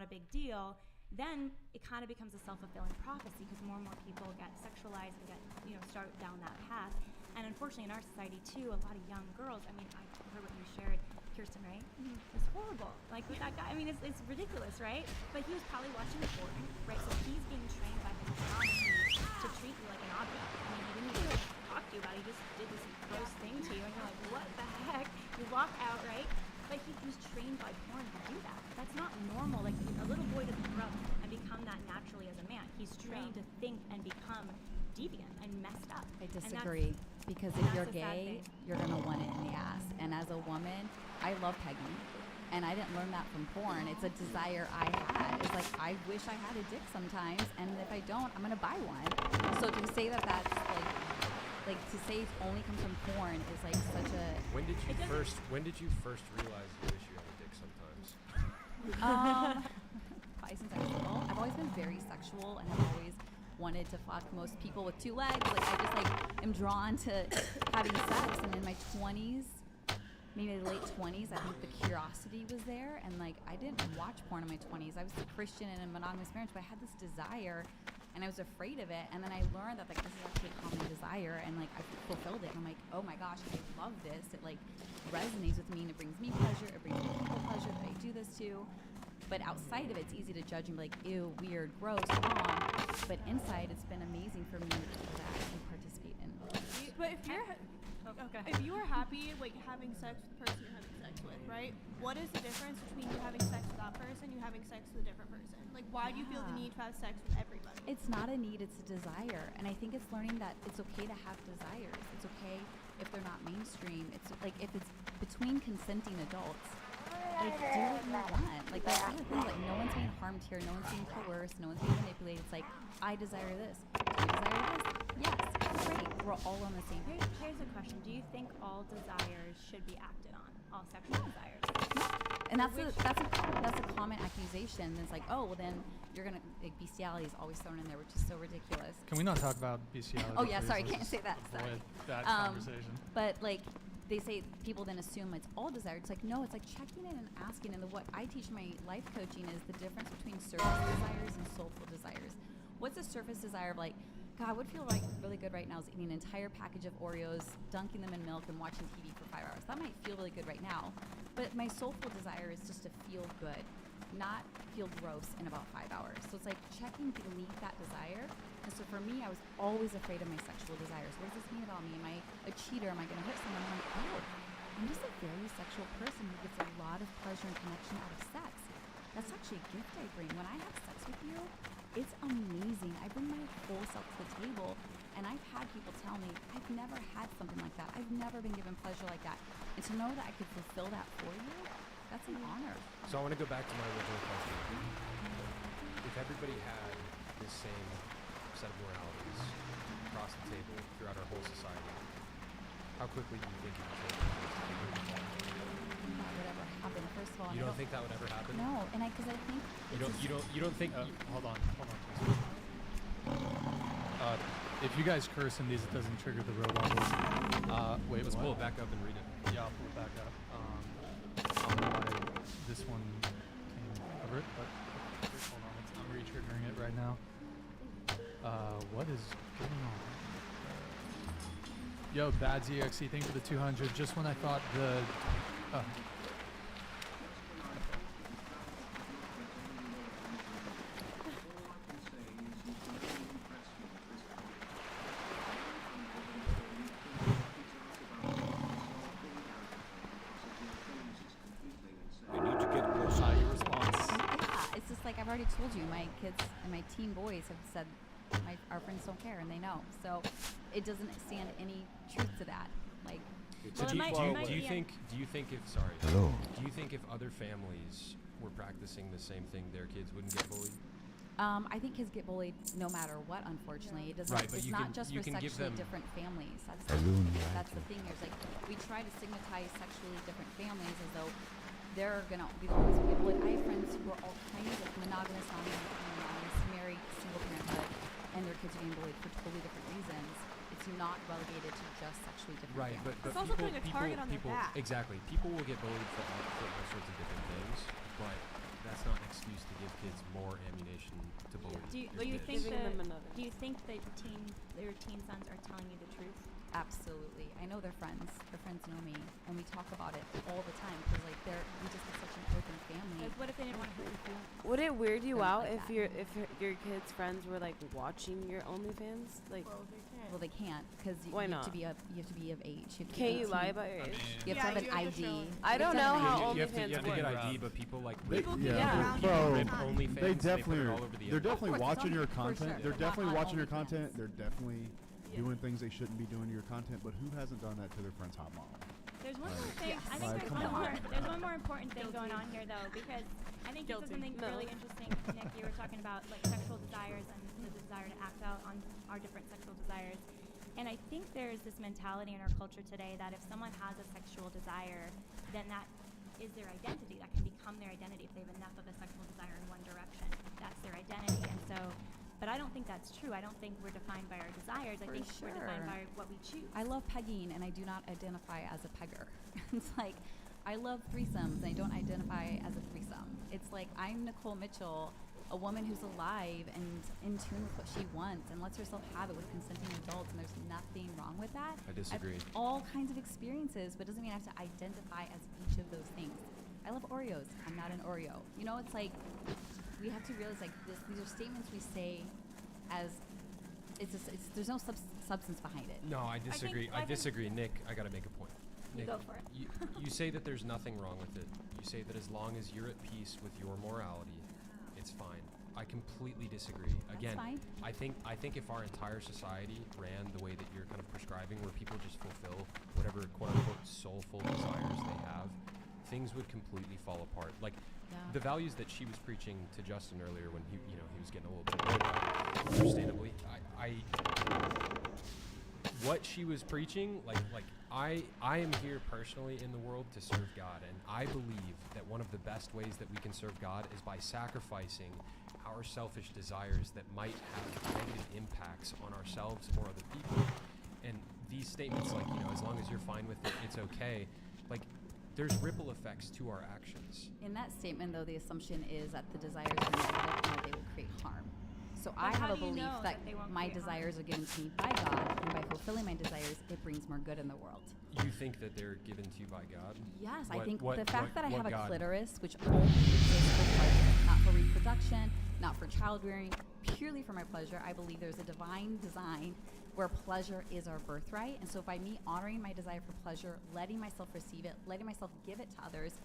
a big deal, then it kind of becomes a self-fulfilling prophecy because more and more people get sexualized and get, start down that path. And unfortunately, in our society too, a lot of young girls. I mean, I heard what you shared, Kirsten, right? Mm-hmm. It's horrible. Like with that guy, I mean, it's ridiculous, right? But he was probably watching porn, right? So he's being trained by his mom to treat you like an object. I mean, he didn't even talk to you about it. He just did this gross thing to you, and you're like, what the heck? You walk out, right? But he was trained by porn to do that. That's not normal. Like a little boy doesn't grow up and become that naturally as a man. He's trained to think and become deviant and messed up. I disagree, because if you're gay, you're gonna want it in the ass. And as a woman, I love pegging, and I didn't learn that from porn. It's a desire I had. It's like I wish I had a dick sometimes, and if I don't, I'm gonna buy one. So to say that that's like to say it only comes from porn is like such a. When did you first realize you wish you had a dick sometimes? Probably since I was little. I've always been very sexual, and I've always wanted to fuck most people with two legs. Like I just am drawn to having sex. And in my 20s, maybe late 20s, I think the curiosity was there, and like I didn't watch porn in my 20s. I was a Christian in a monogamous marriage, but I had this desire, and I was afraid of it. And then I learned that like this is actually a common desire, and like I fulfilled it. And I'm like, oh my gosh, I love this. It like resonates with me, and it brings me pleasure. It brings me people pleasure that I do this to. But outside of it, it's easy to judge and be like, ew, weird, gross, wrong. But inside, it's been amazing for me to actually participate in. But if you are happy like having sex with the person you're having sex with, right? What is the difference between you having sex with that person and you having sex with a different person? Like, why do you feel the need to have sex with everybody? It's not a need, it's a desire. And I think it's learning that it's okay to have desires. It's okay if they're not mainstream. It's like if it's between consenting adults, like do what you want. Like that's the thing. Like no one's being harmed here. No one's being coerced. No one's being manipulated. It's like I desire this. Do you desire this? Yes. Great. We're all on the same page. Here's a question: do you think all desires should be acted on? All sexual desires? And that's a common accusation. It's like, oh, well then you're gonna like bestiality is always thrown in there, which is so ridiculous. Can we not talk about bestiality? Oh yeah, please? sorry, Let's can't say that. avoid Sorry. that conversation. But like they say, people then assume it's all desire. It's like no, it's like checking in and asking. And what I teach my life coaching is the difference between surface desires and soulful desires. What's a surface desire of like, God, what would feel like really good right now is eating an entire package of Oreos, dunking them in milk, and watching TV for 5 hours. That might feel really good right now. But my soulful desire is just to feel good, not feel gross in about 5 hours. So it's like checking beneath that desire. And so for me, I was always afraid of my sexual desires. What does this mean about me? Am I a cheater? Am I going to hurt someone? I'm like, oh, I'm just a very sexual person who gets a lot of pleasure and connection out of sex. That's actually a gift I bring. When I have sex with you, it's amazing. I bring my whole self to the table, and I've had people tell me, I've never had something like that. I've never been given pleasure like that. And to know that I could fulfill that for you, that's an honor. So I want to go back to my original question. If everybody had the same set of moralities across the table throughout our whole society, how quickly do you think it would change? That would ever happen. First of all, you don't think that would ever happen? No, and because I think you don't think. Hold on. If you guys curse in these, it doesn't trigger the real bubbles. Wait, let's pull it back up and read it. Yeah, I'll pull it back up. I don't know why this one came over it, but hold on, I'm re-triggering it right now. What is going on? Yo, Bad ZXC, thank you for the 200. Just when I thought the... We need to get closer to your response. Yeah, it's just like I've already told you, my kids and my teen boys have said our friends don't care, and they know. So it doesn't stand any truth to that. Like, so do you think if other families were practicing the same thing, their kids wouldn't get bullied? I think kids get bullied no matter what. Unfortunately, it doesn't. Right, but it's not just for sexually different families. That's the thing. There's like we try to stigmatize sexually different families as though they're gonna be the ones who get bullied. I have friends who are all kinds of monogamous, non-monogamous, married, single parenthood, and their kids are being bullied for totally different reasons. It's not relegated to just sexually different families. But it's also putting a target on their back. Exactly. People will get bullied for all sorts of different things, but that's not an excuse to give more ammunition to bully. Do you, your do you kids. think Giving that them another. do you think that your teen sons are telling you the truth? Absolutely. I know they're friends. Their friends know me, and we talk about it all the time because like we just have such an open family. Like, what if they didn't want to hurt your feelings? Would it weird you Things out like if that. your kids' friends were like watching your OnlyFans? Like, Well, they can't because you, Why you have to not? be you have to be of age. You have to be can't you 18. lie about your age? You have Yeah, to have you an have to ID. show it. I You don't have to know have how an you have to, OnlyFans you have to get work. ID, but people like People yeah, Yeah. around bro, you all the rip time. OnlyFans. they put definitely it are. all over the They're internet. definitely Of course, it's watching on- your for content. sure. They're Not definitely on watching your OnlyFans. content. They're definitely Yeah. doing things they shouldn't be doing to your content. But who hasn't done that to their friend's hot mom? There's one more Like, thing. I think Like, there's come one on. more. There's one more important thing going on here, though, because I think you said Guilty. something No. really interesting, Nick. You were talking about like sexual desires and the desire to act out on our different sexual desires. And I think there's this mentality in our culture today that if someone has a sexual desire, then that is their identity. That can become their identity if they have enough of a sexual desire in one direction. That's their identity. And so, but I don't think that's true. I don't think we're defined by our desires. I For think we're defined sure. by what we choose. I love pegging, and I do not identify as a pegger. It's like I love threesomes, and I don't identify as a threesome. It's like I'm Nicole Mitchell, a woman who's alive and in tune with what she wants and lets herself have it with consenting adults, and there's nothing wrong with that. I disagree. I've all kinds of experiences, but doesn't mean I have to identify as each of those things. I love Oreos. I'm not an Oreo. You know, it's like we have to realize like these are statements we say as there's no substance behind it. No, I disagree. I I think- disagree, Nick. I gotta make a point. You Nick, go for it. You say that there's nothing wrong with it. You say that as long as you're at peace with your morality, it's fine. I completely disagree. Again, fine. I think if our entire society ran the way that you're kind of prescribing, where people just fulfill whatever quote unquote soulful desires they have, things would completely fall apart. Like Yeah. the values that she was preaching to Justin earlier when he was getting a little bit annoyed about it, understandably. What she was preaching, I am here personally in the world to serve God, and I believe that one of the best ways that we can serve God is by sacrificing our selfish desires that might have negative impacts on ourselves or other people. And these statements, like, as long as you're fine with it, it's okay. Like, there's ripple effects to our actions. In that statement, though, the assumption is that the desires are negative and that they will create harm. So I how have a do you belief know that that they won't my create harm? desires are given to me by God, and by fulfilling my desires, it brings more good in the world. You think that they're given to you by God? Yes, I What- think what- the fact what- that I what have a God? clitoris, which only exists for pleasure, not for reproduction, not for child rearing, purely for my pleasure, I believe there's a divine design where pleasure is our birthright. And so by me honoring my desire for pleasure, letting myself receive it, letting myself give it to others,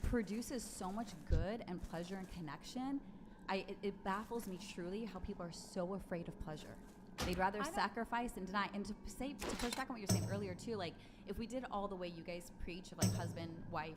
produces so much good and pleasure and connection. It baffles me truly how people are so afraid of pleasure. They'd rather I don't- sacrifice and deny. And to push back on what you're saying earlier too, like if we did all the way you guys preach of like husband, wife,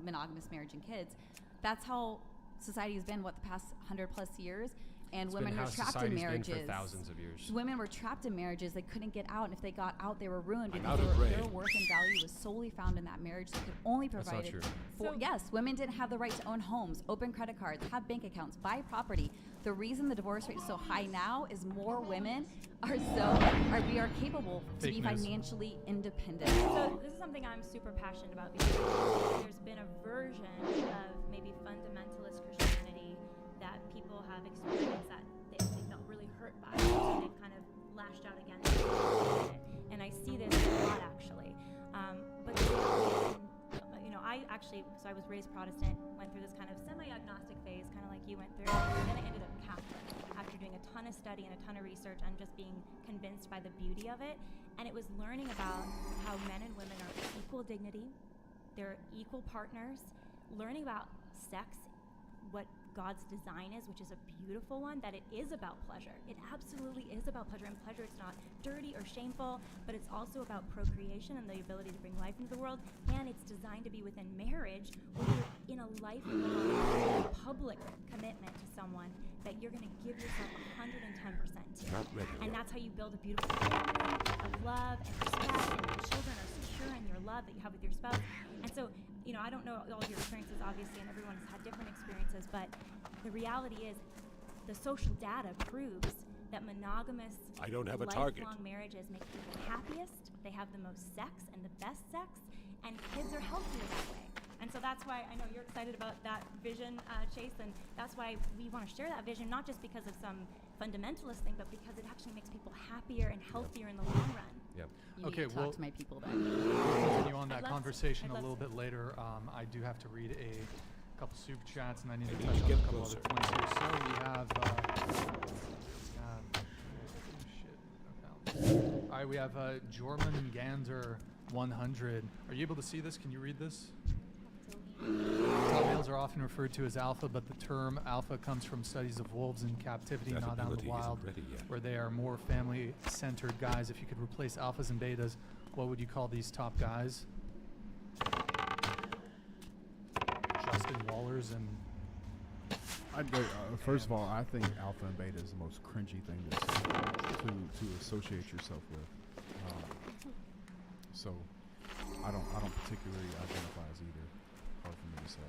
monogamous marriage and kids, that's how society has been, the past 100+ years. And It's women been were how trapped in society's been marriages. for thousands of years. Women were trapped in marriages. They couldn't get out, and if they got out, they were ruined I'm because out of their bread. worth and value was solely found in that marriage. They could only That's provide not it true. for. So- Yes, women didn't have the right to own homes, open credit cards, have bank accounts, buy property. The reason the divorce rate is so high now is more women we are capable to Fake be news. financially independent. So this is something I'm super passionate about because there's been a version of maybe fundamentalist Christianity that people have experienced that they felt really hurt by, so they've kind of lashed out against it. And I see this a lot actually. But the reality is, I was raised Protestant, went through this kind of semi-agnostic phase, kind of like you went through, and then I ended up Catholic after doing a ton of study and a ton of research and just being convinced by the beauty of it. And it was learning about how men and women are equal dignity, they're equal partners, learning about sex, what God's design is, which is a beautiful one, that it is about pleasure. It absolutely is about pleasure, and pleasure is not dirty or shameful, but it's also about procreation and the ability to bring life into the world, and it's designed to be within marriage, where you're in a lifelong public commitment to someone that you're going to give yourself 110% to. Not ready And yet. that's how you build a beautiful family of love and respect, and your children are secure in your love that you have with your spouse. And so, I don't know all your experiences, obviously, and everyone's had different experiences, but the reality is the social data proves that monogamous I don't have a target. lifelong marriages make people happiest, they have the most sex and the best sex, and kids are healthier that way. And so that's why I know you're excited about that vision, Chase, and that's why we want to share that vision, not just because of some fundamentalist thing, but because it actually makes people happier and healthier in the long run. Yep. You Okay, need to well- talk to my people then. We'll continue on I'd that love to. conversation I'd a love little to. bit later. I do have to read a couple super chats, and I need I to need touch to on get a couple closer. other points here. So we have. All right, we have Jorman Gander 100. Are you able to see this? Can you read this? Top males are often referred to as alpha, but the term alpha comes from studies of wolves in captivity, That not out in ability the isn't wild, ready yet. where they are more family-centered guys. If you could replace alphas and betas, what would you call these top guys? Justin Wallers and First of all, I think alpha and beta is the most cringy thing to associate yourself with. So I don't particularly identify as either. Hard for me to say.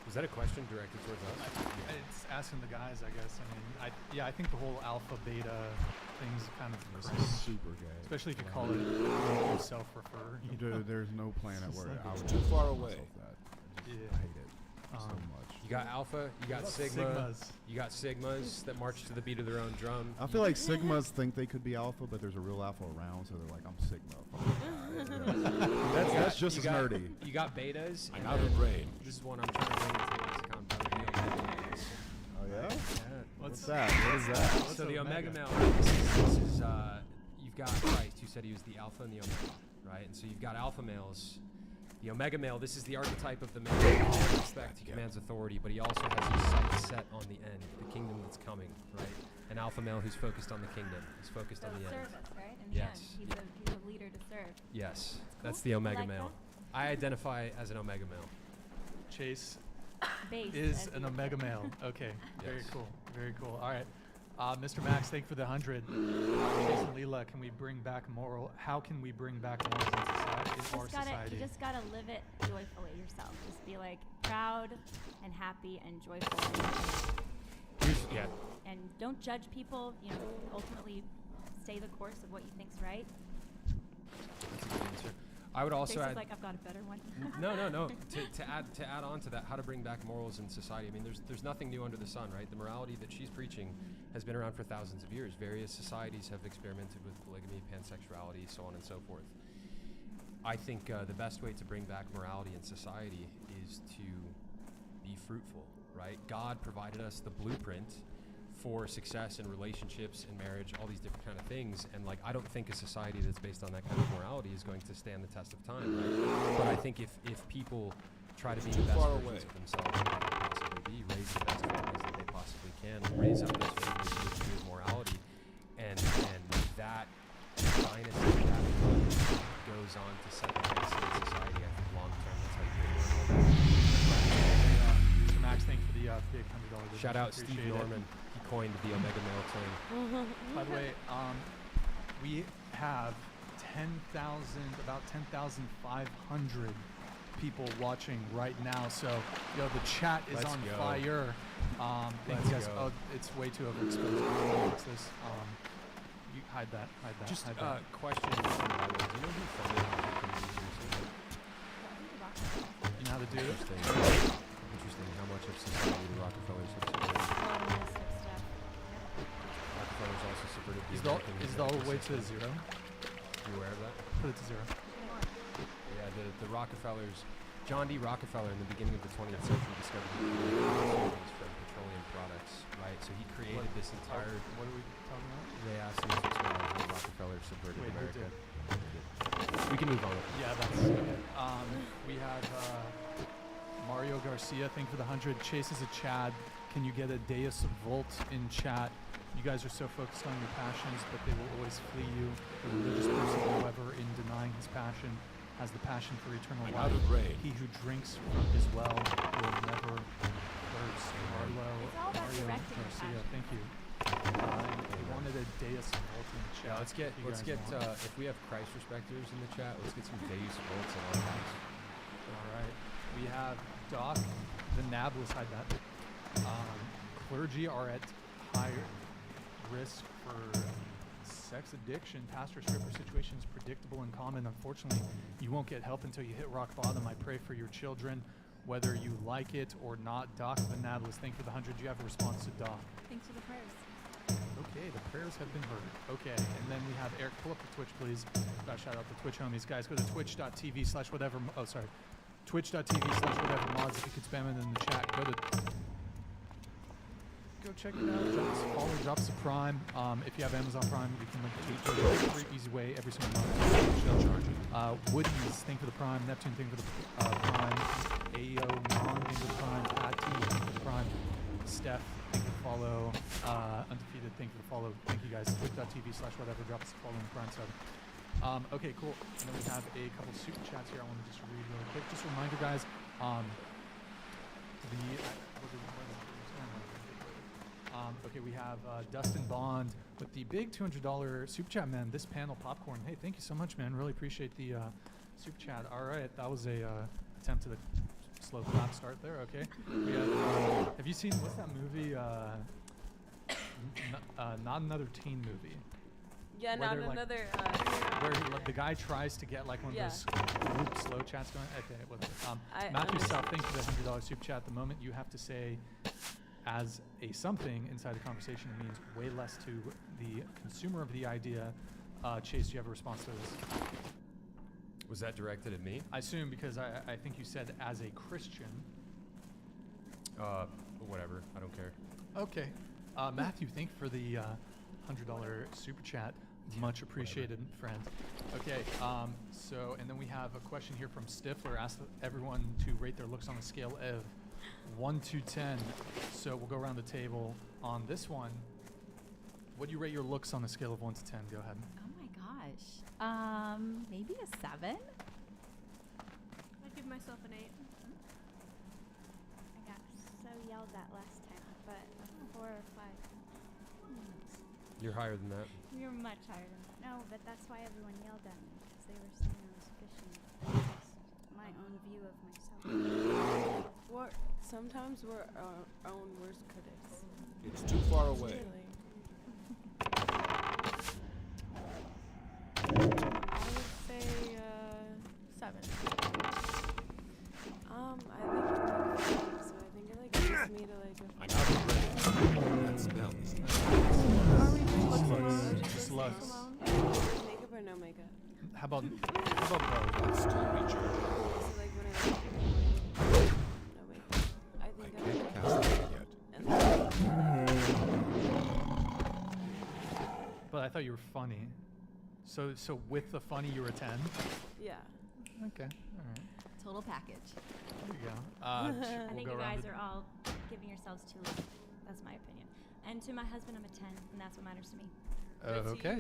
Was that a question directed towards us? it's asking the guys, I guess. I mean, I think the whole alpha beta thing's kind of This cringe, is super gay. especially if you call it self-refer. You know? Dude, there's no planet It's where like I it's would too ever far call away. myself that. I Yeah. hate it so much. You got alpha, you got sigma, Sigmas. you got sigmas that march to the beat of their own drum. I feel like Sigmas think they could be alpha, but there's a real alpha around, so they're like, I'm Sigma. That's just as nerdy. You got betas. I'm and out of then brain. This is one I'm trying to bring into the lexicon. But the omega males. Oh yeah? Yeah. What's that? What is that? So the omega male, you've got Christ, who said he was the alpha and the omega, right? And so you've got alpha males. The omega male, this is the archetype of the male. In all respect, he commands authority, but he also has his sights set on the end, the kingdom that's coming, right? An alpha male who's focused on the kingdom. He's focused So on the end. service, right? In the Yes. end, he's a leader to serve. Yes, Cool. that's the omega I like male. I identify as an omega male. Chase Base is as an the omega male. Okay, very Yes. cool. Very cool. All right. Mr. Max, thank you for the 100. Chase and Leela, can we bring back moral? How can we bring back morals in society? In our society? You just gotta live it joyfully yourself. Just be like proud and happy and joyful. Yeah. And don't judge people. You know, ultimately stay the course of what you think's right. That's a good answer. I would also Jason's add. like, I've got a better one. No. To add on to that, how to bring back morals in society. I mean, there's nothing new under the sun, right? The morality that she's preaching has been around for thousands of years. Various societies have experimented with polygamy, pansexuality, so on and so forth. I think the best way to bring back morality in society is to be fruitful, right? God provided us the blueprint for success in relationships, in marriage, all these different kind of things. And like, I don't think a society that's based on that kind of morality is going to stand the test of time, right? But I think if people try to be the best far versions away. of themselves that they can possibly be, raise the best families that they possibly can, raise up those families with good morality, and that dynasty, that blood goes on to set the next in society. I think long term, that's how you build all that. Mr. Max, thank you for the big $100. Shout out Steve Appreciate it. Norman. He coined the omega male term. By the way, we have about 10,500 people watching right now. So, the chat is Let's on go. fire. Thank Let's you guys. go. Oh, it's way too overexposed. What's this? You hide that. Just hide that. question. Do you know who funded You know how to do it? Interesting. How much of society the Rockefellers have subverted? Rockefellers also subverted the American Is the all the way to system. zero? You aware of that? Put it to zero. Yeah, the Rockefellers, John D. Rockefeller in the beginning of the 20th century discovered the savings from petroleum products, right? So he created this entire. What are we talking about? They asked me to explain how the Rockefellers subverted Wait, who America. did? We can move on. Yeah, that's okay. We have Mario Garcia. Thank you for the 100. Chase is a Chad. Can you get a Deus Volt in chat? You guys are so focused on your passions, but they will always flee you. The religious person, however, in denying his passion, has the passion for eternal I'm life. out of brain. He who drinks from his well will never thirst. It's all about Mario directing your Garcia, passion. thank you. They wanted a Deus Volt in the chat. Yeah, let's get if you guys want. if we have Christ respecters in the chat, let's get some Deus Volts in our house. All right. We have Doc, the nabless hide that. Clergy are at higher risk for sex addiction, pastor stripper situation is predictable and common. Unfortunately, you won't get help until you hit rock bottom. I pray for your children, whether you like it or not. Doc Vanadlis, thank you for the 100. Do you have a response to Doc? Thanks for the prayers. Okay, the prayers have been heard. Okay, and then we have Eric. Pull up the Twitch, please. Got shout out the Twitch homies. Guys, go to twitch.tv/whatever. Oh, sorry. Twitch.tv/whatever mods. If you could spam it in the chat, go check it out. Drop us a follow, drop us a Prime. If you have Amazon Prime, you can link to each free easy way every single month. Woody's, thank you for the Prime. Neptune, thank you for the Prime. AO Non, thank you for the Prime. Patty, thank you for the Prime. Steph, thank you for the follow. Undefeated, thank you for the follow. Thank you guys. Twitch.tv/whatever. Drop us a follow in the Prime sub. Okay, cool. And then we have a couple super chats here I want to just read really quick. Just a reminder, guys. Okay, we have Dustin Bond with the big $200 super chat, man. This panel popcorn. Hey, thank you so much, man. Really appreciate the super chat. All right, that was a attempt to the slow clap start there. Okay. We have you seen what's that movie? Not Another Teen Movie. Yeah, where not they're, like, another. where the guy tries to get like one of those group slow chats going. Okay, whatever. Matthew understand. South, thank you for the $100 super chat. The moment you have to say as a something inside the conversation, it means way less to the consumer of the idea. Chase, do you have a response to this? Was that directed at me? I assume because I think you said as a Christian. Whatever. I don't care. Okay. Matthew, thank you for the $100 super chat. Much appreciated, friend. Okay, so, and then we have a question here from Stifler. Asked everyone to rate their looks on a scale of 1 to 10. So we'll go around the table on this one. What do you rate your looks on a scale of 1 to 10? Go ahead. Oh my gosh. Maybe a 7. I'd give myself an 8. I got so yelled at last time, but a 4 or 5. You're higher than that. You're much higher than that. No, but that's why everyone yelled at me, because they were saying I was fishing. That's my own view of myself. Sometimes we're our own worst critics. It's too far away. Really. I would say 7. I think so. I think it like gets me to like. I'm out of breath. That smells. Are we doing looks alone? Just looks. Alone? Makeup or no makeup? How about both? It's still recharging. So like when I no makeup. I I think can't cast it yet. And then, But I thought you were funny. So with the funny, you were a 10? yeah. Okay, all right. Total package. There you go. I We'll think go you around guys the- are all giving yourselves too low. That's my opinion. And to my husband, I'm a 10, and that's what matters to me. Okay.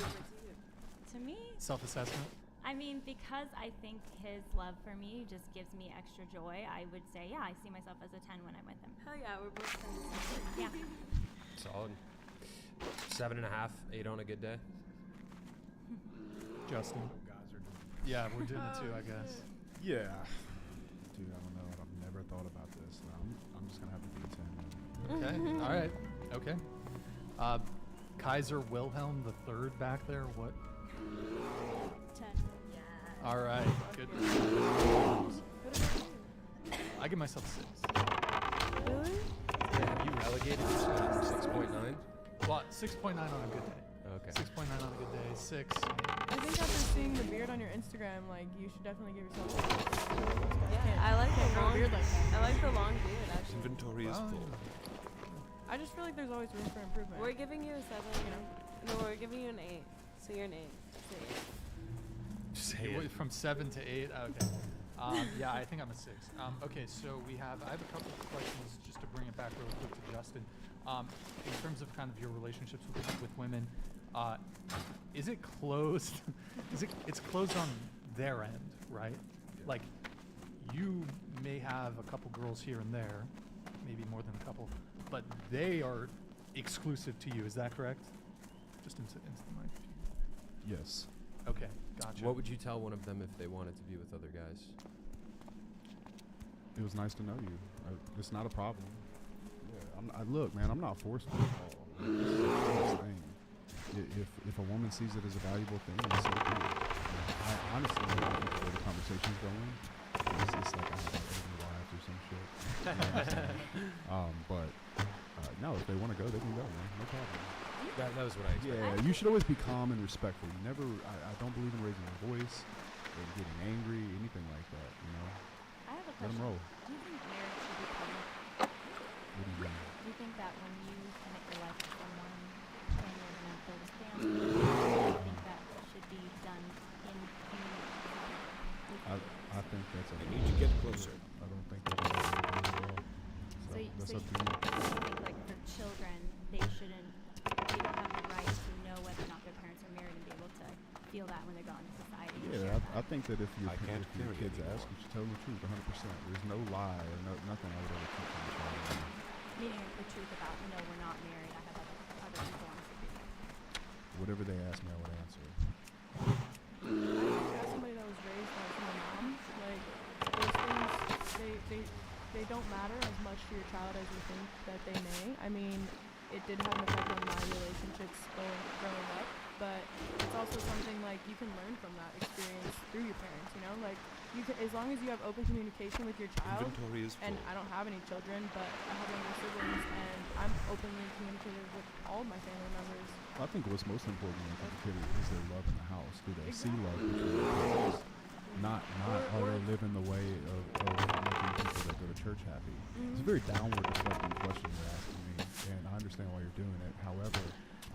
To me, Self-assessment. I mean, because I think his love for me just gives me extra joy, I would say, yeah, I see myself as a 10 when I'm with him. Hell yeah, we're both friends. Yeah. Solid. 7.5, 8 on a good day. Justin. Yeah, we're doing it too, I guess. Yeah. Dude, I don't know. I've never thought about this. I'm just gonna have to be a 10. Okay. All right. Okay. Kaiser Wilhelm III back there. What? 10. All right. Good. I give myself 6. Really? Have you relegated yourself to 6.9? Well, 6.9 on a good day. Okay. 6.9 on a good day. 6. I think after seeing the beard on your Instagram, like you should definitely give yourself. Yeah, I like the Can't grow a long beard like that. I like the long beard actually. Inventory is Wow. full. I just feel like there's always room for improvement. We're giving you a 7, you know. No, we're giving you an 8. So you're an 8. So Say You it. went from 7 to 8. Okay. Yeah, I think I'm a 6. Okay, so I have a couple of questions just to bring it back really quick to Justin. In terms of kind of your relationships with women, is it closed? It's closed on their end, right? Like, you may have a couple girls here and there, maybe more than a couple, but they are exclusive to you. Is that correct? Just into the mic. Yes. Okay, gotcha. What would you tell one of them if they wanted to be with other guys? It was nice to know you. It's not a problem. Yeah. Look, man. I'm not forceful at all. This is a choice thing. If a woman sees it as a valuable thing, then so be it. I honestly don't think the way the conversation's going, it's like I have like 80 wives or some shit. You know what I'm saying? But no, if they want to go, they can go, man. No problem. That was what I expected. Yeah, you should always be calm and respectful. You never, I don't believe in raising your voice or getting angry, anything like that, you know? I have a Let question. them roll. Do you think marriage should be public? What do you mean? Do you think that when you commit your life to someone and you're going to build a family, do you think that should be done in community? I think that's a I need to get closer. I don't think that's a good idea at all. So that's up to you. I think like for children, they don't have the right to know whether or not their parents are married and be able to feel that when they go into society. and share Yeah, that. I think that if I can't if your carry kids anymore. ask, you should tell them the truth 100%. There's no lie or nothing I would ever keep from a child. Meaning the truth about, no, we're not married. I have other people on the street. Whatever they ask me, I would answer. I think as somebody that was raised by a single mom, like those things, they don't matter as much to your child as you think that they may. I mean, it did have an effect on my relationships growing up, but it's also something like you can learn from that experience through your parents. You know, like you can, as long as you have open communication with your child. Inventory is full. And I don't have any children, but I have younger siblings, and I'm openly communicative with all my family members. I think what's most important when it comes to kids is their love in the house. Do they see love between their parents? Not are they living the way of making people that go to church happy? It's a very downward reflecting question you're asking me, and I understand why you're doing it. However,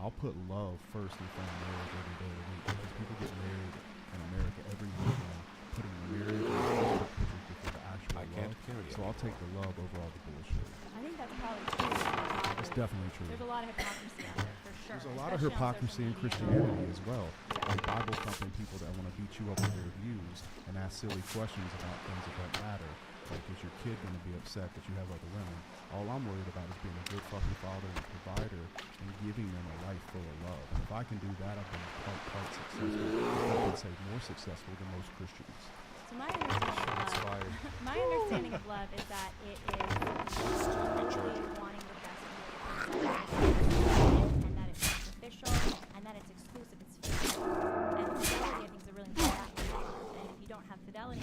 I'll put love first in front of marriage every day of the week, because people get married in America every weekend, putting the marriage and Facebook pictures before the actual I love. can't carry So I'll take the love over all the bullshit. I think that's probably true. It's definitely true. There's a lot of hypocrisy out there, for sure. There's a lot of especially on hypocrisy in social media. Christianity as well. Like Bible thumping people that want to beat you up with their views and ask silly questions about things that don't matter. Like, is your kid going to be upset that you have other women? All I'm worried about is being a good fucking father and provider and giving them a life full of love. And if I can do that, I've been quite successful. I would say more successful than most Christians. So my understanding of Shots love, fired. my understanding of love is that it is ultimately wanting the best for the person, and that it's sacrificial, and that it's exclusive, it's physical. And fidelity, I think, is a really important aspect. And if you don't have fidelity,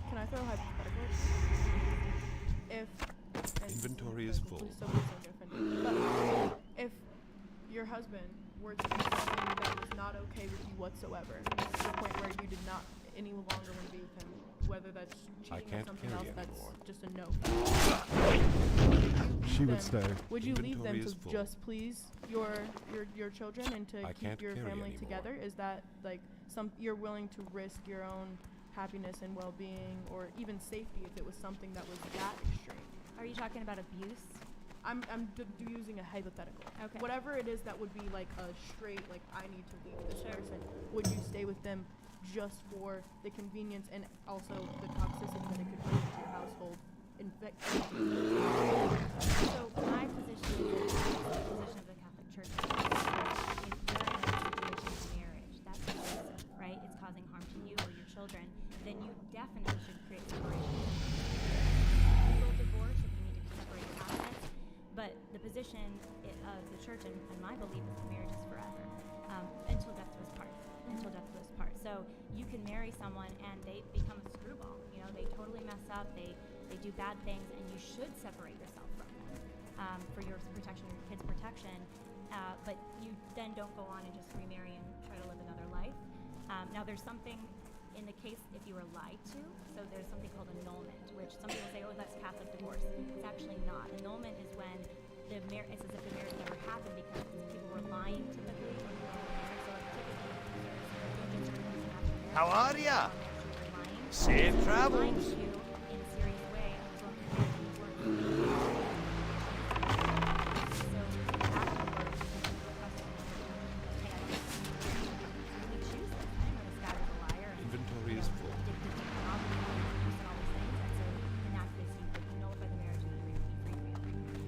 Can I throw a hypothetical? If and Inventory is full. please don't be so different. But if your husband were to do something that was not okay with you whatsoever, to the point where you did not any longer want to be with him, whether that's I cheating or can't something carry else, that's anymore. just a no. She would stay. Would you leave them Inventory to is full. just please your children and to I keep can't your carry family anymore. together? Is that like you're willing to risk your own happiness and well-being, or even safety, if it was something that was that extreme? are you talking about abuse? I'm using a hypothetical. Okay. Whatever it is that would be like a straight, like, I need to leave this person. Would you stay with them just for the convenience and also the toxicity that it could bring into your household? So my position is the position of the Catholic Church. If you're in a situation of marriage that's abusive, right? It's causing harm to you or your children, then you definitely should create separation. Legal divorce if you need to separate assets. But the position of the church and my belief is that marriage is forever, until death do us part. Until death do us part. So you can marry someone and they become a screwball. You know, they totally mess up. They do bad things, and you should separate yourself from them for your protection, your kids' protection. But you then don't go on and just remarry and try to live another life. Now, there's something in the case if you were lied to. So there's something called annulment, which some people say, oh, that's Catholic divorce. It's actually not. Annulment is when it's as if the marriage never happened because people were lying typically. Or so typically, How are ya? lying. Safe Lying travels. to you in a serious way until the marriage weren't. So afterwards, we choose this. I didn't know this guy was a liar. And, Inventory is full. addicted to pornography and abuse and all these things. And so in that case, you would nullify the marriage and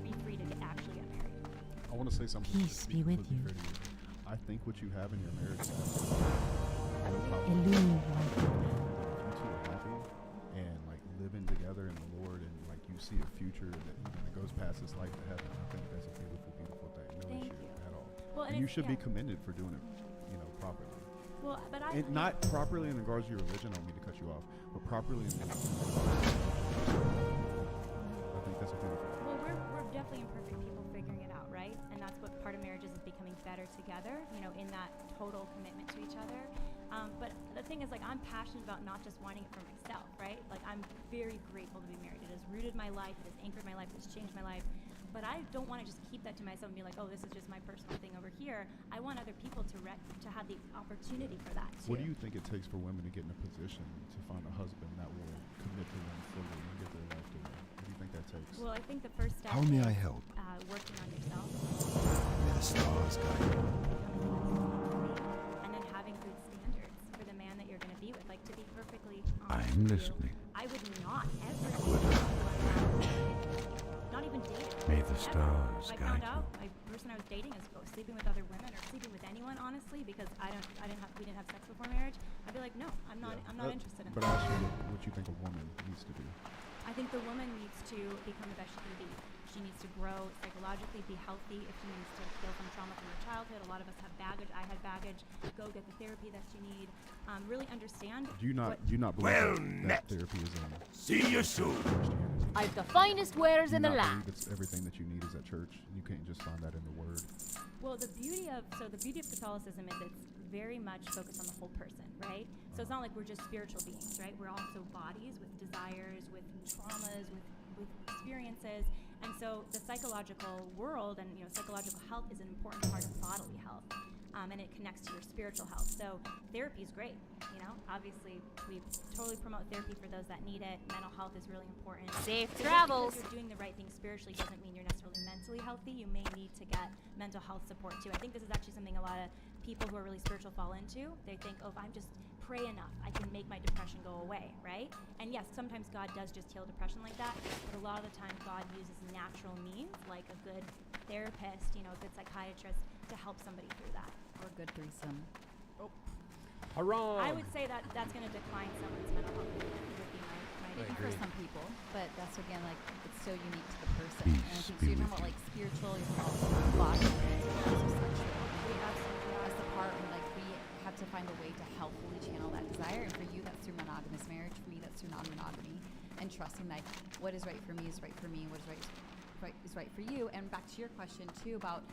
be free to actually get married. I want to say something. Peace be with you. fair to you. I think what you have in your marriage is Elude. if you two are happy and like living together in the Lord and like you see a future that goes past this life to heaven. I think that's a beautiful, beautiful thing. No Thank issue you. at all. Well, and you it's- should be yeah. commended for doing it, properly. Well, but And not properly in regards to your religion. I don't mean to cut you off, but properly in. I think that's a beautiful. Well, we're definitely imperfect people figuring it out, right? And that's what part of marriage is becoming better together, in that total commitment to each other. But the thing is, like, I'm passionate about not just wanting it for myself, right? Like, I'm very grateful to be married. It has rooted my life, it has anchored my life, it has changed my life. But I don't want to just keep that to myself and be like, oh, this is just my personal thing over here. I want other people to have the opportunity for that too. What do you think it takes for women to get in a position to find a husband that will commit to them fully and give their life to them? What do you think that takes? Well, I think the first step How may is I help? Working on yourself. May the stars guide you. And then having good standards for the man that you're going to be with. Like, to be perfectly honest I'm with listening. you, I would not ever not even dating. May the Ever. stars If I guide found out my person I was dating is sleeping with other women or sleeping with anyone, honestly, because we didn't have sex before marriage, I'd be like, no, I'm not interested in But that. I ask you what you think a woman needs to do. I think the woman needs to become the best she can be. She needs to grow psychologically, be healthy. If she needs to heal from trauma from her childhood, a lot of us have baggage. I had baggage. Go get the therapy that you need. Really understand. Do you not believe Well that therapy is in See you soon. Christianity? I've the finest wares Do you in the not land. believe it's everything that you need is at church? You can't just find that in the Word. Well, the beauty of Catholicism is it's very much focused on the whole person, right? So it's not like we're just spiritual beings, right? We're also bodies with desires, with traumas, with experiences. And so the psychological world and psychological health is an important part of bodily health. And it connects to your spiritual health. So therapy is great. Obviously we totally promote therapy for those that need it. Mental health is really important. Safe But just travels. because you're doing the right thing spiritually doesn't mean you're necessarily mentally healthy. You may need to get mental health support too. I think this is actually something a lot of people who are really spiritual fall into. They think, oh, if I'm just pray enough, I can make my depression go away, right? And yes, sometimes God does just heal depression like that, but a lot of the time God uses natural means, like a good therapist, a good psychiatrist, to help somebody through that. Or a good threesome. Haram! I would say that that's going to decline someone's mental health. Would be my I For agree. some people, but that's again like it's so unique to the person. Peace And I think so be you're talking with about you. like spiritual, you're talking about body, and also sexual. We absolutely That's are. the part where like we have to find a way to healthfully channel that desire. And for you, that's through monogamous marriage. For me, that's through non-monogamy, and trusting that what is right for me is right for me, and what is right is right for you. And back to your question too about,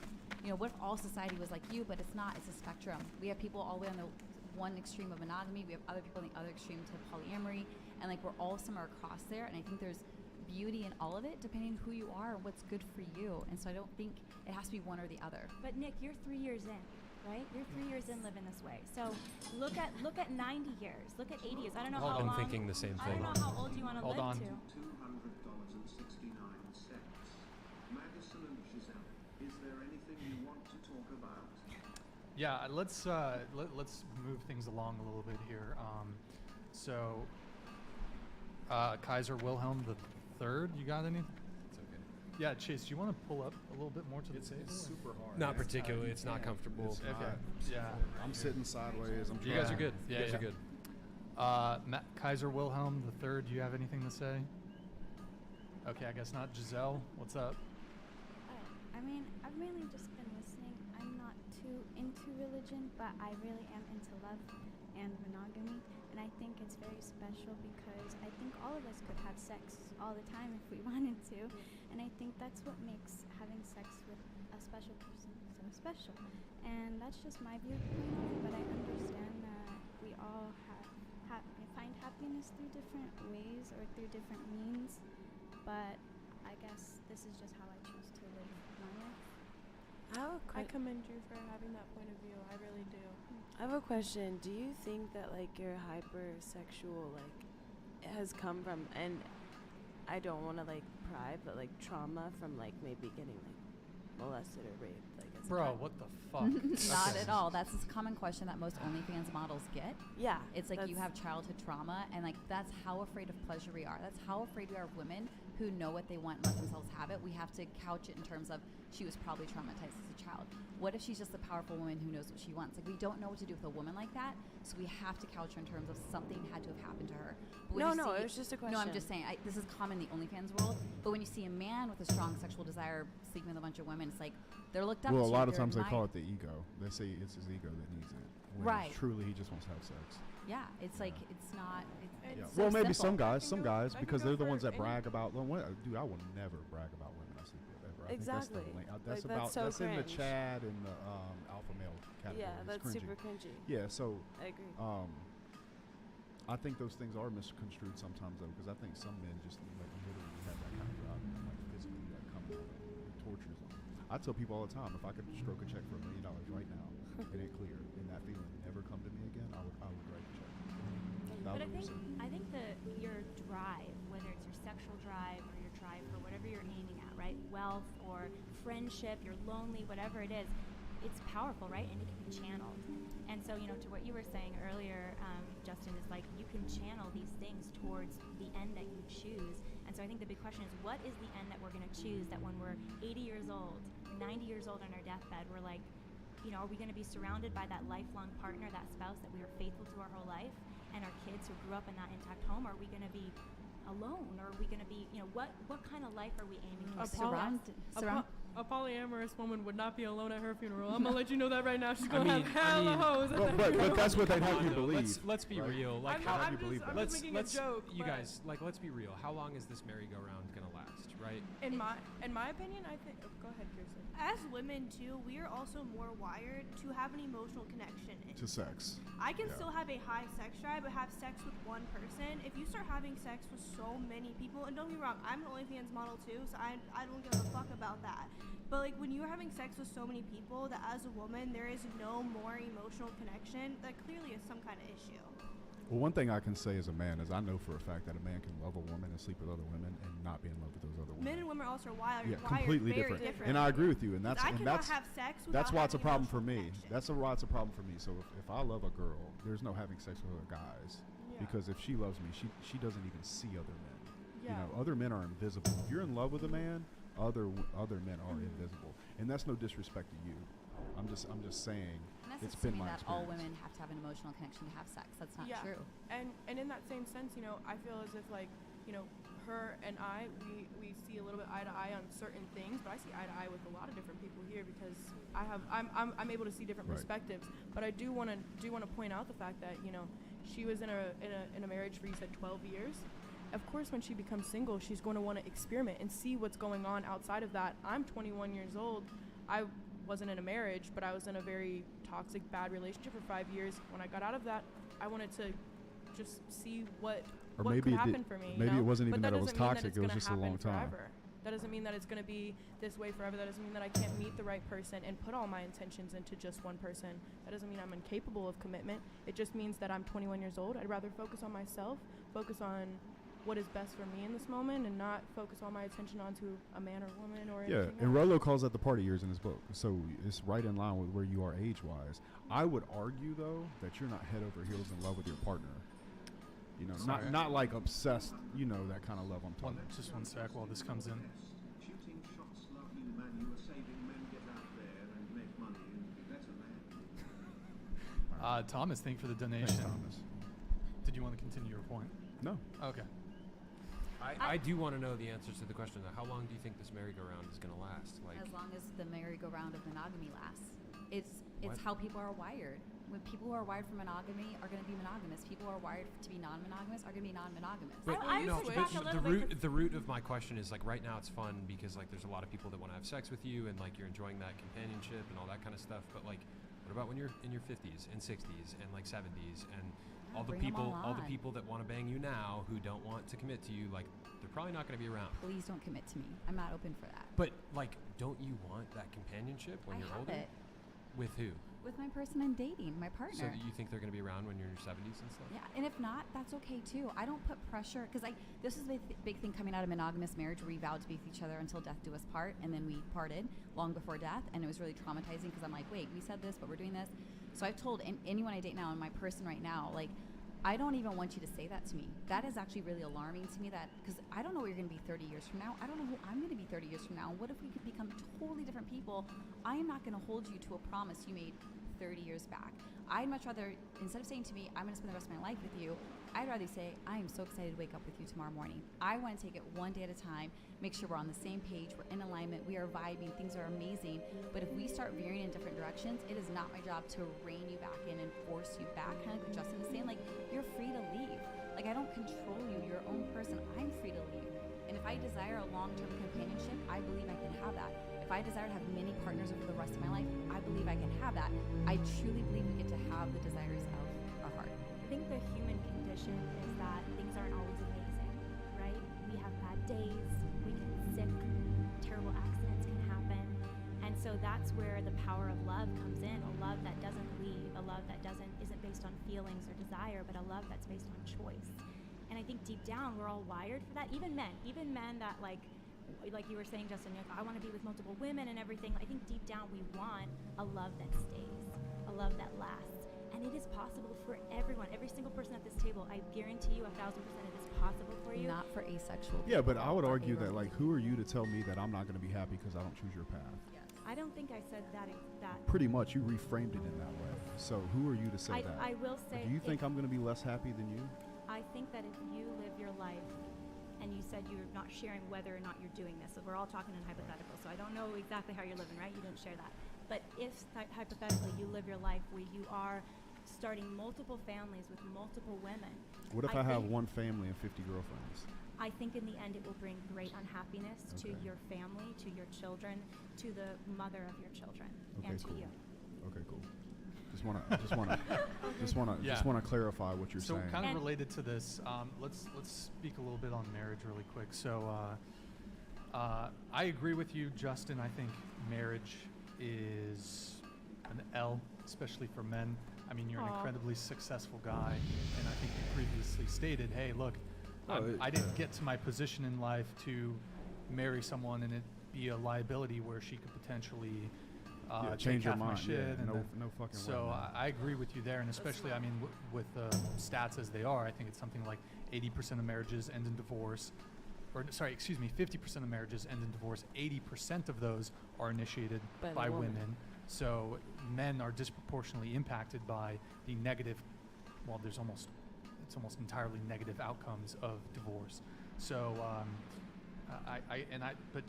what if all society was like you? But it's not. It's a spectrum. We have people all the way on the one extreme of monogamy. We have other people on the other extreme to polyamory, and like we're all somewhere across there. And I think there's beauty in all of it, depending on who you are and what's good for you. And so I don't think it has to be one or the other. But Nick, you're 3 years in, right? You're 3 years in living this way. So look at 90 years. Look at 80 years. I don't know how I'm long. thinking the same I thing. don't know how old you want to Hold live on. to. $200.69. Madison and Giselle, is there anything you want to talk about? Yeah, let's move things along a little bit here. Kaiser Wilhelm III, you got any? It's okay. Yeah, Chase, do you want to pull up a little bit more to the table? It's super hard. Not particularly. It's not comfortable. It's Okay. not. Yeah. I'm sitting sideways. I'm You guys are trying. good. You guys Yeah. are good. Kaiser Wilhelm III, do you have anything to say? Okay, I guess not. Giselle, what's up? I mean, I've mainly just been listening. I'm not too into religion, but I really am into love and monogamy. And I think it's very special because I think all of us could have sex all the time if we wanted to. And I think that's what makes having sex with a special person so special. And that's just my viewpoint on it, but I understand that we all find happiness through different ways or through different means. But I guess this is just how I choose to live my life. I commend you for having that point of view. I really do. I have a question. Do you think that like your hypersexual it has come from, and I don't want to like pry, but like trauma from like maybe getting like molested or raped, like as a Bro, child? what the fuck? Not Okay. at all. That's a common question that most OnlyFans models get. Yeah, It's like you that's- have childhood trauma, and like that's how afraid of pleasure we are. That's how afraid we are of women who know what they want and let themselves have it. We have to couch it in terms of she was probably traumatized as a child. What if she's just a powerful woman who knows what she wants? Like we don't know what to do with a woman like that. So we have to couch her in terms of something had to have happened to her. But when No, you no, see- it was just a question. No, I'm just saying, this is common in the OnlyFans world. But when you see a man with a strong sexual desire sleeping with a bunch of women, it's like they're looked up to. Well, a lot of they're times they call it admired. the ego. They say it's his ego that needs it. When Right. Truly, he just wants to have sex. Yeah, it's like it's not. It's Yeah. so Well, maybe simple. some guys, I can because go they're the for ones that any- brag about. Dude, I will never brag about women I sleep with ever. I Exactly. Think that's Like, about that's so that's in the cringe. Chad and the alpha male category. Yeah, It's that's cringy. super cringy. Yeah, so I agree. I think those things are misconstrued sometimes though, because I think some men just like literally have that kind of drive and like physically like come at them and tortures them. I tell people all the time, if I could stroke a check for $1 million right now and it clear and that feeling never come to me again, I would write the check. But 1000%. I think your drive, whether it's your sexual drive or your drive for whatever you're aiming at, right? Wealth or friendship, you're lonely, whatever it is, it's powerful, right? And it can be channeled. And so, to what you were saying earlier, Justin, is like you can channel these things towards the end that you choose. And so I think the big question is, what is the end that we're going to choose that when we're 80 years old, 90 years old on our deathbed, we're like, are we going to be surrounded by that lifelong partner, that spouse that we were faithful to our whole life, and our kids who grew up in that intact home? Are we going to be alone, or are we going to be, what kind of life are we aiming for? A polyamorous woman would not be alone at her funeral. I'm gonna let you know that right now. She's gonna have I hella mean- hoes. at Well, that but funeral. that's what they'd have you No, believe. Let's be right? real. Like, I'm how, not- I'm believe just- that? I'm let's just making a joke. you but guys, like, let's be real. How long is this merry-go-round gonna last, right? in my opinion, I think. Oh, go ahead, Kirsten. As women too, we are also more wired to have an emotional connection. To sex. I can Yeah. still have a high sex drive, but have sex with one person. If you start having sex with so many people, and don't get me wrong, I'm an OnlyFans model too, so I don't give a fuck about that. But like when you're having sex with so many people, that as a woman there is no more emotional connection, that clearly is some kind of issue. Well, one thing I can say as a man is I know for a fact that a man can love a woman and sleep with other women and not be in love with those other women. Men and women are also wired, Yeah, wired completely very different. And I agree with you. And that's I and cannot that's have sex that's without why it's a having problem for emotional me. connection. That's why it's a problem for me. So if I love a girl, there's no having sex with other guys because if she loves me, she doesn't even see other men. Yeah. Other men are invisible. If you're in love with a man, other men are invisible, and that's no disrespect to you. I'm just saying. And that's It's been assuming my that all experience. women have to have an emotional connection to have sex. That's not Yeah. true. And in that same sense, I feel as if like, her and I, we see a little bit eye to eye on certain things, but I see eye to eye with a lot of different people here because I'm able to see different Right. perspectives. But I do want to point out the fact that she was in a marriage for, you said, 12 years. Of course, when she becomes single, she's going to want to experiment and see what's going on outside of that. I'm 21 years old. I wasn't in a marriage, but I was in a very toxic, bad relationship for 5 years. When I got out of that, I wanted to just see what maybe could it happen did- for me. maybe it wasn't But even that it was doesn't mean toxic, it's it was gonna just a happen long time. forever. That doesn't mean that it's going to be this way forever. That doesn't mean that I can't meet the right person and put all my intentions into just one person. That doesn't mean I'm incapable of commitment. It just means that I'm 21 years old. I'd rather focus on myself, focus on what is best for me in this moment, and not focus all my attention onto a man or woman or Yeah, anything and else. Rollo calls that the party years in his book, so it's right in line with where you are age-wise. I would argue though that you're not head over heels in love with your partner. Sorry. Not like obsessed. That kind of love I'm talking. Just one sec while this comes in. Shooting shots like you, man. You were saving men get out there and make money and be better, man. Thomas, thank you for the donation. Thanks, Thomas. Did you want to continue your point? No. Okay. I do want to know the answers to the question, though. How long do you think this merry-go-round is going to last? Like, As long as the merry-go-round of monogamy lasts. It's What? how people are wired. When people who are wired for monogamy are going to be monogamous. People who are wired to be non-monogamous are going to be non-monogamous. But I no, push but back a the little bit 'cause- the root of my question is like right now it's fun because like there's a lot of people that want to have sex with you and like you're enjoying that companionship and all that kind of stuff. But like, what about when you're in your 50s and 60s and like 70s and all the bring 'em people all the on. people that want to bang you now who don't want to commit to you, like they're probably not going to be around. Please don't commit to me. I'm not open for that. But like, don't you want that companionship when I you're have older? it With who? with my person I'm dating, my partner. So you think they're going to be around when you're in your 70s and stuff? Yeah, and if not, that's okay too. I don't put pressure because this is a big thing coming out of monogamous marriage where we vowed to be with each other until death do us part, and then we parted long before death, and it was really traumatizing because I'm like, wait, we said this, but we're doing this. So I've told anyone I date now and my person right now, like, I don't even want you to say that to me. That is actually really alarming to me because I don't know what you're going to be 30 years from now. I don't know who I'm going to be 30 years from now. What if we could become totally different people? I am not going to hold you to a promise you made 30 years back. I'd much rather, instead of saying to me, I'm going to spend the rest of my life with you, I'd rather say, I am so excited to wake up with you tomorrow morning. I want to take it one day at a time, make sure we're on the same page, we're in alignment, we are vibing, things are amazing. But if we start veering in different directions, it is not my job to rein you back in and force you back. Kind of like what Justin is saying, like, you're free to leave. Like, I don't control you, you're your own person, I'm free to leave. And if I desire a long-term companionship, I believe I can have that. If I desire to have many partners over the rest of my life, I believe I can have that. I truly believe we get to have the desires of our heart. I think the human condition is that things aren't always amazing, right? We have bad days, we get sick, terrible accidents can happen. And so that's where the power of love comes in, a love that doesn't leave, a love that isn't based on feelings or desire, but a love that's based on choice. And I think deep down we're all wired for that. Even men that like you were saying, Justin, I want to be with multiple women and everything. I think deep down we want a love that stays, a love that lasts. And it is possible for everyone, every single person at this table. I guarantee you 1,000% it is possible for you. Not for asexual people. Yeah, but I would argue that, like, who are you to tell me that I'm not going to be happy because I don't choose your path? Yes. I don't think I said that. Pretty much, you reframed it in that way. So who are you to say that? I will say. Do you think I'm going to be less happy than you? I think that if you live your life, and you said you're not sharing whether or not you're doing this, so we're all talking in hypothetical, so I don't know exactly how you're living, right? You didn't share that. But if hypothetically you live your life where you are starting multiple families with multiple women. What if I have one family and 50 girlfriends? I think in the end it will bring great unhappiness to your family, to your children, to the mother of your children, and to you. Okay, cool. Just wanna clarify what you're saying. So kind of related to this, let's speak a little bit on marriage really quick. So I agree with you, Justin. I think marriage is an L, especially for men. I mean, you're an incredibly successful guy, and I think you previously stated, hey, look, I didn't get to my position in life to marry someone and it be a liability where she could potentially change your mind. My shit. Yeah, and no fucking way. So I agree with you there, and especially, I mean, with stats as they are, I think it's something like 80% of marriages end in divorce. Or sorry, excuse me, 50% of marriages end in divorce. 80% of those are initiated by women. So men are disproportionately impacted by the negative. Well, it's almost entirely negative outcomes of divorce. So but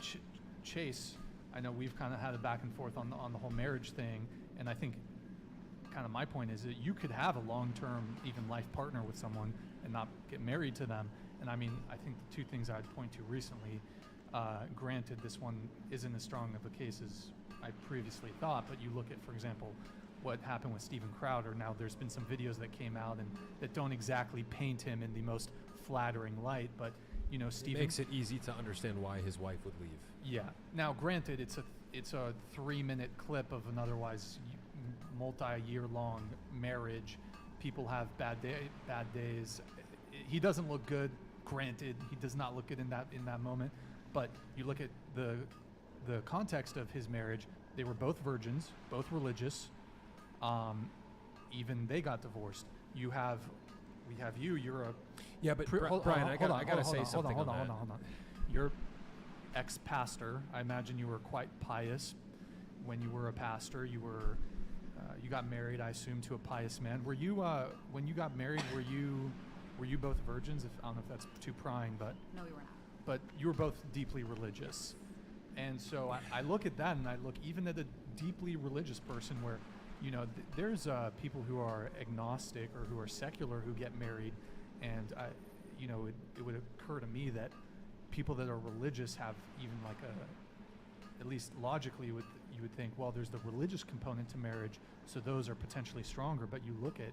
Chase, I know we've kind of had a back and forth on the whole marriage thing, and I think kind of my point is that you could have a long-term, even life partner with someone and not get married to them. And I mean, I think the two things I'd point to recently, granted this one isn't as strong of a case as I previously thought, but you look at, for example, what happened with Steven Crowder. Now there's been some videos that came out and that don't exactly paint him in the most flattering light, but you know, Steven makes it easy to understand why his wife would leave. Yeah. Now, granted, it's a 3-minute clip of an otherwise multi-year-long marriage. People have bad days. He doesn't look good. Granted, he does not look good in that moment. But you look at the context of his marriage. They were both virgins, both religious. Even they got divorced. We have you. You're a Brian, I gotta say something. Hold on. You're ex-pastor. I imagine you were quite pious when you were a pastor. You were you got married, I assume, to a pious man. Were you when you got married? Were you both virgins? I don't know if that's too prying, but no, we were not. But you were both deeply religious, and so I look at that, and I look even at a deeply religious person where, you know, there's people who are agnostic or who are secular who get married, and it would occur to me that people that are religious have even like at least logically you would think, well, there's the religious component to marriage, so those are potentially stronger. But you look at,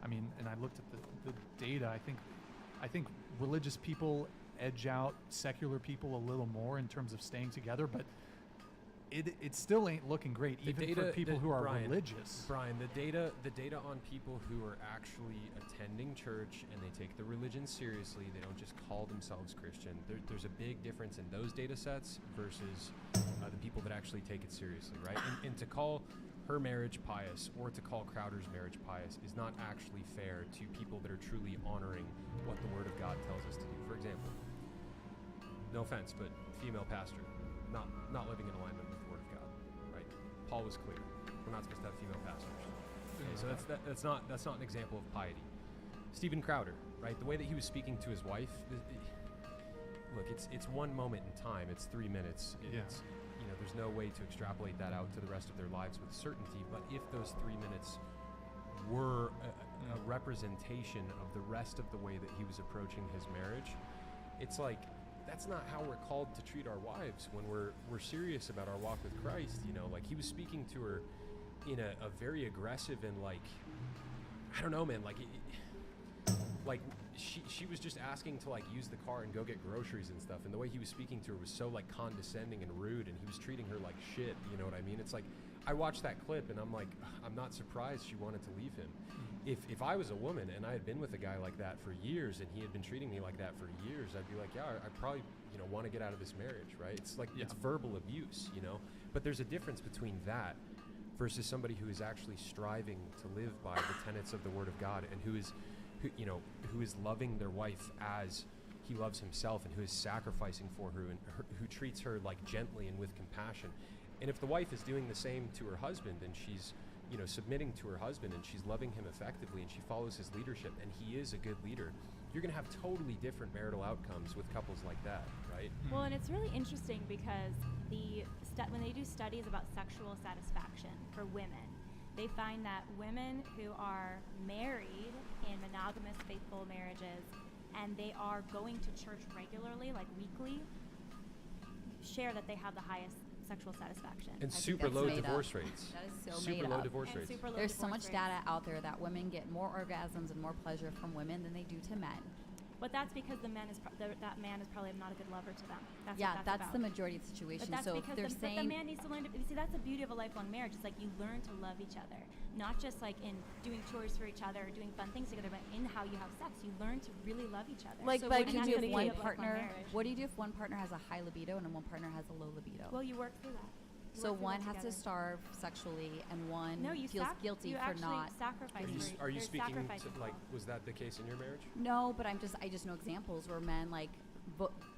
I mean, and I looked at the data. I think religious people edge out secular people a little more in terms of staying together, but it still ain't looking great, even for people who are religious. Brian, the data on people who are actually attending church and they take the religion seriously, they don't just call themselves Christian. There's a big difference in those data sets versus the people that actually take it seriously, right? And to call her marriage pious or to call Crowder's marriage pious is not actually fair to people that are truly honoring what the Word of God tells us to do. For example, no offense, but female pastor, not living in alignment with the Word of God, right? Paul was clear. We're not supposed to have female pastors. Okay, so that's not an example of piety. Stephen Crowder, right? The way that he was speaking to his wife. Look, it's one moment in time. It's 3 minutes. It's there's no way to extrapolate that out to the rest of their lives with certainty. But if those 3 minutes were a representation of the rest of the way that he was approaching his marriage, it's like that's not how we're called to treat our wives when we're serious about our walk with Christ. Like he was speaking to her in a very aggressive and like, I don't know, man, like like she was just asking to like use the car and go get groceries and stuff, and the way he was speaking to her was so like condescending and rude, and he was treating her like shit. You know what I mean? It's like I watched that clip and I'm like, I'm not surprised she wanted to leave him. If I was a woman and I had been with a guy like that for years and he had been treating me like that for years, I'd be like, yeah, I probably want to get out of this marriage, right? It's like it's verbal abuse, But there's a difference between that versus somebody who is actually striving to live by the tenets of the Word of God, and who is loving their wife as he loves himself, and who is sacrificing for her, and who treats her like gently and with compassion. And if the wife is doing the same to her husband, and she's submitting to her husband, and she's loving him effectively, and she follows his leadership, and he is a good leader, you're going to have totally different marital outcomes with couples like that, right? Well, and it's really interesting because when they do studies about sexual satisfaction for women, they find that women who are married in monogamous, faithful marriages, and they are going to church regularly, like weekly, share that they have the highest sexual satisfaction. And super low divorce rates. That is so super made low up. divorce And rates. super low There's so divorce much rates. data out there that women get more orgasms and more pleasure from women than they do to men. But that's because that man is probably not a good lover to them. That's Yeah, what that's about. the majority of the situation. But that's So because they're but the saying man needs to learn to see. That's the beauty of a lifelong marriage. It's like you learn to love each other, not just like in doing chores for each other or doing fun things together, but in how you have sex. You learn to really love each other. Like so by what do you do if one communicating. partner? What do you do if one partner has a high libido and one partner has a low libido? Well, you work through that. You So work through one that has to together. starve sexually, and one No, you feels guilty you for actually not. sacrifice. Are you There's speaking sacrifice to, like, involved. was that the case in your marriage? No, but I just know examples where men like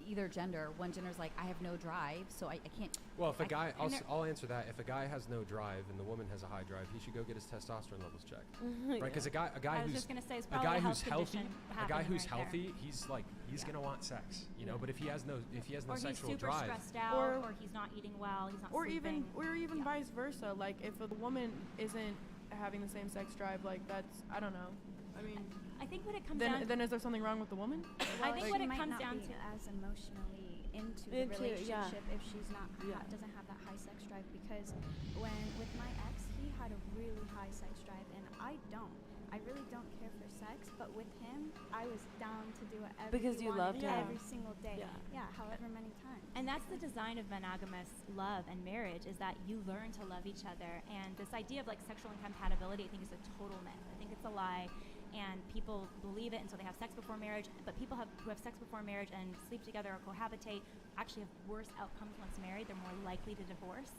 either gender. One gender's like, I have no drive, so I can't. Well, if a guy, and I'll answer that. If a guy has no drive and the woman has a high drive, he should go get his testosterone levels checked, right? Because a guy I was who's just gonna say it's a probably guy a who's health healthy, condition a guy happening who's right there. healthy, he's gonna want sex, But if he has no Or sexual he's super drive, stressed out, or he's not eating well, he's not or sleeping. even Yeah. vice versa. Like if a woman isn't having the same sex drive, like that's, I don't know. I mean, I think what it comes down then is there something wrong with the woman? I think she what it might comes not down be to as emotionally into the Into it, yeah. relationship if she's not doesn't have that high sex drive, because when with my ex, he had a really high sex drive and I don't. I really don't care for sex, but with him, I was down to do whatever Because he you wanted loved him. every single day. Yeah. However many times. And that's the design of monogamous love and marriage, is that you learn to love each other. And this idea of like sexual incompatibility, I think is a total myth. I think it's a lie. And people believe it until they have sex before marriage. But people who have sex before marriage and sleep together or cohabitate actually have worse outcomes once married. They're more likely to divorce.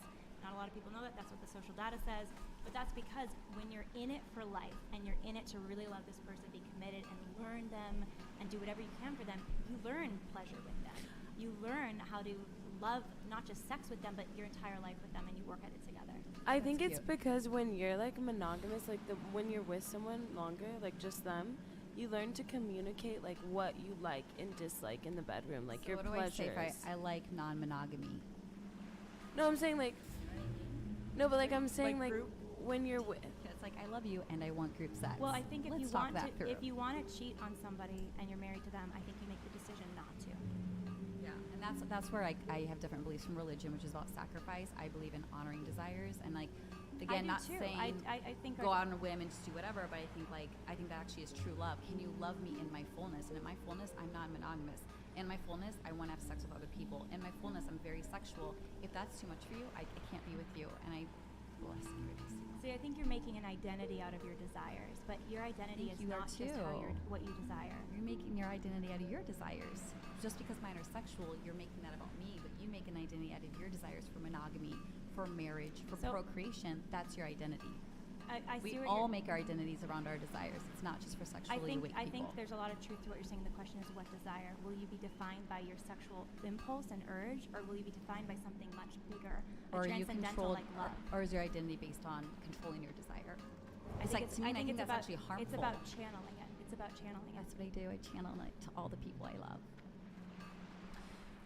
Not a lot of people know that. That's what the social data says. But that's because when you're in it for life and you're in it to really love this person, be committed and learn them and do whatever you can for them, you learn pleasure with them. You learn how to love not just sex with them, but your entire life with them, and you work at it together. I think That's it's cute. because when you're like monogamous, like when you're with someone longer, like just them, you learn to communicate like what you like and dislike in the bedroom, like So your what do I say pleasures. if I like non-monogamy? No, I'm saying like, no, but like I'm saying like group? when you're with. It's like, I love you and I want group sex. Well, I think Let's if talk that through. you want to cheat on somebody and you're married to them, I think you make the decision not to. Yeah, and that's where I have different beliefs from religion, which is about sacrifice. I believe in honoring desires, and like, again, I do not too. saying I think go out on a whim and just do whatever, but I think that actually is true love. Can you love me in my fullness? And in my fullness, I'm not monogamous. In my fullness, I want to have sex with other people. In my fullness, I'm very sexual. If that's too much for you, I can't be with you, and I bless you. See, I think you're making an identity out of your desires, but your identity think is you are not just what you desire. You're making your identity out of your desires. Just because mine are sexual, you're making that about me, but you make an identity out of your desires for monogamy, for marriage, for So- procreation. That's your identity. I see We what all you're- make our identities around our desires. It's not just for sexually awake I think people. there's a lot of truth to what you're saying. The question is what desire? Will you be defined by your sexual impulse and urge, or will you be defined by something much bigger, Or are you transcendental controlled, like love? or is your identity based on controlling your desire? I It's think like, to me, I think it's that's about, actually harmful. It's about channeling it. It's about channeling That's it. what I do. I channel it to all the people I love.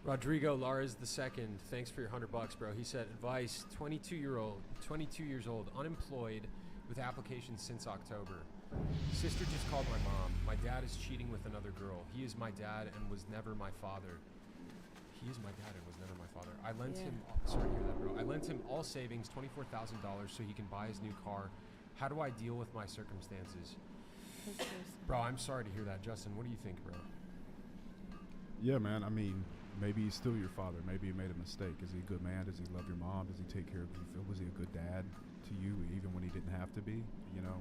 Rodrigo Lars II, thanks for your $100, bro. He said, advice: 22 years old, unemployed, with applications since October. Sister just called my mom. My dad is cheating with another girl. He is my dad and was never my father. He is my dad and was never my father. I lent him. Sorry to hear that, bro. I lent him all savings, $24,000, so he can buy his new car. How do I deal with my circumstances? Bro, I'm sorry to hear that. Justin, what do you think, bro? Yeah, man. I mean, maybe he's still your father. Maybe he made a mistake. Is he a good man? Does he love your mom? Does he take care of you? Was he a good dad to you, even when he didn't have to be? You know,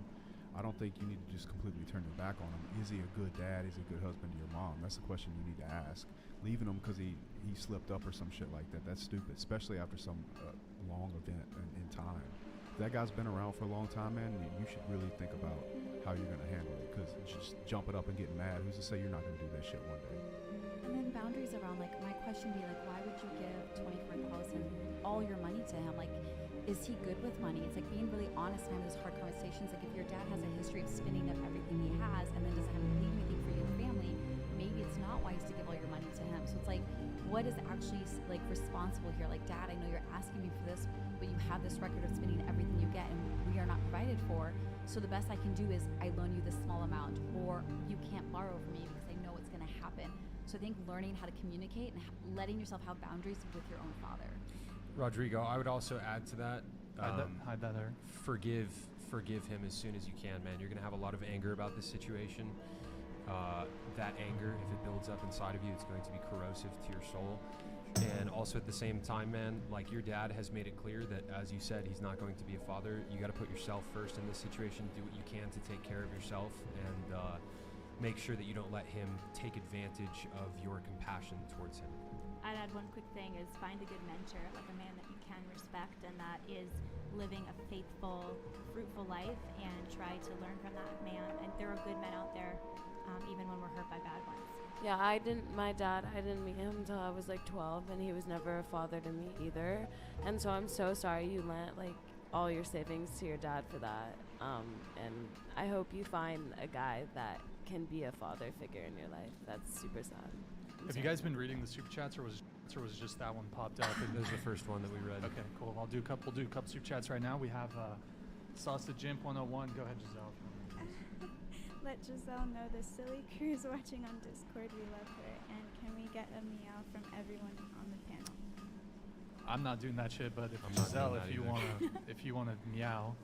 I don't think you need to just completely turn your back on him. Is he a good dad? Is he a good husband to your mom? That's a question you need to ask. Leaving him because he slipped up or some shit like that, that's stupid, especially after some long event in time. If that guy's been around for a long time, man, you should really think about how you're going to handle it, because just jumping up and getting mad, who's to say you're not going to do that shit one day? And then boundaries around, like, my question would be, like, why would you give $24,000 all your money to him? Like, is he good with money? It's like being really honest and having those hard conversations. Like, if your dad has a history of spending up everything he has and then doesn't have to leave anything for your family, maybe it's not wise to give all your money to him. So it's like, what is actually like responsible here? Like, Dad, I know you're asking me for this, but you have this record of spending everything you get and we are not provided for. So the best I can do is I loan you this small amount, or you can't borrow from me because I know it's going to happen. So I think learning how to communicate and letting yourself have boundaries with your own father. Rodrigo, I would also add to that. Hide that there. Forgive him as soon as you can, man. You're gonna have a lot of anger about this situation. That anger, if it builds up inside of you, it's going to be corrosive to your soul. And also at the same time, man, like, your dad has made it clear that, as you said, he's not going to be a father. You got to put yourself first in this situation. Do what you can to take care of yourself, and make sure that you don't let him take advantage of your compassion towards him. I'd add one quick thing is find a good mentor, like a man that you can respect and that is living a faithful, fruitful life, and try to learn from that man. And there are good men out there, even when we're hurt by bad ones. Yeah, my dad, I didn't meet him until I was like 12, and he was never a father to me either. And so I'm so sorry you lent like all your savings to your dad for that. And I hope you find a guy that can be a father figure in your life. That's super sad. Have you guys been reading the super chats, or was just that one popped up? That was the first one that we read. Okay, cool. We'll do a couple super chats right now. We have Sausage Imp 101. Go ahead, Giselle. Let Giselle know the silly crew is watching on Discord. We love her. And can we get a meow from everyone on the panel? I'm not doing that shit, but if I'm not Giselle, doing that if you wanna meow.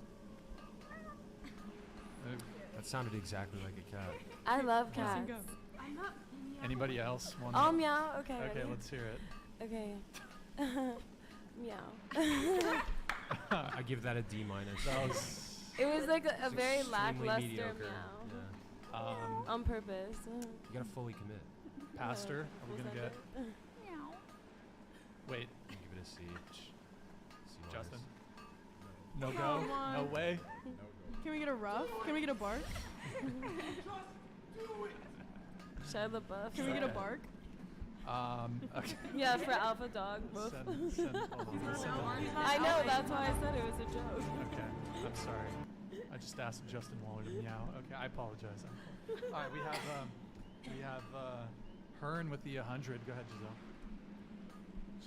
That sounded exactly like a cat. I love cats. I'm not. Anybody else want? Oh, meow. Okay. Okay, ready? let's hear it. Okay. Meow. I give that a D-. That was It was like a It's very extremely lackluster mediocre. meow. Yeah. On purpose. You gotta fully commit. Pastor. Are we gonna get? Meow. Wait, Give it a C. Justin. No Come go. on. No way. Can we get a rough? Can we get a bark? Shia LaBeouf. Can we get a bark? Okay. Yeah, for Alpha Dog. Woof. Send I know, that's why I said it was a joke. Okay, I'm sorry. I just asked Justin Waller to meow. Okay, I apologize. All right, we have Hearn with the 100. Go ahead, Giselle.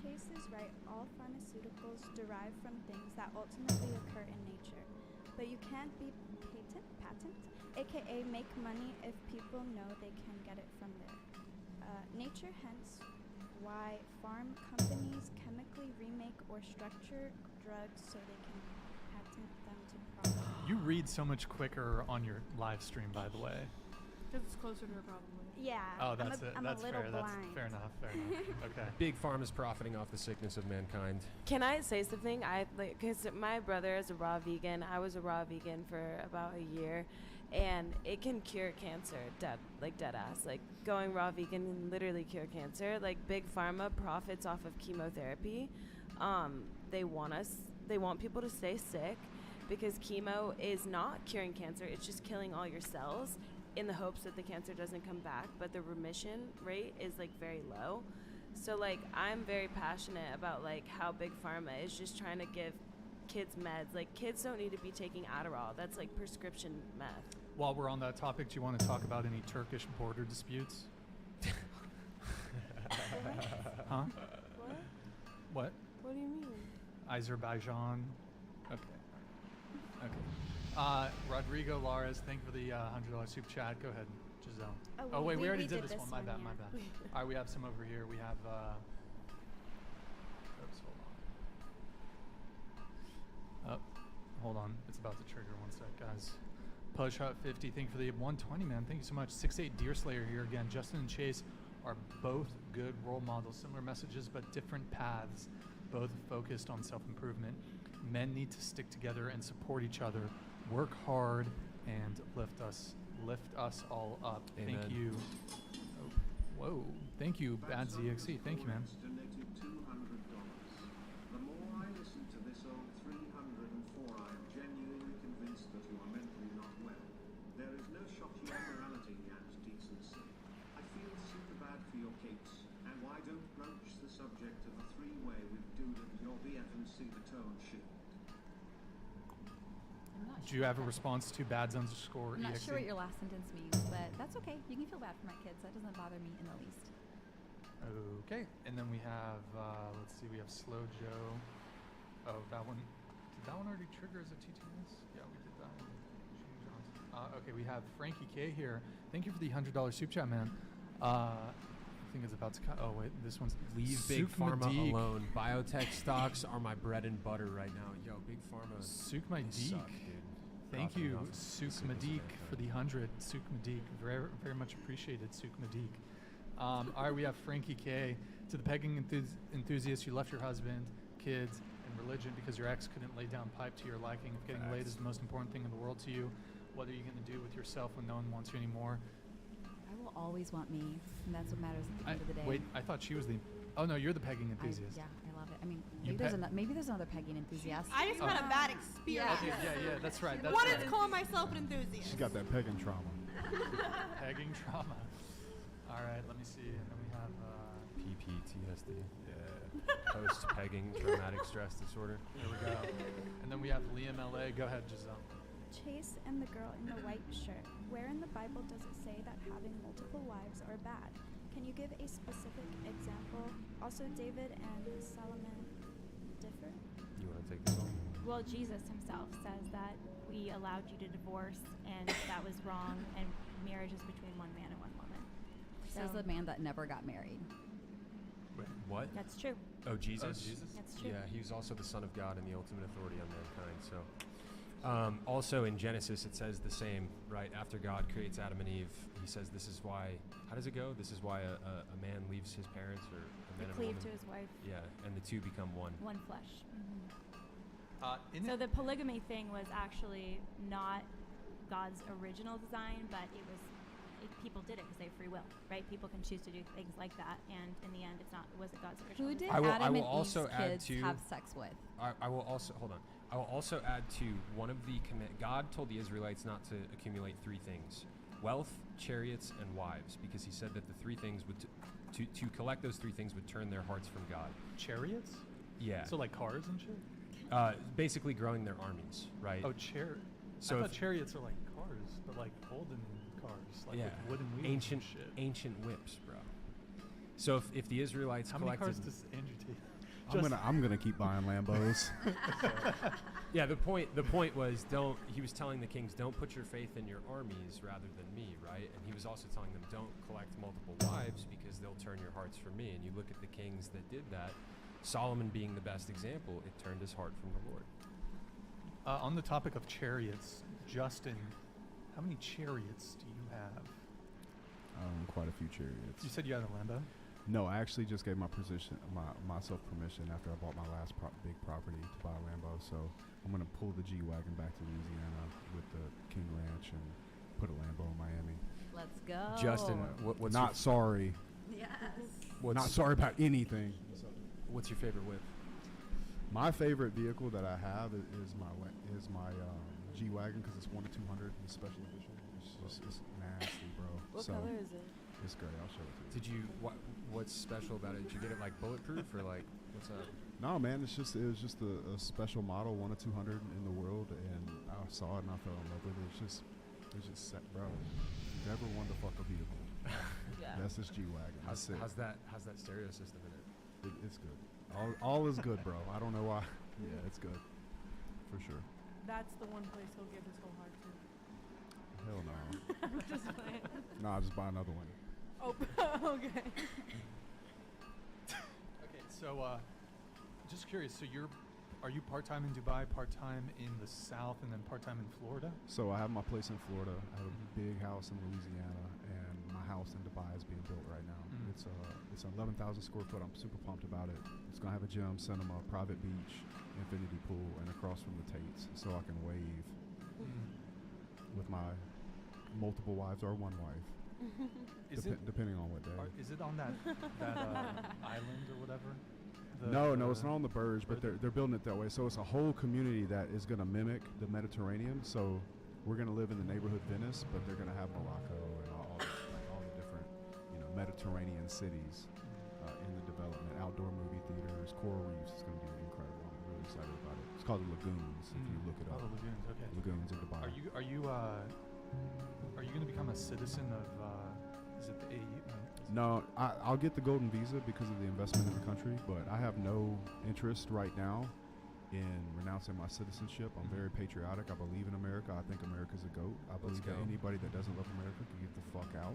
Chase is right. All pharmaceuticals derive from things that ultimately occur in nature. But you can't be patent, aka make money if people know they can get it from there. Nature, hence why farm companies chemically remake or structure drugs so they can patent them to profit. You read so much quicker on your live stream, by the way. Because it's closer to her, probably. Yeah. Oh, that's it. I'm That's a little fair. blind. That's fair enough. Fair enough. Okay. Big Pharma is profiting off the sickness of mankind. Can I say something? Because my brother is a raw vegan. I was a raw vegan for about a year, and it can cure cancer, dead ass. Like, going raw vegan can literally cure cancer. Like, Big Pharma profits off of chemotherapy. They want people to stay sick, because chemo is not curing cancer. It's just killing all your cells in the hopes that the cancer doesn't come back, but the remission rate is like very low. So like I'm very passionate about like how big pharma is just trying to give kids meds. Like kids don't need to be taking Adderall. That's like prescription meth. While we're on that topic, do you want to talk about any Turkish border disputes? Huh? What? What do you mean? Azerbaijan. Okay. Rodrigo Lares, thank you for the $100 super chat. Go ahead, Giselle. Oh, wait, we already did did this one. My bad. All right, we have some over here. We have. Oops, hold on. It's about to trigger. One sec, guys. Push Hut 50, thank you for the 120, man. Thank you so much. 6'8 Deer Slayer here again. Justin and Chase are both good role models, similar messages but different paths, both focused on self-improvement. Men need to stick together and support each other, work hard, and lift us all up. Amen. Thank you. Oh, whoa. Thank you, Bad ZXC. Thank you, man. Donated $200. The more I listen to this old 304, I am genuinely convinced that you are mentally not well. There is no shot your morality and decency. I feel super bad for your cakes, and why don't broach the subject of a three-way with dude and your BF and see the tone shift. Do you have a response to bads _EXE? I'm not sure what your last sentence means, but that's okay. You can feel bad for my kids. That doesn't bother me in the least. Okay, and then we have, let's see, we have Slow Joe. Oh, that one, did that one already trigger as a TTS? Yeah, we did that one. Okay, we have Frankie K here. Thank you for the $100 super chat, man. I think it's about to cut. Oh, wait, this one's Leave Big Pharma Sukmadeek. alone. Biotech stocks are my bread and butter right now. Yo, Big Pharma. Sukmadeek. Suck, dude. Thank Profiting you, off of Sukmadeek, for the 100. Sukmadeek, very, very much appreciated, Sukmadeek. All right, we have Frankie K. To the pegging enthusiast, you left your husband, kids, and religion because your ex couldn't lay down pipe to your liking. If getting laid is the most important thing in the world to you, what are you going to do with yourself when no one wants you anymore? I will always want me, and that's what matters at the end of the day. Wait, I thought she was the... Oh, no, you're the pegging enthusiast. Yeah, I love it. I mean, You maybe there's another pegging enthusiast. I just had a bad experience. Okay, yeah, that's right. That's What right. is calling myself an enthusiast? She's got that pegging trauma. Pegging trauma. All right, let me see. And then we have... PPTSD. Yeah. Post-pegging traumatic stress disorder. There we go. And then we have Liam LA. Go ahead, Giselle. Chase and the girl in the white shirt. Where in the Bible does it say that having multiple wives are bad? Can you give a specific example? Also, David and Solomon differ? You want to take this one? Well, Jesus himself says that we allowed you to divorce, and that was wrong, and marriage is between one man and one woman. Says the man that never got married. Wait, what? That's true. Oh, Jesus? That's true. Yeah, he was also the Son of God and the ultimate authority on mankind. So, also in Genesis, it says the same, right? After God creates Adam and Eve, he says, "This is why." How does it go? This is why a man leaves his parents, or a man and Cleave woman. to his wife. Yeah, and the two become one. One flesh. Mm-hmm. So the polygamy thing was actually not God's original design, but people did it because they have free will, right? People can choose to do things like that, and in the end, it wasn't God's original. Who did design. Adam and also Eve's add kids to- have sex with? I will also hold on. I will also add to one of the God told the Israelites not to accumulate three things: wealth, chariots, and wives, because he said that the three things would to collect those three things would turn their hearts from God. Chariots? Yeah. So like cars and shit? Basically growing their armies, right? Oh, So I thought chariots are like cars, but like olden cars, like yeah, with wooden wheels ancient and shit. ancient whips, bro. So if the Israelites How many collected, cars does Andrew take? I'm gonna keep buying Lambos. yeah, the point was he was telling the kings, don't put your faith in your armies rather than me, right? And he was also telling them, don't collect multiple wives because they'll turn your hearts from me. And you look at the kings that did that, Solomon being the best example, it turned his heart from the Lord. On the topic of chariots, Justin, how many chariots do you have? Quite a few chariots. You said you had a Lambo? No, I actually just gave myself permission after I bought my last big property to buy a Lambo. So I'm gonna pull the G-Wagon back to Louisiana with the King Ranch and put a Lambo in Miami. Let's go. Justin, what's not sorry. Yes. Not sorry about anything. What's your favorite whip? My favorite vehicle that I have is my G-Wagon because it's 1 to 200 in special edition. It's nasty, bro. What color is it? It's great. I'll show it to you. Did you what's special about it? Did you get it like bulletproof or like what's up? No, man. It was just a special model, 1 to 200 in the world, and I saw it and I fell in love with it. It's just set, bro. Never wanted to fuck a vehicle. Yeah. That's this G-Wagon. How's that stereo system in it? It's good. All is good, bro. I don't know why. Yeah, it's good. For sure. That's the one place he'll give his whole heart to. Hell no. I'm just playing. No, I'll just buy another one. Oh, okay. Okay, so just curious. So are you part-time in Dubai, part-time in the South, and then part-time in Florida? So I have my place in Florida. I have a big house in Louisiana, and my house in Dubai is being built right now. It's 11,000 square foot. I'm super pumped about it. It's gonna have a gym, cinema, private beach, infinity pool, and across from the Tates, so I can wave with my multiple wives or one wife, depending on what day. Is it on that island or whatever? No, it's not on the Burj, but they're building it that way. So it's a whole community that is going to mimic the Mediterranean. So we're going to live in the neighborhood Venice, but they're going to have Morocco and all the different, Mediterranean cities in the development. Outdoor movie theaters, coral reefs. It's going to be incredible. I'm really excited about it. It's called the Lagoons. If you look it up. Oh, the Lagoons. Okay. Lagoons in Dubai. Are you going to become a citizen of? Is it the AU? No, I'll get the golden visa because of the investment in the country, but I have no interest right now in renouncing my citizenship. I'm very patriotic. I believe in America. I think America's a GOAT. I believe that anybody that doesn't love America can get the fuck out.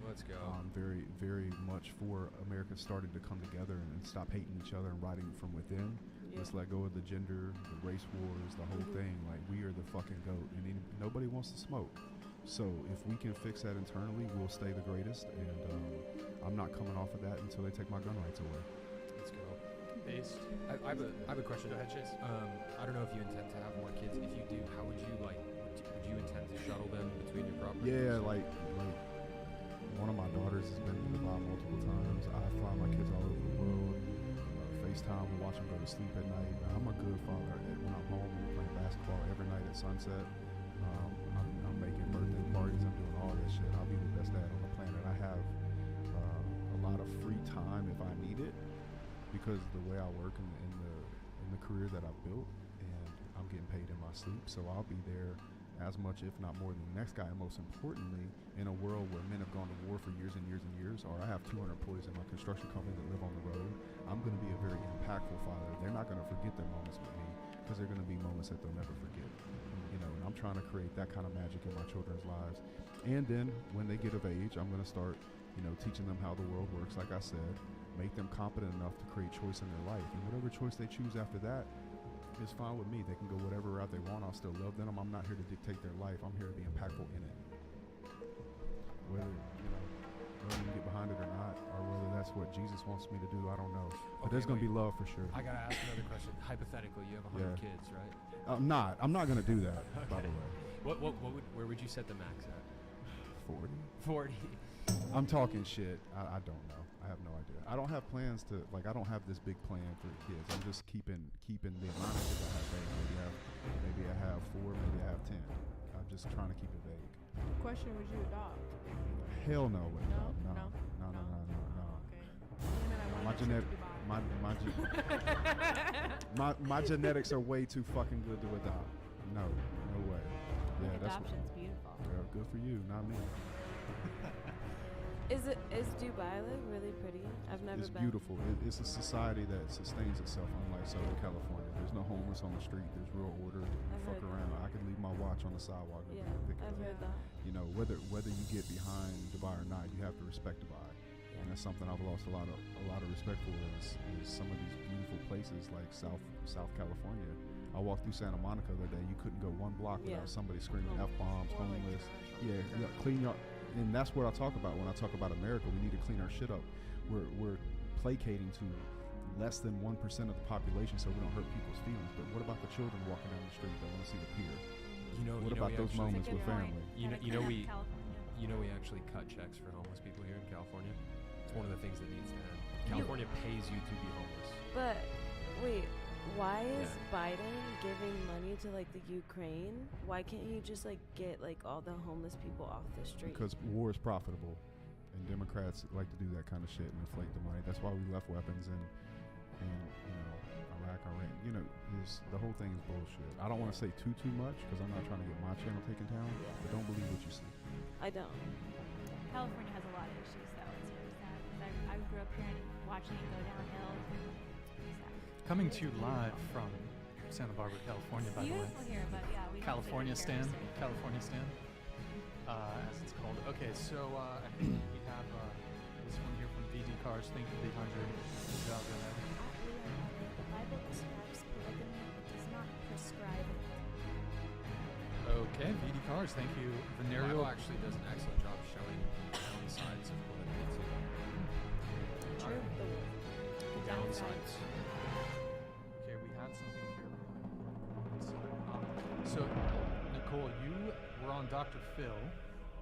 Let's go. I'm very, very much for America starting to come together and stop hating each other and writing from within. Yeah. Let's let go of the gender, the race wars, the whole thing. Like, we are the fucking GOAT, and nobody wants to smoke. So if we can fix that internally, we'll stay the greatest, and I'm not coming off of that until they take my gun rights away. Let's go. Based. I have a question. Go ahead, Chase. I don't know if you intend to have more kids. If you do, how would you would you intend to shuttle them between your properties? Yeah, like one of my daughters has been to Dubai multiple times. I fly my kids all over the world. FaceTime and watch them go to sleep at night. I'm a good father. When I'm home, I'm playing basketball every night at sunset. I'm making birthday parties. I'm doing all that shit. I'll be the best dad on the planet. I have a lot of free time if I need it because the way I work in the career that I've built, and I'm getting paid in my sleep. So I'll be there as much, if not more, than the next guy. And most importantly, in a world where men have gone to war for years and years and years, or I have 200 employees in my construction company that live on the road, I'm going to be a very impactful father. They're not going to forget their moments with me because they're going to be moments that they'll never forget. And I'm trying to create that kind of magic in my children's lives. And then when they get of age, I'm going to start, teaching them how the world works. Like I said, make them competent enough to create choice in their life. And whatever choice they choose after that is fine with me. They can go whatever route they want. I'll still love them. I'm not here to dictate their life. I'm here to be impactful in it. Whether you get behind it or not, or whether that's what Jesus wants me to do, I don't know. But there's going to be love for sure. I got to ask another question. Hypothetically, you have 100 kids, right? I'm not going to do that, by the way. Where would you set the max at? 40. 40. I'm talking shit. I don't know. I have no idea. I don't have plans to, I don't have this big plan for kids. I'm just keeping the amount of kids I have vague. Maybe I have 4, maybe I have 10. I'm just trying to keep it vague. Question, would you adopt? Hell no. No. Okay. My genetics are way too fucking good to adopt. No way. Yeah, Adoption's beautiful. Yeah, good for you, not me. Is Dubai really pretty? I've never been. It's beautiful. It's a society that sustains itself, unlike Southern California. There's no homeless on the street. There's real order. Fuck around. I can leave my watch on the sidewalk. Yeah, I've heard that. Whether you get behind Dubai or not, you have to respect Dubai. And that's something I've lost a lot of respect for is some of these beautiful places like South California. I walked through Santa Monica the other day. You couldn't go one block without somebody screaming F-bombs, homeless. Clean your. And that's what I talk about when I talk about America. We need to clean our shit up. We're placating to less than 1% of the population so we don't hurt people's feelings. But what about the children walking down the street that want to see the pier? What about those moments with family? We actually cut checks for homeless people here in California. It's one of the things that needs to happen. California pays you to be homeless. But wait, Why is Biden giving money to like the Ukraine? Why can't he just like get like all the homeless people off the street? Because war is profitable, and Democrats like to do that kind of shit and inflate the money. That's why we left weapons in Iraq, Iran. The whole thing is bullshit. I don't want to say too much because I'm not trying to get my channel taken down. But don't believe what you see. I don't. California has a lot of issues, though. It's very sad. 'Cause I grew up here and watching it go downhill. It's pretty sad. Coming to you live from Santa Barbara, California, by the way. Beautiful here, but yeah, we California stand, as it's called. Okay, so I think we have this one here from VD Cars. Thank you, 800. Good job, go ahead. The Bible describes polygamy, it does not prescribe it. Okay, VD Cars. Thank you, The Venereal. Bible actually does an excellent job showing downsides of polygamy too. True. The downsides. Okay, we had something here. So, Nicole, you were on Dr. Phil,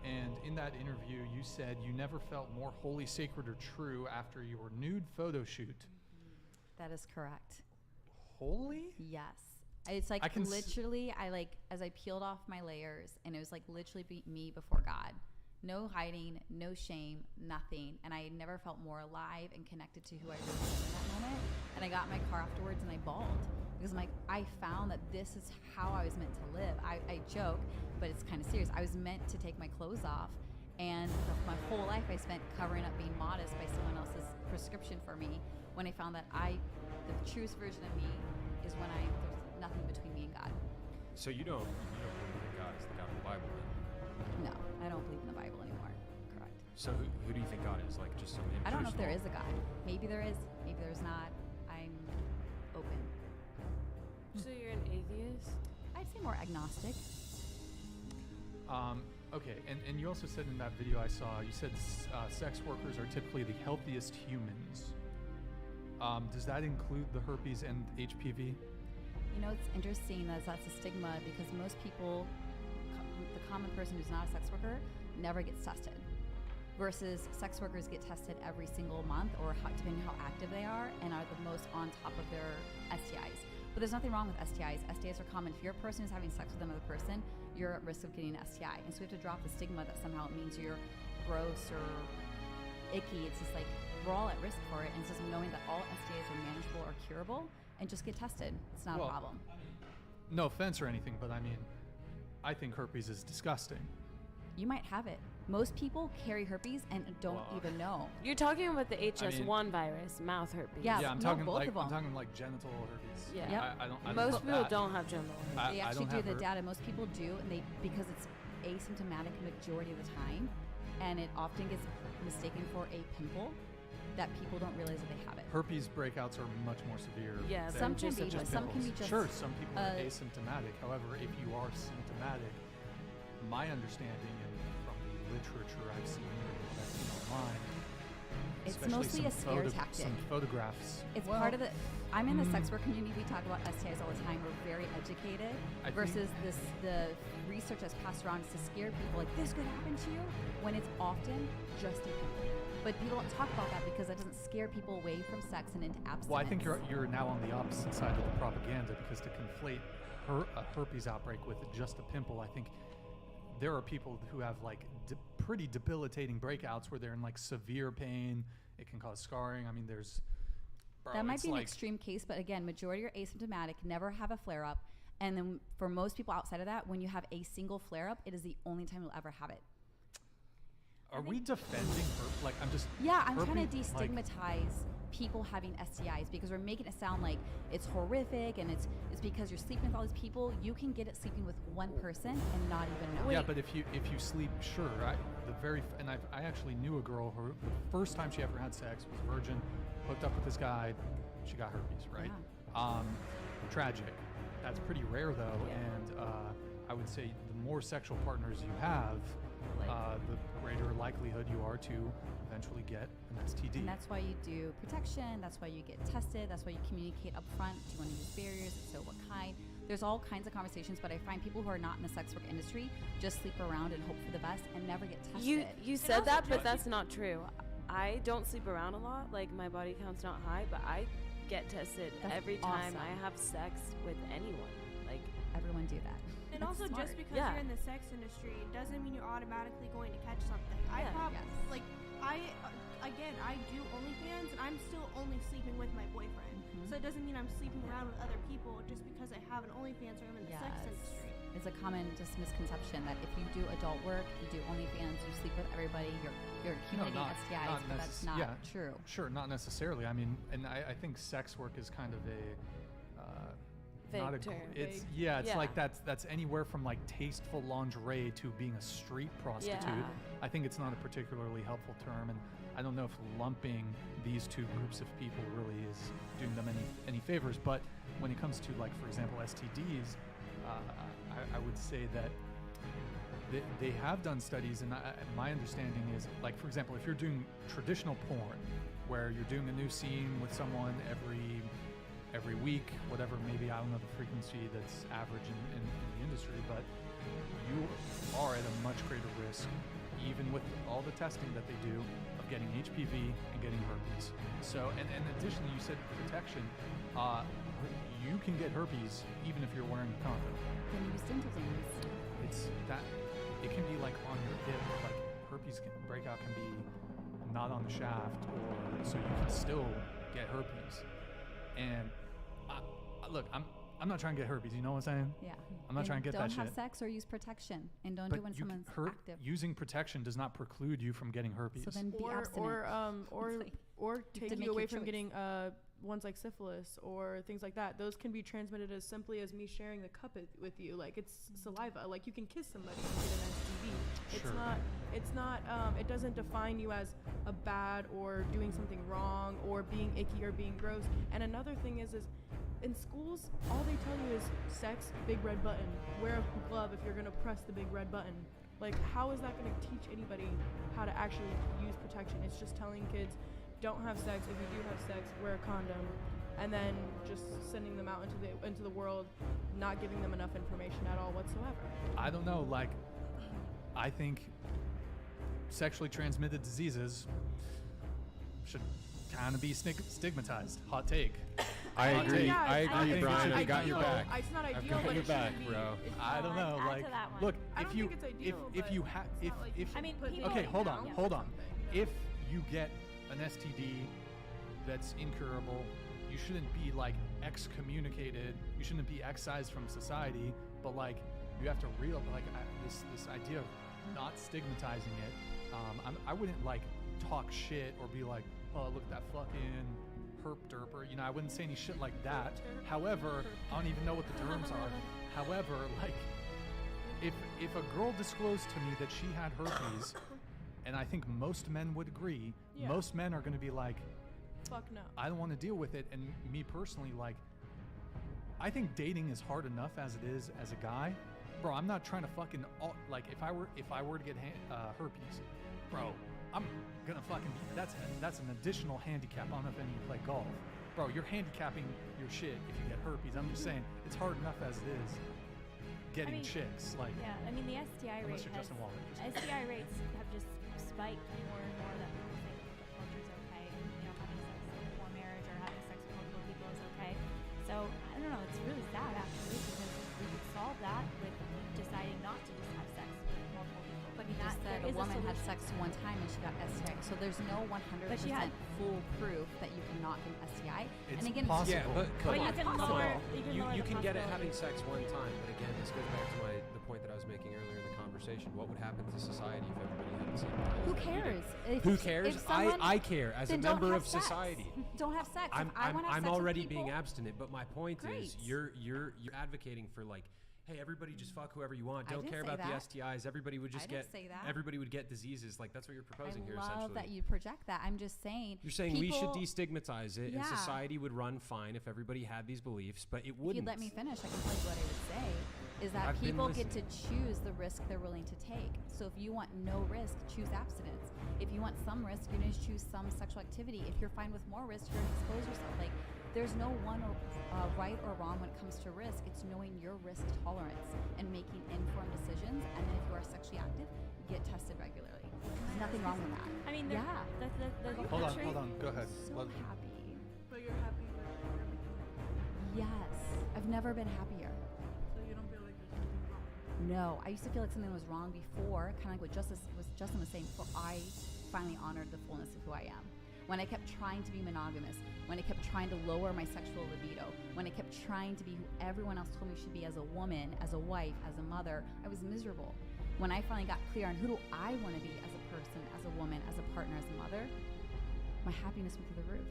and in that interview, you said you never felt more holy, sacred, or true after your nude photo shoot. That is correct. Holy? Yes. It's like I can literally, as I peeled off my layers, and it was like literally me before God. No hiding, no shame, nothing. And I never felt more alive and connected to who I really am in that moment. And I got in my car afterwards and I bawled because I'm like, I found that this is how I was meant to live. I joke, but it's kind of serious. I was meant to take my clothes off. And my whole life I spent covering up being modest by someone else's prescription for me, when I found that the truest version of me is when there's nothing between me and God. So you don't believe that God is the God of the Bible then? No, I don't believe in the Bible anymore. Correct. So who do you think God is? Like just some I don't know if there is impersonal- a God. Maybe there is. Maybe there's not. I'm open. So you're an atheist? I'd say more agnostic. Okay, and you also said in that video I saw, you said sex workers are typically the healthiest humans. Does that include the herpes and HPV? You know, it's interesting that that's a stigma because most people, the common person who's not a sex worker, never gets tested. Versus sex workers get tested every single month or depending how active they are and are the most on top of their STIs. But there's nothing wrong with STIs. STIs are common. If you're a person who's having sex with another person, you're at risk of getting an STI. And so we have to drop the stigma that somehow it means you're gross or icky. It's just like we're all at risk for it. And it's just knowing that all STIs are manageable or curable and just get tested. It's not a problem. No offense or anything, but I mean, I think herpes is disgusting. You might have it. Most people carry herpes and don't even know. You're talking about the HS1 virus, mouth herpes. Yeah, I'm talking like genital herpes. Yeah. Yep. I don't Most people that. don't have genital herpes. They actually do the data. Most people do, and because it's asymptomatic majority of the time, and it often gets mistaken for a pimple, that people don't realize that they have it. Herpes breakouts are much more severe. Yeah, some can than be, but just some can be pimples. just. Sure, some people are asymptomatic. However, if you are symptomatic, my understanding and from the literature I've seen online, it's especially mostly a scare tactic. Some photographs. It's part of the. I'm in the sex work community. We talk about STIs all the time. We're very educated. Versus the research that's passed around is to scare people like this could happen to you when it's often just a pimple. But people don't talk about that because that doesn't scare people away from sex and into abstinence. Well, I think you're now on the opposite side of the propaganda because to conflate a herpes outbreak with just a pimple, I think there are people who have like pretty debilitating breakouts where they're in like severe pain. It can cause scarring. I mean, that might be an extreme case, but again, majority are asymptomatic, never have a flare up, and then for most people outside of that, when you have a single flare up, it is the only time you'll ever have it. Are we defending her? Like, I'm just. Yeah, I'm trying to destigmatize people having STIs because we're making it sound like it's horrific and it's because you're sleeping with all these people. You can get it sleeping with one person and not even know. Yeah, but if you sleep, sure. I actually knew a girl who the first time she ever had sex was virgin, hooked up with this guy, she got herpes, right? Yeah. Tragic. That's pretty rare though, and I would say the more sexual partners you have, the greater likelihood you are to eventually get an STD. And that's why you do protection. That's why you get tested. That's why you communicate up front. Do you want to use barriers? If so, what kind? There's all kinds of conversations, but I find people who are not in the sex work industry just sleep around and hope for the best and never get tested. You said that, but that's not true. I don't sleep around a lot. Like, my body count's not high, but I get tested That's every time awesome. I have sex with anyone. Like, Everyone do that. And That's also, smart. just because Yeah. you're in the sex industry doesn't mean you're automatically going to catch something. I Yeah. have, Yes. like, again, I do OnlyFans, and I'm still only sleeping with my boyfriend. Mhm. So it doesn't mean I'm sleeping around with other people just because I have an OnlyFans or I'm in the sex Yes. industry. It's a common just misconception that if you do adult work, you do OnlyFans, you sleep with everybody, you're accumulating STIs, but that's not true. Sure, not necessarily. I mean, and I think sex work is kind of a not a Vague term. it's Vague. yeah, it's Yeah. like that's anywhere from like tasteful lingerie to being a street prostitute. Yeah. I think it's not a particularly helpful term, and I don't know if lumping these two groups of people really is doing them any favors. But when it comes to, like, for example, STDs, I would say that they have done studies, and my understanding is, like, for example, if you're doing traditional porn, where you're doing a new scene with someone every week, whatever, maybe, I don't know the frequency that's average in the industry, but you are at a much greater risk, even with all the testing that they do, of getting HPV and getting herpes. So, and additionally, you said protection. You can get herpes even if you're wearing a condom. Then use dental dams. It's that it can be like on your hip, like herpes breakout can be not on the shaft, or so you can still get herpes. And look, I'm not trying to get herpes. You know what I'm saying? Yeah. I'm not And trying to get that Don't have shit. sex or use protection, and don't But do it when you someone's active. using protection does not preclude you from getting herpes. So then be or abstinent. or have to take make you your away from choice. getting ones like syphilis or things like that. Those can be transmitted as simply as me sharing the cup with you. Like, it's saliva. Like, you can kiss somebody and get an STD. Sure. It's not it doesn't define you as a bad or doing something wrong or being icky or being gross. And another thing is in schools, all they tell you is sex, big red button. Wear a glove if you're gonna press the big red button. Like, how is that gonna teach anybody how to actually use protection? It's just telling kids, don't have sex. If you do have sex, wear a condom, and then just sending them out into the world, not giving them enough information at all whatsoever. I don't know. Like, I think sexually transmitted diseases should kind of be stigmatized. Hot take. I agree. Yeah, I agree, think Brian. it's I've got your ideal. back. It's not I've ideal, got but your it back, shouldn't be. bro. I don't know. Add Like, to that one. look, I if don't you think it's ideal, if but you have it's not like you if I mean, put people- okay, hold down on, for hold on. something. If you get an STD that's incurable, you shouldn't be like excommunicated. You shouldn't be excised from society. But like, you have to this idea of not stigmatizing it. I wouldn't like talk shit or be like, oh, look at that fucking herp derper. You know, I wouldn't say any shit like that. However, I don't even know what the terms are. However, like, if a girl disclosed to me that she had herpes, and I think most men would agree, Yeah. most men are going to be like, Fuck no. I don't want to deal with it. And me personally, like, I think dating is hard enough as it is as a guy. Bro, I'm not trying to fucking like, if I were to get herpes, bro, I'm gonna fucking be, that's an additional handicap. I don't know if any of you play golf, bro. You're handicapping your shit if you get herpes. I'm just saying it's hard enough as it is getting mean, chicks. Like, Yeah, I mean, the STI unless rate you're Justin Waller. STI rates have just spiked more and more, that people think that the culture's okay, and, you know, having sex before marriage or having sex with multiple people is okay. So I don't know, it's really sad actually, because we could solve that with deciding not to just have sex with multiple people. But you that just said there a is woman had solution. sex one time and she got STI. So there's no 100% But she had- full proof that you cannot get an STI. It's and again, possible. Yeah, but But you it's can possible. lower. You You can can get it possibility. having sex one time, but again, this goes back to the point that I was making earlier in the conversation. What would happen to society if everybody had the same knowledge Who that you did? cares? If- Who cares? if someone- I care as a then don't member have of sex. society. Don't have sex. I'm If I wanna have I'm sex with already people, being abstinent, but my point is Great. you're advocating for, like, hey, everybody just fuck whoever you want. I Don't didn't care say about the that. STIs. Everybody would just I didn't say that. everybody would get diseases. Like, that's what you're proposing I here love essentially. that you project that. I'm just saying. You're saying we should people- destigmatize it, and Yeah. society would run fine if everybody had these beliefs, but it If wouldn't. you'd let me finish, I can tell you what I would say. Is that I've been people get to listening. choose the risk they're willing to take. So if you want no risk, choose abstinence. If you want some risk, you're going to choose some sexual activity. If you're fine with more risk, you're going to expose yourself. Like, there's no one right or wrong when it comes to risk. It's knowing your risk tolerance and making informed decisions. And then if you are sexually active, get tested regularly. There's nothing wrong with that. I mean, yeah. the Hold country. on. Go ahead. So Let- happy. But you're happy with Yes. I've never been happier. So you don't feel like there's something wrong? No, I used to feel like something was wrong before, kind of like what Justin was saying, before I finally honored the fullness of who I am. When I kept trying to be monogamous, when I kept trying to lower my sexual libido, when I kept trying to be who everyone else told me I should be as a woman, as a wife, as a mother, I was miserable. When I finally got clear on who do I want to be as a person, as a woman, as a partner, as a mother, my happiness went through the roof.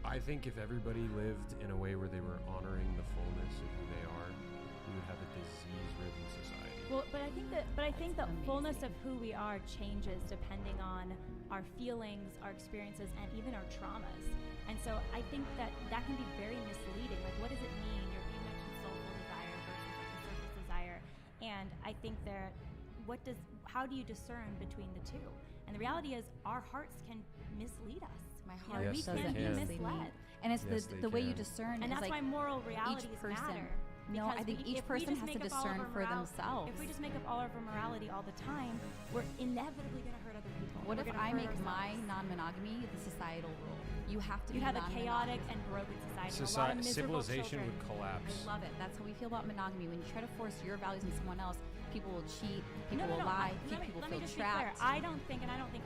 I think if everybody lived in a way where they were honoring the fullness of who they are, we would have a disease-ridden society. Well, but I think the fullness of who we are changes depending on our feelings, our experiences, and even our traumas. And so I think that can be very misleading. Like, what does it mean? You mentioned soulful desire versus like the surface desire, and I think how do you discern between the two? And the reality is, our hearts can mislead us. My You know, heart we doesn't can be mislead me. misled. And it's Yes, the they way you can. discern. And is that's like why moral each realities person. matter. No, I Because think if each we person just has to make up all of discern our for moral- themselves. If we just make up all of our morality all the time, we're inevitably going to hurt other people. What We're if gonna I hurt make my ourselves. non-monogamy the societal rule? You have to You be have a chaotic non-monogamous. and broken society. and a lot of miserable Civilization children. would collapse. I love it. That's how we feel about monogamy. When you try to force your values on someone else, people will cheat, people will lie, people Let me feel just be clear. trapped. I don't think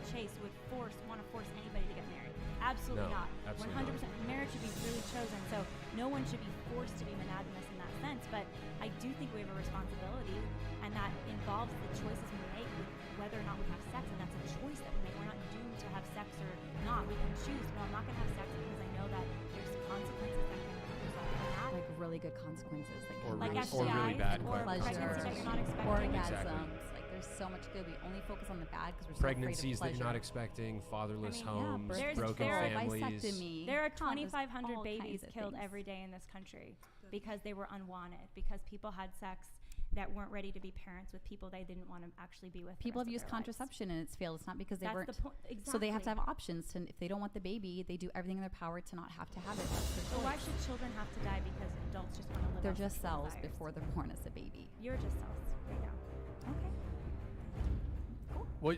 Chase would want to force anybody to get married. Absolutely No, not. absolutely 100%. Marriage should be freely chosen. So no one should be forced to be monogamous in that sense. But I do think we have a responsibility, and that involves the choices we make with whether or not we have sex, and that's a choice that we make. We're not doomed to have sex or not. We can choose. No, I'm not going to have sex because I know that there's consequences that can result from that. Like really good consequences, Like pleasure, STIs bad or pregnancy that you're not expecting. orgasms. Like there's so much good. We only focus on the bad because we're so Pregnancies afraid that of you're not pleasure. expecting, fatherless Yeah, homes, birth broken control, families. vasectomy. There are God, there's 2,500 all babies kinds of killed things. every day in this country because they were unwanted, because people had sex that weren't ready to be parents with people they didn't want to actually be with. People have the used rest of their lives. contraception and it's failed. It's not because they That's weren't. the point. Exactly. So they have to have options. To, if they don't want the baby, they do everything in their power to not have to have it. That's their So why choice. should children have to die because adults just want to live? They're off just sexual cells desires? before they're born as a baby. You're just cells right now. Okay. Well,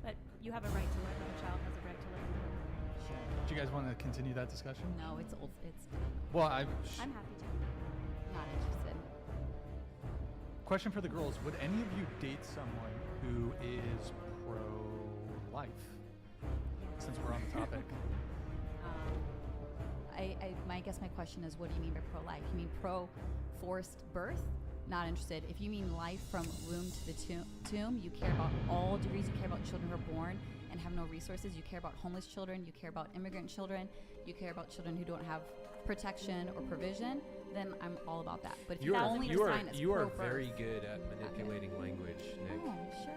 But you have a right to live, and a child has a right to live. do you guys want to continue that discussion? No, it's old. It's Well, I'm happy to. not interested. question for the girls: would any of you date someone who is pro-life? Since we're on the topic. I guess my question is, what do you mean by pro-life? You mean pro-forced birth? Not interested. If you mean life from womb to the tomb, you care about all degrees. You care about children who are born and have no resources. You care about homeless children. You care about immigrant children. You care about children who don't have protection or provision. Then I'm all about that. But if you only define as you are pro-birth, very good at manipulating language, Nick. Oh, sure.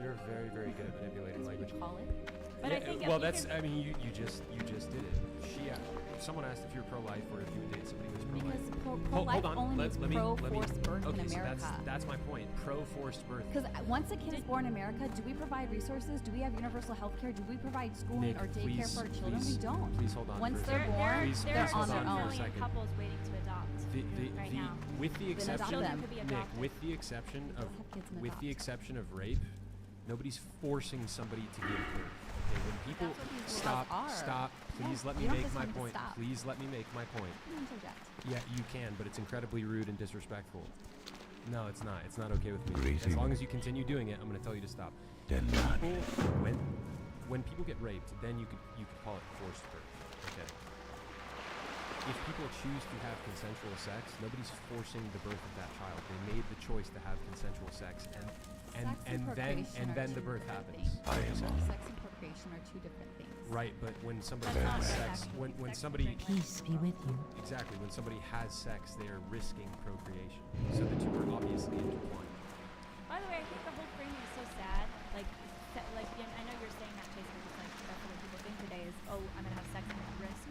You're very, very good at manipulating That's what language. you call it. But yeah, I think well, if that's. can, I mean, you just did it. Someone asked if you're pro-life or if you would date somebody who's pro-life. Because pro-life only means pro-forced birth okay, in America. So that's my point. Pro-forced birth. Because once a kid is born in America, do we provide resources? Do we have universal health care? Do we provide schooling Nick, or daycare for our children? please, We don't. Please hold on. Once for a they're second. born, Please they're hold on their for a own. second. couples waiting to adopt right now. With the exception, adopt them. Could be Nick, adopted. with the exception of Have kids and with the adopt. exception of rape, nobody's forcing somebody to give birth. Okay, when people That's what these stop, laws are. stop, please Yeah, let you me don't make just my want to point. stop. Please let me make my point. You can interject. Yeah, you can, but it's incredibly rude and disrespectful. No, it's not. It's not okay with me. As Greeting. long as you continue doing it, I'm going to tell you to stop. Denmark. People, when people get raped, then you could call it forced birth. Okay. If people choose to have consensual sex, nobody's forcing the birth of that child. They made the choice to have consensual sex, Sex and procreation are then two the birth different happens. things. I am on. Sex and procreation are two different things. Right, but when somebody That's has not sex, exactly when sex somebody Peace be with you. exactly when somebody has sex, they are risking procreation. So the two are obviously intertwined. By the way, I think the whole framing is so sad. Like I know you're saying that, Chase, but just like that's what people think today is, oh, I'm gonna have sex and risk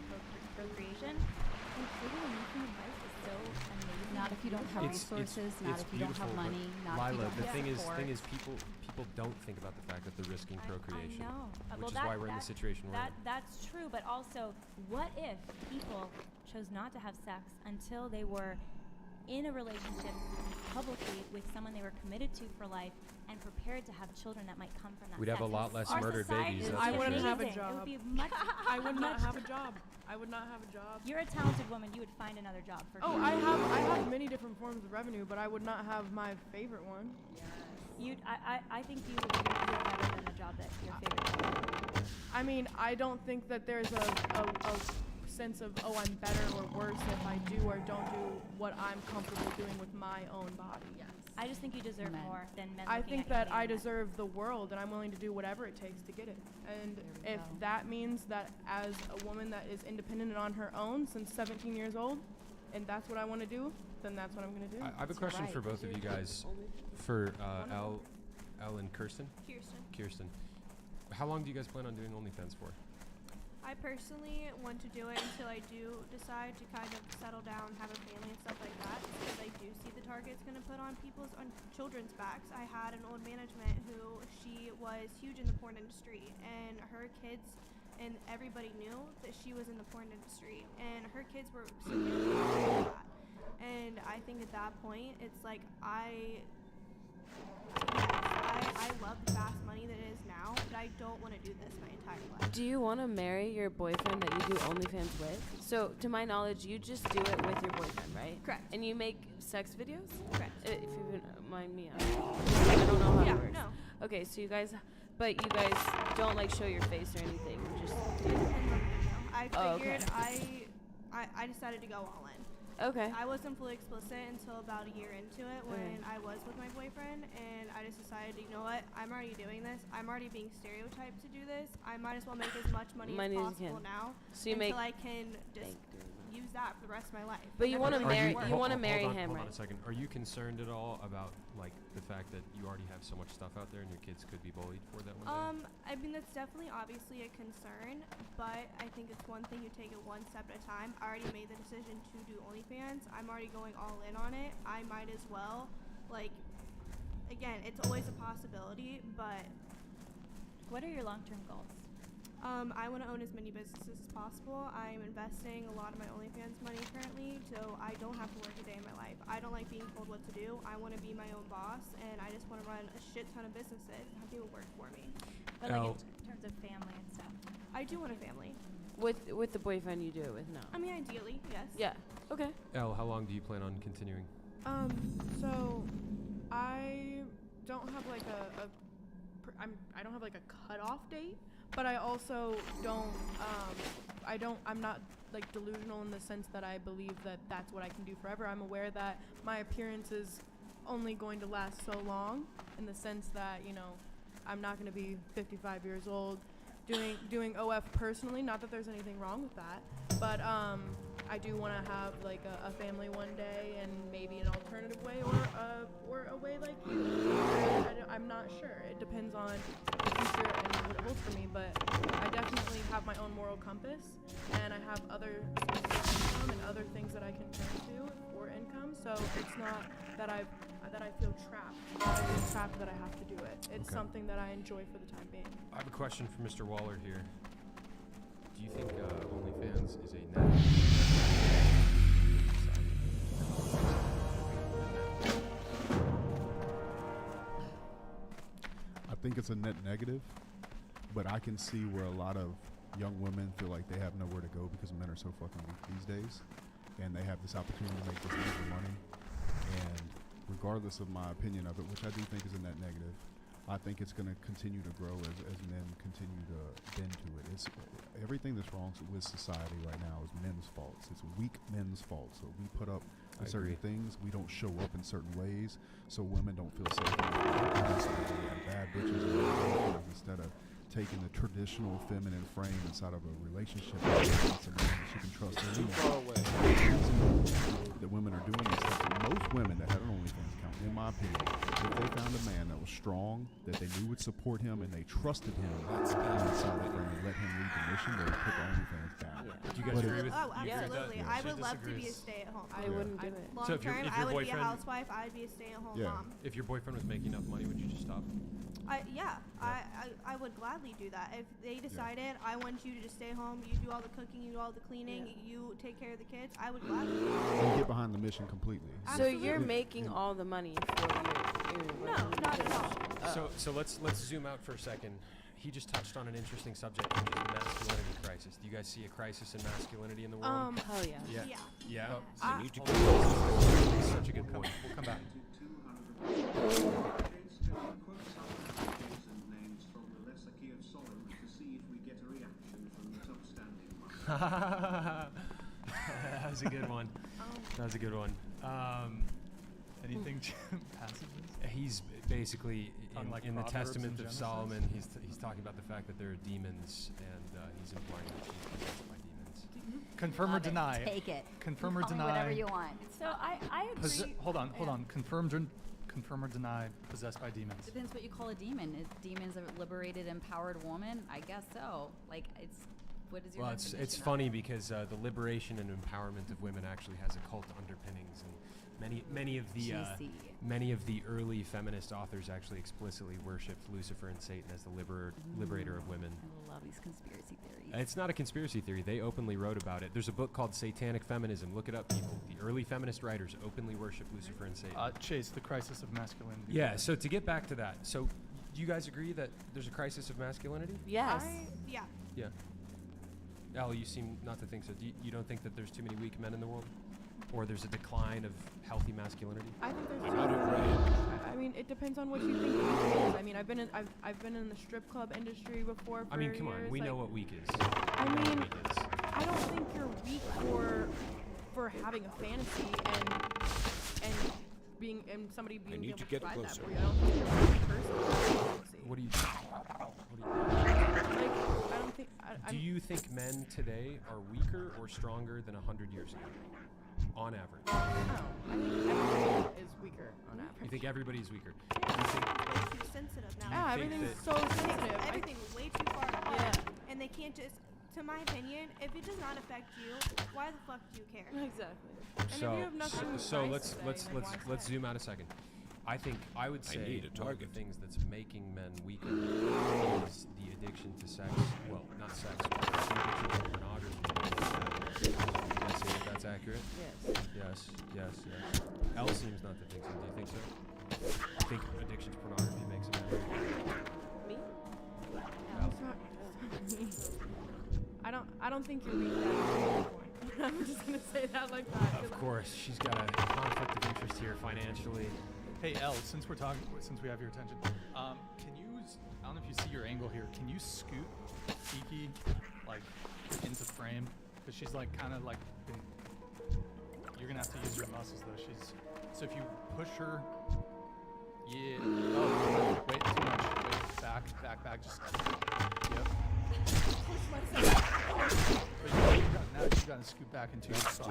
procreation. And living and making a life is so amazing. Not if you don't have It's resources, not it's if you don't have beautiful, but money, not if you Lila, don't the have thing support. is, people don't think about the fact that they're risking procreation, I know. which Well, is why we're in the situation we're in. That's true, but also, what if people chose not to have sex until they were in a relationship publicly with someone they were committed to for life and prepared to have children that might come from that. We'd have a sex. lot less Our murdered society babies, would that's be for wouldn't sure. have a amazing. It job. would be much. I would not much- have a job. I would not have a job. You're a talented woman. You would find another job for Oh, sure. I have many different forms of revenue, but I would not have my favorite one. I think you're better than the job that your favorite job. I mean, I don't think that there's a sense of, oh, I'm better or worse if I do or don't do what I'm comfortable doing with my own body. Yes. I just think you deserve more than men. I looking think at you that and I being deserve the world, and I'm willing to do whatever it takes to get it. And if that means that as a woman that is independent and on her own since 17 years old, and that's what I want to do, then that's what I'm going to do. I have a question for both of you guys. For Elle and Kirsten? Kirsten. How long do you guys plan on doing OnlyFans for? I personally want to do it until I do decide to kind of settle down, have a family and stuff like that, because I do see the target it's going to put on children's backs. I had an old management who she was huge in the porn industry, and her kids and everybody knew that she was in the porn industry, and her kids were significant that. And I think at that point, it's like I love the fast money that it is now, but I don't want to do this my entire life. Do you want to marry your boyfriend that you do OnlyFans with? So, to my knowledge, you just do it with your boyfriend, right? Correct. And you make sex videos? Correct. If you don't mind me asking. I don't know how it works. No. Okay, so you guys don't like show your face or anything. You just do it. I figured I decided to go all in. Okay. I wasn't fully explicit until about a year into it when I was with my boyfriend, and I just decided, you know what, I'm already doing this. I'm already being stereotyped to do this. I might as well make as much money as possible now until I can just use that for the rest of my life. But you want to marry him, hold right? on a second. Are you concerned at all about like the fact that you already have so much stuff out there and your kids could be bullied for that one day? I mean, that's definitely obviously a concern, but I think it's one thing you take it one step at a time. I already made the decision to do OnlyFans. I'm already going all in on it. I might as well, again, it's always a possibility, but What are your long-term goals? I want to own as many businesses as possible. I'm investing a lot of my OnlyFans money currently, so I don't have to work a day in my life. I don't like being told what to do. I want to be my own boss, and I just want to run a shit ton of businesses and have people work for me. But like in terms of family and stuff. I do want a family. With the boyfriend you do it with? No. I mean, ideally, yes. Yeah. Okay. Elle, how long do you plan on continuing? So I don't have like I don't have like a cutoff date, but I also don't I'm not like delusional in the sense that I believe that that's what I can do forever. I'm aware that my appearance is only going to last so long, in the sense that, you know, I'm not going to be 55 years old doing OF personally. Not that there's anything wrong with that, but I do want to have like a family one day, and maybe an alternative way or a way like you. I'm not sure. It depends on the future and what it holds for me, but I definitely have my own moral compass, and I have other sources of income and other things that I can turn to for income. So it's not that I feel trapped. I feel trapped that I have to do it. It's something that I enjoy for the time being. I have a question for Mr. Waller here. Do you think OnlyFans is a net? I think it's a net negative, but I can see where a lot of young women feel like they have nowhere to go because men are so fucking weak these days, and they have this opportunity to make this extra money. And regardless of my opinion of it, which I do think is a net negative, I think it's going to continue to grow as men continue to bend to it. It's everything that's wrong with society right now is men's faults. It's weak men's fault. So we put up with certain things. We don't show up in certain ways, so women don't feel safe. Bad bitches instead of taking the traditional feminine frame inside of a relationship that she can trust anyone. The women are doing this stuff. Most women that had an OnlyFans account, in my opinion, if they found a man that was strong, that they knew would support him, and they trusted him inside that frame and let him lead the mission, they would put the OnlyFans down. Do you guys agree with? Oh, you absolutely. agree with that? I would love to be a stay-at-home. I wouldn't do it. Long So if your term, I would be a boyfriend- housewife. I'd be a stay-at-home mom. If your boyfriend was making enough money, would you just stop? I would gladly do that. If they decided, I want you to just stay home, you do all the cooking, you do all the cleaning, you take care of the kids, I would gladly do that. And get behind the mission completely. So you're If- making all the money for your No, not at all. So let's zoom out for a second. He just touched on an interesting subject, which is the masculinity crisis. Do you guys see a crisis in masculinity in the world? Hell yeah. Yeah. Yeah. Yeah. Oh, I need to Hold get on. closer. That's such a good point. We'll come back. 200. Quote some names and names from the Lesser Key of Solomon to see if we get a reaction from the upstanding one. That was a good one. That was a good one. Anything passages? He's basically On, like, in the Proverbs Testament and of Genesis? Solomon. He's talking about the fact that there are demons, and he's implying that she's possessed by demons. Confirm or Love it. deny. Take it. Confirm or Call me deny. whatever you want. So I agree. Hold on. Confirm or deny possessed by demons. Depends what you call a demon. Is demons a liberated, empowered woman? I guess so. Like it's. What is your Well, it's definition of funny it? because the liberation and empowerment of women actually has occult underpinnings, and many of the Juicy. many of the early feminist authors actually explicitly worshipped Lucifer and Satan as the liberator of women. I love these conspiracy theories. It's not a conspiracy theory. They openly wrote about it. There's a book called Satanic Feminism. Look it up, people. The early feminist writers openly worship Lucifer and Satan. Chase, the crisis of masculinity. Yeah, so to get back to that, so do you guys agree that there's a crisis of masculinity? Yes. Yeah. Yeah. Al, you seem not to think so. You don't think that there's too many weak men in the world? Or there's a decline of healthy masculinity? I think there's. I'm not afraid. I mean, it depends on what you think weak is. I mean, I've been in the strip club industry before. For I mean, come on, years, we know like, what weak is. I We know what mean, weak is. I don't think you're weak for having a fantasy and being and somebody being need able to to get provide that closer. for you. I don't think you're a weak person for having a fantasy. What do you Like, I don't think. do you think men today are weaker or stronger than 100 years ago? On average. No, I think everybody is weaker on average. You think everybody's weaker? Do you think Way too sensitive now. Yeah, think everything's that- so sensitive. Everything way too far apart. Yeah. And they can't just. To my opinion, if it does not affect you, why the fuck do you care? Exactly. And if you have nothing so nice let's to say, let's then let's why let's say? zoom out a second. I would say need a one of the target. things that's making men weaker is the addiction to sex. Well, not sex, but the addiction to pornography. Yes, if that's accurate. Yes. Yes. Elle seems not to think so. Do you think so? I think addiction to pornography makes a man weaker. Me? I don't think you're weak. I'm just gonna say that like that. 'cause Of course, she's got a conflict of interest here financially. Hey, Elle, since we have your attention, can you? I don't know if you see your angle here. Can you scoot Kiki like into frame? Because she's like kind of like. You're gonna have to use your muscles though. So if you push her. Yeah. Oh, wait, too much. Wait, back. Just. Yep. But now you gotta scoot back into your spot.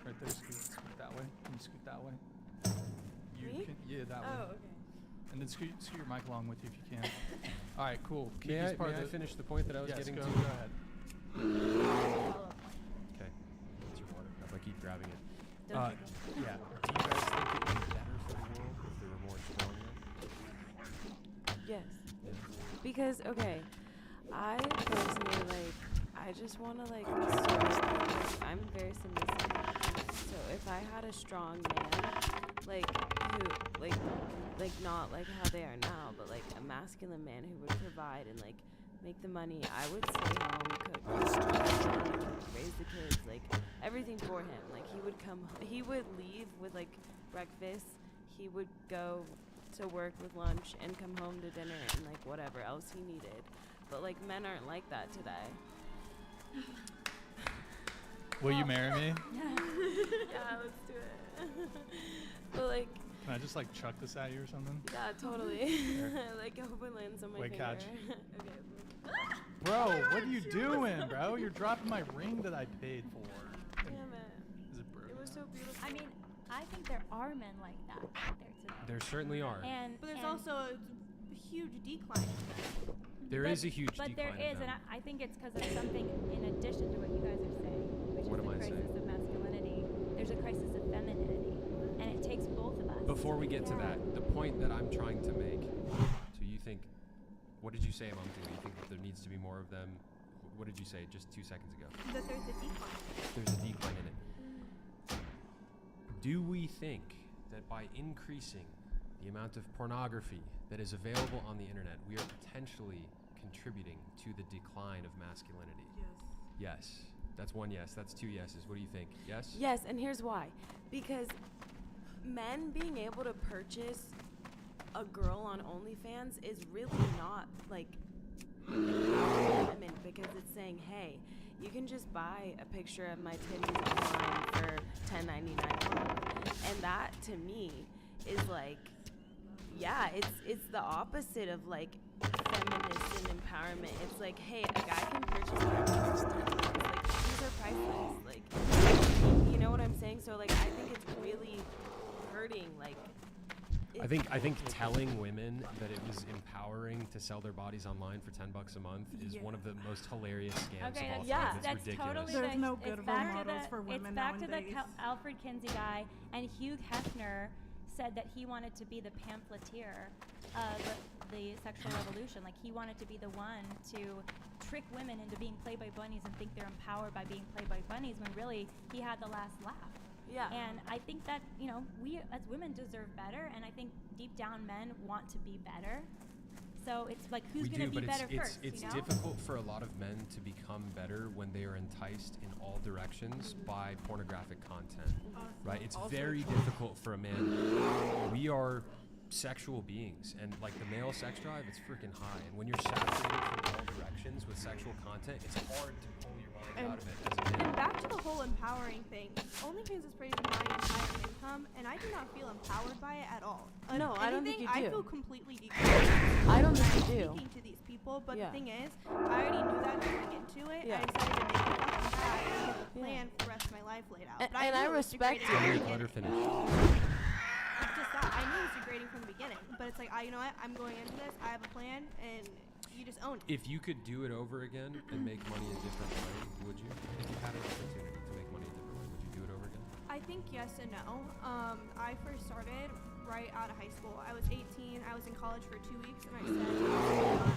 Right there, scoot that way. Can you scoot that way? Me? Yeah, that way. Oh, okay. And then scoot your mic along with you if you can. All right, cool. May Kiki's I, part may of I the- finish the point that I was Yes, getting go to? ahead. Okay. That's your water. If I keep grabbing it. Don't Yeah. Do you guys think it would be better for the world if there were more strong men? Yes. Because okay, I personally I just want to I'm very submissive. So if I had a strong man, who not like how they are now, but like a masculine man who would provide and like make the money, I would stay home, cook, raise the kids, like everything for him. Like he would leave with like breakfast, he would go to work with lunch and come home to dinner and like whatever else he needed. But like men aren't like that today. Will you marry me? Yeah, let's do it. But like, Can I just like chuck this at you or something? yeah, totally. Like I hope it lands on my Wait, finger. catch. Okay. Bro, what are you doing, bro? You're dropping my ring that I paid for. Damn it. Is it broken? It was so beautiful. I mean, I think there are men like that out there today. There certainly are. But there's also a huge decline. There is a huge But decline. there is, and I think it's because of something in addition to what you guys are saying, which What is am the I crisis saying? of masculinity. There's a crisis of femininity, and it takes both of us. Before we get to Yeah. that, the point that I'm trying to make. So you think, what did you say, Mom? Do you think that there needs to be more of them? What did you say just 2 seconds ago? That there's a decline. There's a decline in it. Do we think that by increasing the amount of pornography that is available on the internet, we are potentially contributing to the decline of masculinity? Yes. That's one yes. That's two yeses. What do you think? Yes? Yes, and here's why. Because men being able to purchase a girl on OnlyFans is really not like empowering women, because it's saying, hey, you can just buy a picture of my titties online for $10.99 a month. And that to me is like, yeah, it's the opposite of like feminist and empowerment. It's like, hey, a guy can purchase my pictures like these are priceless. Like, you know what I'm saying? So like, I think it's really hurting. Like, I think telling women that it was empowering to sell their bodies online for $10 a month is one of the most hilarious scams Okay, of all that's, time. It's that's ridiculous. totally There's the, no it's good role back to models the, for women it's back nowadays. to the Alfred Kinsey guy, and Hugh Hefner said that he wanted to be the pamphleteer of the sexual revolution. Like, he wanted to be the one to trick women into being Playboy bunnies and think they're empowered by being Playboy bunnies, when really he had the last laugh. Yeah. And I think that, you know, we as women deserve better, and I think deep down men want to be better. So it's like, who's going to be better first? It's you know? difficult for a lot of men to become better when they are enticed in all directions by pornographic content, right? It's very difficult for a man. We are sexual beings, and like the male sex drive, it's freaking high. And when you're saturated from all directions with sexual content, it's hard to pull your mind out of it as a man. And back to the whole empowering thing. OnlyFans is pretty much my entire income, and I do not feel empowered by it at all. No, I don't think you I do. feel completely degraded. I don't think you do. Speaking to these people, but Yeah. the thing is, I already knew that going into it. Yeah. I decided to make it fucking bad and have a plan for the rest of my life laid out. And- But and knew I it was respect degrading Let from the her beginning. finish. It's just that I knew it was degrading from the beginning, but it's like, you know what? I'm going into this. I have a plan, and you just own it. If you could do it over again and make money a different way, would you? If you had an opportunity to make money a different way, would you do it over again? I think yes and no. I first started right out of high school. I was 18. I was in college for 2 weeks, and I said,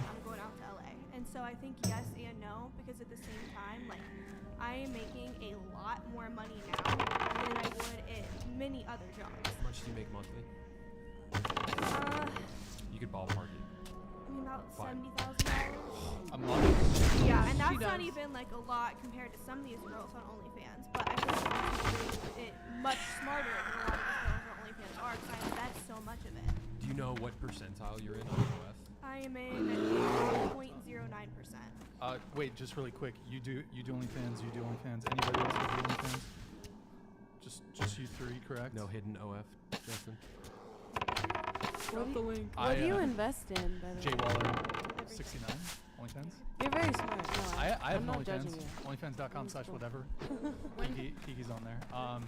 I'm going out to LA. And so I think yes and no, because at the same time, like, I am making a lot more money now than I would in many other jobs. How much do you make monthly? You could ballpark it. I mean, about Fine. $70,000. A month? Yeah, and She that's not does. even like a lot compared to some of these girls on OnlyFans. But I think she's doing it much smarter than a lot of these girls on OnlyFans are, because I invest so much of it. Do you know what percentile you're in on OF? I am in at 0.09%. Wait, just really quick. You do OnlyFans. You do OnlyFans. Anybody else do OnlyFans? Just you three, correct? No hidden OF, Justin? What do you, I, what do you invest in, by the Jay way? Waller, 69 OnlyFans. You're very smart. No, I have I'm an not OnlyFans. judging you. OnlyFans.com/whatever. Kiki's on there. Can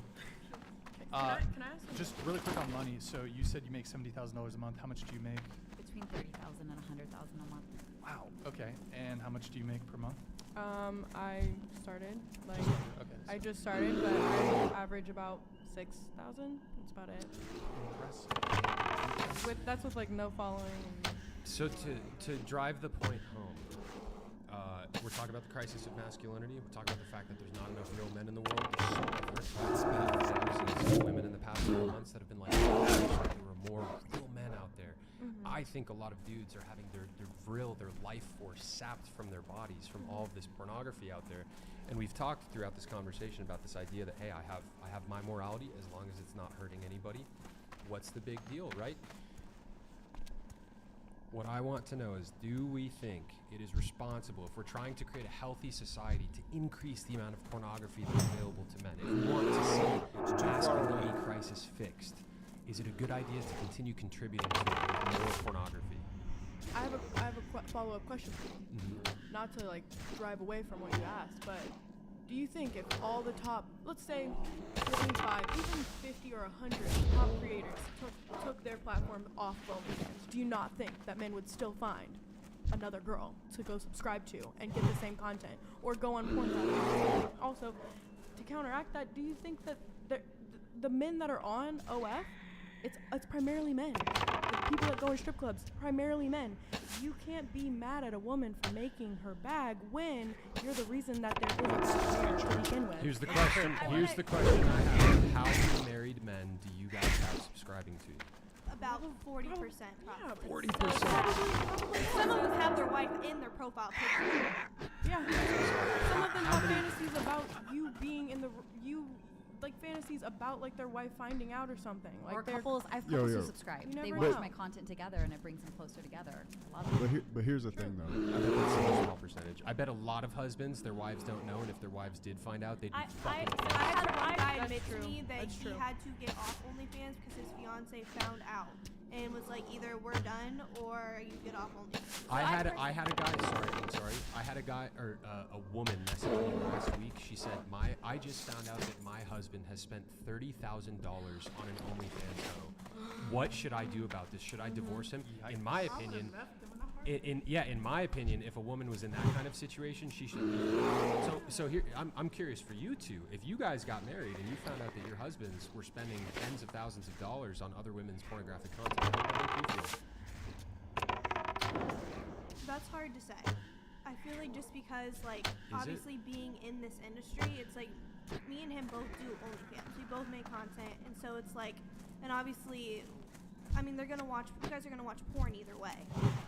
I ask something? Just really quick on money. So you said you make $70,000 a month. How much do you make? Between 30,000 and 100,000 a month. Wow. Okay. And how much do you make per month? I started like Okay. I just started, but I average about 6,000. That's about it. Impressive. That's with like no following. And So to drive the point home, we're talking about the crisis of masculinity. We're talking about the fact that there's not enough real men in the world. There's so many thousands of women in the past 12 months that have been like, there were more real men out there. I think a lot of dudes are having their vril, their life force sapped from their bodies from all of this pornography out there. And we've talked throughout this conversation about this idea that, hey, I have my morality as long as it's not hurting anybody. What's the big deal, right? What I want to know is, do we think it is responsible, if we're trying to create a healthy society, to increase the amount of pornography that's available to men? If we want to see the masculinity crisis fixed, is it a good idea to continue contributing to more pornography? I have a follow-up question for you. Not to like drive away from what you asked, but do you think if all the top, let's say 25, even 50 or 100 top creators took their platform off OnlyFans, do you not think that men would still find another girl to go subscribe to and get the same content, or go on Pornhub? Also, to counteract that, do you think that the men that are on OF, it's primarily men, the people that go in strip clubs, primarily men. You can't be mad at a woman for making her bag when you're the reason that there is a bag there to begin with. Here's the question. Here's the question I have. How many married men do you guys have subscribing to? About 40%. Yeah, probably. 40%. Some of them have their wife in their profile picture. Yeah. Some of them have fantasies about you being in the like fantasies about like their wife finding out or something. Like Or couples. I have couples who subscribe. You They never watch know. my content together, and it brings them closer together. I love it. But here's the thing, though. I bet that's such a small percentage. I bet a lot of husbands, their wives don't know, and if their wives did find out, they'd be fucking So I had one guy That's admit true. to me that That's he true. had to get off OnlyFans because his fiance found out and was like, either we're done or you get off OnlyFans. I had a guy. Sorry. I had a guy or a woman message me last week. She said, I just found out that my husband has spent $30,000 on an OnlyFans hoe. What should I do about this? Should I divorce him? In my opinion, in my opinion, if a woman was in that kind of situation, she should leave. So here, I'm curious for you two. If you guys got married and you found out that your husbands were spending tens of thousands of dollars on other women's pornographic content, how would that make you feel? That's hard to say. I feel like just because, like, obviously being in this industry, it's like me and him both do OnlyFans. We both make content, and so it's like, and obviously, I mean, they're gonna watch. You guys are gonna watch porn either way.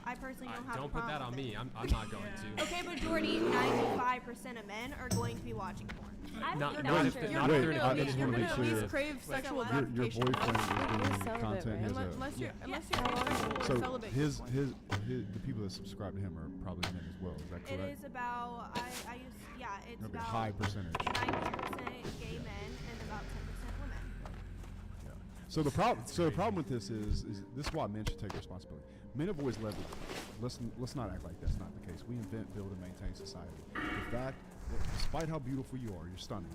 I personally don't have. Don't a put problem that on with me. it. I'm not going to. Okay, but Jordy, 95% of men are going to be watching porn. Not if Wait, they're I just You're want to be gonna at clear. least crave sexual Your gratification. boyfriend is doing celibate, content. right? He has Unless you're Yeah. asexual or so celibate. his the people that subscribe to him are probably men as well. Is that It correct? is about it's Okay, about high percentage. 90% gay men and about 10% women. So the problem with this is this is why men should take responsibility. Men have always led the way. Let's not act like that's not the case. We invent, build, and maintain society. The fact that despite how beautiful you are, you're stunning.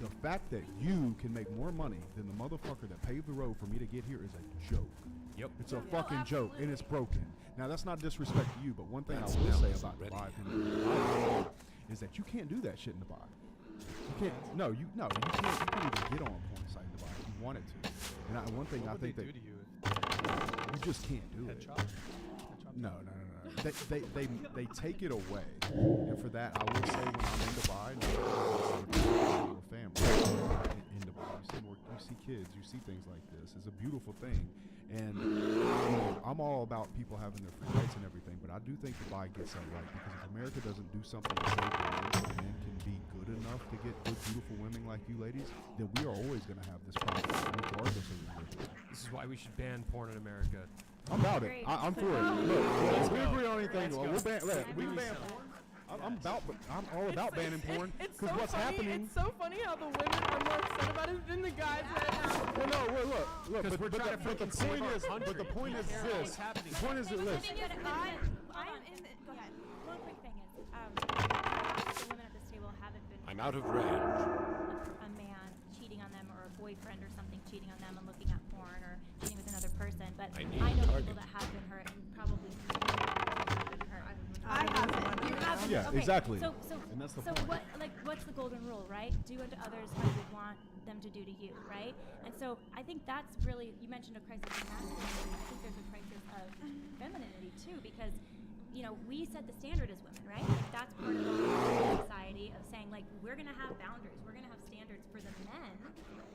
The fact that you can make more money than the motherfucker that paved the road for me to get here is a joke. Yep. It's a fucking joke, and it's broken. Now that's not disrespect to you, but one thing I will say about Dubai is that you can't do that shit in Dubai. You can't. No, you can't even get on a porn site in Dubai if you wanted to. And one thing I think that you just can't do it. No. They take it away, and for that I will say when I'm in Dubai, your family in Dubai, you see kids, you see things like this. It's a beautiful thing, and I'm all about people having their free rights and everything, but I do think Dubai gets that right because if America doesn't do something to save the men so men can be good enough to get good, beautiful women like you ladies, then we are always going to have this problem, regardless of religion. This is why we should ban porn in America. I'm about it. I'm for it. Look, if we agree on anything, we'll ban. We ban porn. I'm all about banning porn because so what's funny, happening. It's so funny how the women are more upset about it than the guys right now. Well, no, look. Because we're trying to But the freaking save point our is, country. but the point is What's this. happening? The point is that The listen. thing is, I'm in the, go ahead. One quick thing is, the women at this table haven't been I'm out of range. a man cheating on them or a boyfriend or something cheating on them and looking at porn or cheating with another person, but I need I know target. people that have been hurt and probably have been hurt. I haven't. You haven't. Yeah, Okay, exactly. So And that's the so point. what's the golden rule, right? Do unto others how you would want them to do to you, right? And so I think that's really, you mentioned a crisis of masculinity. I think there's a crisis of femininity too, because we set the standard as women, right? Like that's part of our society of saying like we're gonna have boundaries, we're gonna have standards for the men,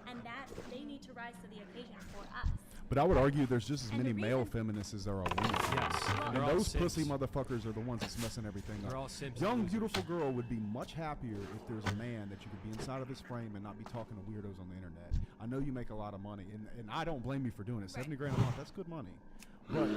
and that they need to rise to the occasion for us. But I would argue there's just as And many the male reason- feminists as there are women. Yes. And They're all those simps. pussy motherfuckers are the ones that's messing everything up. They're all simps and Young, losers. beautiful girl would be much happier if there's a man that you could be inside of his frame and not be talking to weirdos on the internet. I know you make a lot of money, and I don't blame you for doing it. 70 grand a month, that's good money. But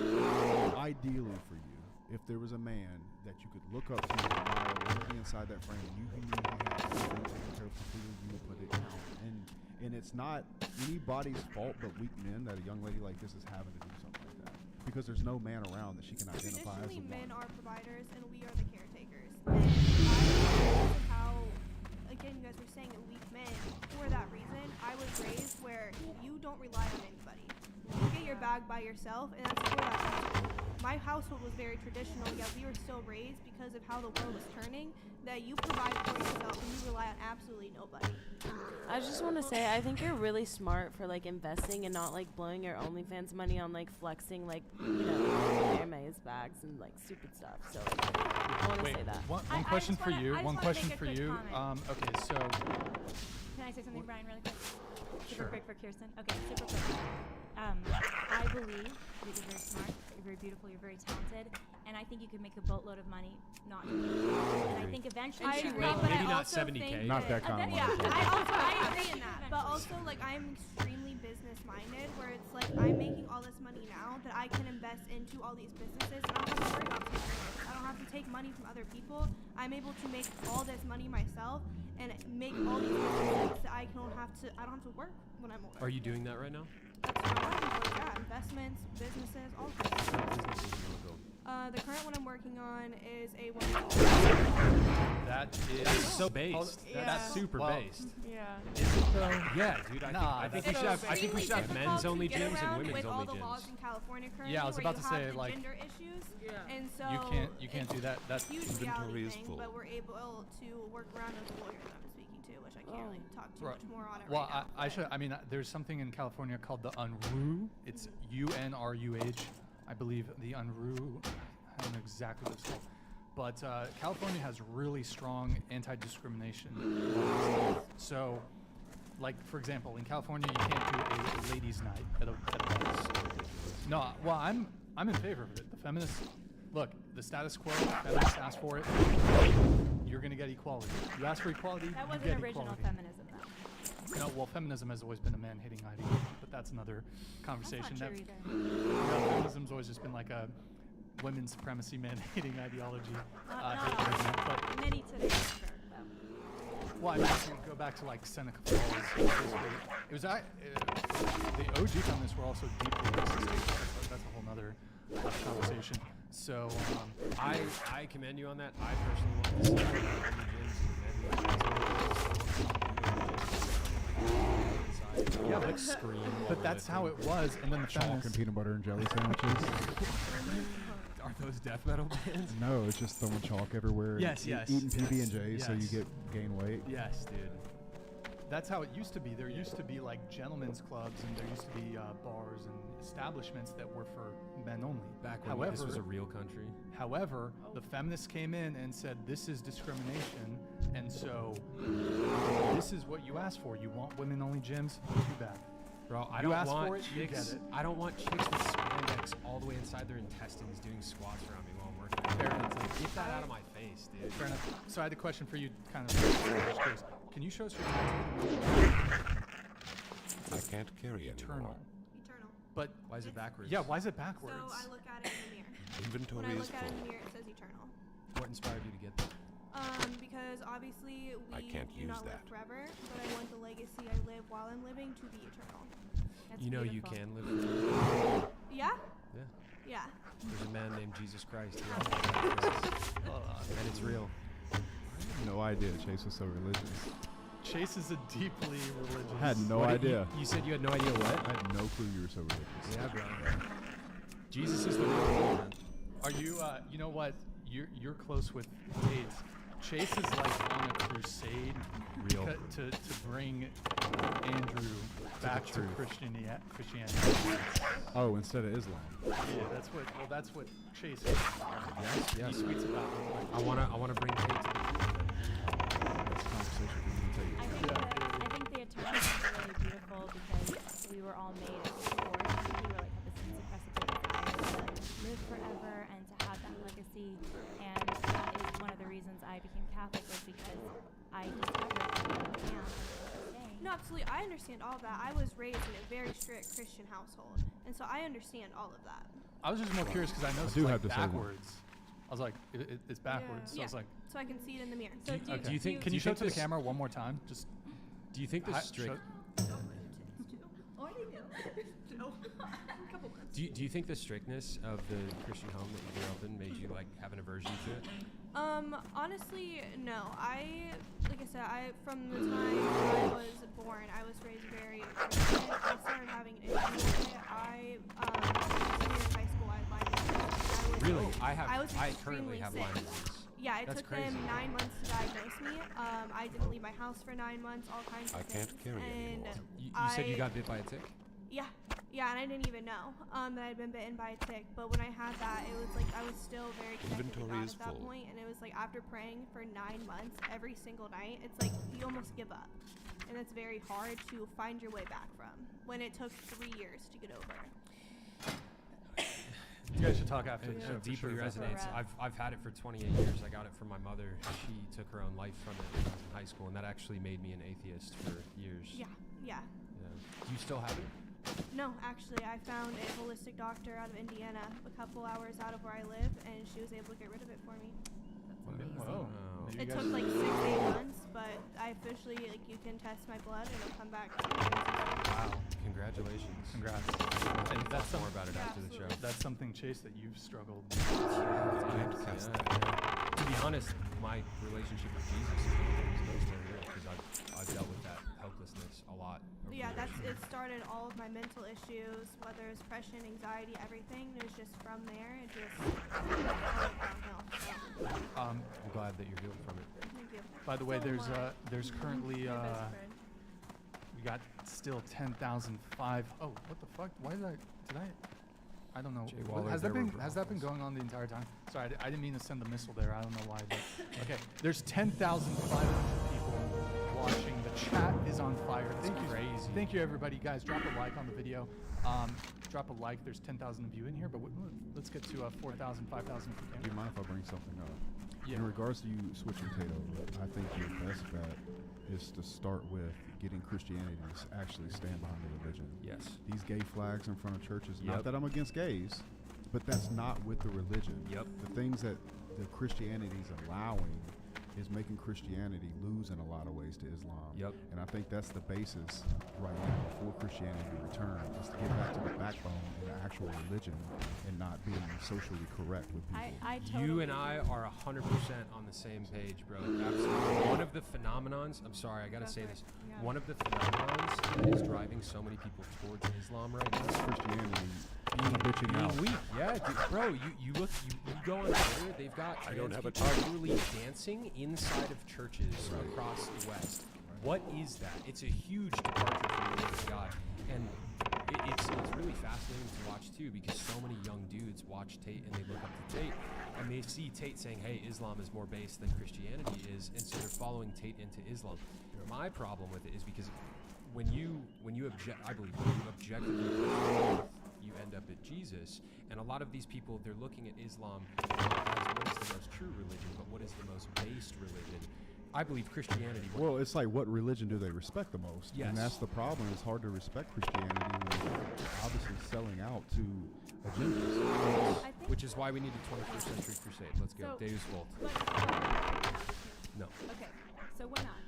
ideally for you, if there was a man that you could look up to and admire, want to be inside that frame, and you knew he had everything taken care of completely, you would put it down. And it's not anybody's fault but weak men that a young lady like this is having to do something like that. Because there's no man around that she can identify as the Traditionally, men one. are providers and we are the caretakers. And I know how, again, you guys were saying that weak men, for that reason, I was raised where you don't rely on anybody. You get your bag by yourself, and that's for that reason. my household was very traditional, yet we were still raised because of how the world was turning, that you provide for yourself and you rely on absolutely nobody. I just want to say, I think you're really smart for like investing and not like blowing your OnlyFans money on like flexing like, you know, Hermes bags and like stupid stuff. So like, I want to Wait, say that. one I question just for wanna- you. I just One wanna question make a for quick you. comment. Okay, so Can I say something, Brian, really quick? Super Sure. quick for Kirsten. Okay, super quick. I believe that you're very smart, you're very beautiful, you're very talented, and I think you could make a boatload of money not doing it. And I think eventually I you agree, will. but maybe I not also 70K. think Not that kind of yeah, money. I agree in that, but also like I'm extremely business minded, where it's like I'm making all this money now that I can invest into all these businesses, and I don't have to worry about taking risks. I don't have to take money from other people. I'm able to make all this money myself and make all these businesses that I don't have to work when I'm older. Are you doing that right now? That's what I'm working for. Yeah, investments, businesses, all of that. What businesses do you want to build? The current one I'm working on is a women's that is That's so based. Yeah. That's super Well, based. Yeah. Is it though? Yeah, dude. I think we should have. I think we should have Extremely men's only difficult to gyms get and around women's with all only the laws gyms. in California currently, Yeah, I was where about you to have say, the like, gender issues, Yeah. and so You can't do that. That's huge Inventory reality is thing, full. but we're able to work around those lawyers I'm speaking to, which I can't really talk too Right. much more on it Well, right now. I should. I mean, there's something in California called the UNRUH. It's UNRUH. I believe the UNRUH. I don't know exactly what it's called, but California has really strong anti-discrimination laws. So, like for example, in California, you can't do a ladies' night at a bus. No, well, I'm in favor of it. The feminists, look, the status quo. Feminists ask for it. You're gonna get equality. You ask for equality, That you wasn't get original equality. feminism, though. No, well, feminism has always been a man-hating ideology, but that's another conversation. That's not true Yeah, feminism's always just been like a women's supremacy, man-hating ideology. But Many today, for sure, though. well, I mean, if you go back to like Seneca Falls, it was the OG feminists were also deeply racist. That's a whole nother conversation. So I commend you on that. I personally want to see only gyms yeah, but scream. but that's how it was. And then the Chalk and feminists. peanut butter and jelly sandwiches. Are those death metal bands? No, it's just throwing chalk everywhere. Yes, yes, Eating PB and yes, J, so you yes. get gain weight. Yes, dude. That's how it used to be. There used to be like gentlemen's clubs, and there used to be bars and establishments that were for men only. Back when this was a real country. However, the feminists came in and said this is discrimination, and so this is what you asked for. You want women-only gyms? Too bad. Bro, I You don't asked want for it, you chicks. get it. I don't want chicks with spandex all the way inside their intestines doing squats around me while I'm working. Fair enough. It's like, get that out of my face, dude. Fair enough. So I had a question for you, kind of. Just curious. Can you show us your tattoo? I can't carry Eternal. anymore. Eternal. But Why is it backwards? yeah, why is it backwards? So I look at it in the mirror. When Inventory I is look at it in full. the mirror, it says eternal. What inspired you to get that? Because obviously I we can't do use not live that. forever, but I want the legacy I live while I'm living to be eternal. That's You know beautiful. you can live forever. Yeah? Yeah. Yeah. There's a man named Jesus Christ here on the and it's real. No idea Chase was so religious. Chase is a deeply religious. I had no What did idea. You said you had no idea what? I had no clue you were so religious. Yeah, bro. Jesus is the real deal, man. Are you? You know what? You're close with Tate. Chase is like on a crusade Real. to bring Andrew back to truth. Christianity. Oh, instead of Islam. Yeah, that's what Chase is. Yes, He yes. tweets about it. I wanna bring Kate to the truth. That's a conversation we can take. I think the Eternal is really beautiful because we were all made for it. We were like have this incessant desire to live forever and to have that legacy. And that is one of the reasons I became Catholic, was because I discovered that I am today. No, absolutely. I understand all of that. I was raised in a very strict Christian household, and so I understand all of that. I was just more curious because I know it's do like have to say that. backwards. I was like, it's backwards. So I was like, So I can see it in the mirror. So okay. Do you think? Can do you show it think to the this- camera one more time? Just Do you think the I- strict? Do you think the strictness of the Christian home that you grew up in made you like have an aversion to it? Honestly, no. Like I said, from the time I was born, I was raised very Christian. I started having an issue with it. Senior in high school, I lied to my was I extremely currently have sick. Lyme disease. Yeah, it That's took them crazy. 9 months to diagnose me. I didn't leave my house for 9 months, all kinds of I things. can't carry and anymore. You said you got bit by a tick? Yeah, and I didn't even know that I'd been bitten by a tick. But when I had that, it was like I was still very connected to Inventory God is at that full. point, and it was like after praying for 9 months every single night, it's like you almost give up, and it's very hard to find your way back from when it took 3 years to get over. You guys should talk after the It show. for deeply sure. resonates. I've had it for 28 years. I got it from my mother. She took her own life from it when I was in high school, and that actually made me an atheist for years. Yeah. Do you still have it? No, actually, I found a holistic doctor out of Indiana, a couple hours out of where I live, and she was able to get rid of it for me. Whoa. Maybe It you took guys- like 6-8 months, but I officially, like, you can test my blood and it'll come back. Wow. Congratulations. Congrats. And And that's more about it after the show. That's something, Chase, that you've struggled. To be honest, my relationship with Jesus is one of the things most real because I've dealt with that helplessness a lot. over Yeah, the years. it started all of my mental issues, whether it's depression, anxiety, everything. It was just from there, it just went downhill. So, I'm glad that you're healed from it. thank you. By the way, So there's am I. there's currently Your best friend. we got still 10,005. Oh, what the fuck? Why did I don't know. Jay What- Waller, has that Deborah been Brothels. going on the entire time? Sorry, I didn't mean to send the missile there. I don't know why. But okay, there's 10,500 people watching. The chat is on fire. Thank you, crazy. Thank you, everybody. Guys, drop a like on the video. Drop a like. There's 10,000 of you in here, but let's get to 4,000, 5,000 if we Do can. you mind if I bring something up? Yeah. In regards to you switching Tate over, I think your best bet is to start with getting Christianity to actually stand behind the religion. Yes. These gay flags in front of churches, Yep. not that I'm against gays, but that's not with the religion. Yep. The things that the Christianity is allowing is making Christianity lose in a lot of ways to Islam. Yep. And I think that's the basis right now for Christianity to return, is to get back to the backbone in the actual religion and not being socially correct with people. I totally You and I are 100% on the same page, bro. Absolutely. One of the phenomenons, I'm sorry, I gotta say this. Yeah. One of the phenomenons that is driving so many people towards Islam right now Christianity being bitching out. being weak. Yeah, dude, bro, you look, you go on Twitter, they've got I don't trans have a people target. literally dancing inside of churches across the West. What is that? It's a huge departure from the Word of God. And it's really fascinating to watch too, because so many young dudes watch Tate and they look up to Tate and they see Tate saying, hey, Islam is more based than Christianity is, and so they're following Tate into Islam. My problem with it is because when you object, I believe when you objectively believe, you end up at Jesus. And a lot of these people, they're looking at Islam not as what is the most true religion, but what is the most based religion. I believe Christianity. Well, it's like, what religion do they respect the most? Yes. And that's the problem. It's hard to respect Christianity when they're obviously selling out to agendas. I think Which is why we need a 21st century crusade. Let's go. So- Deus Volt. No. okay, so we're not.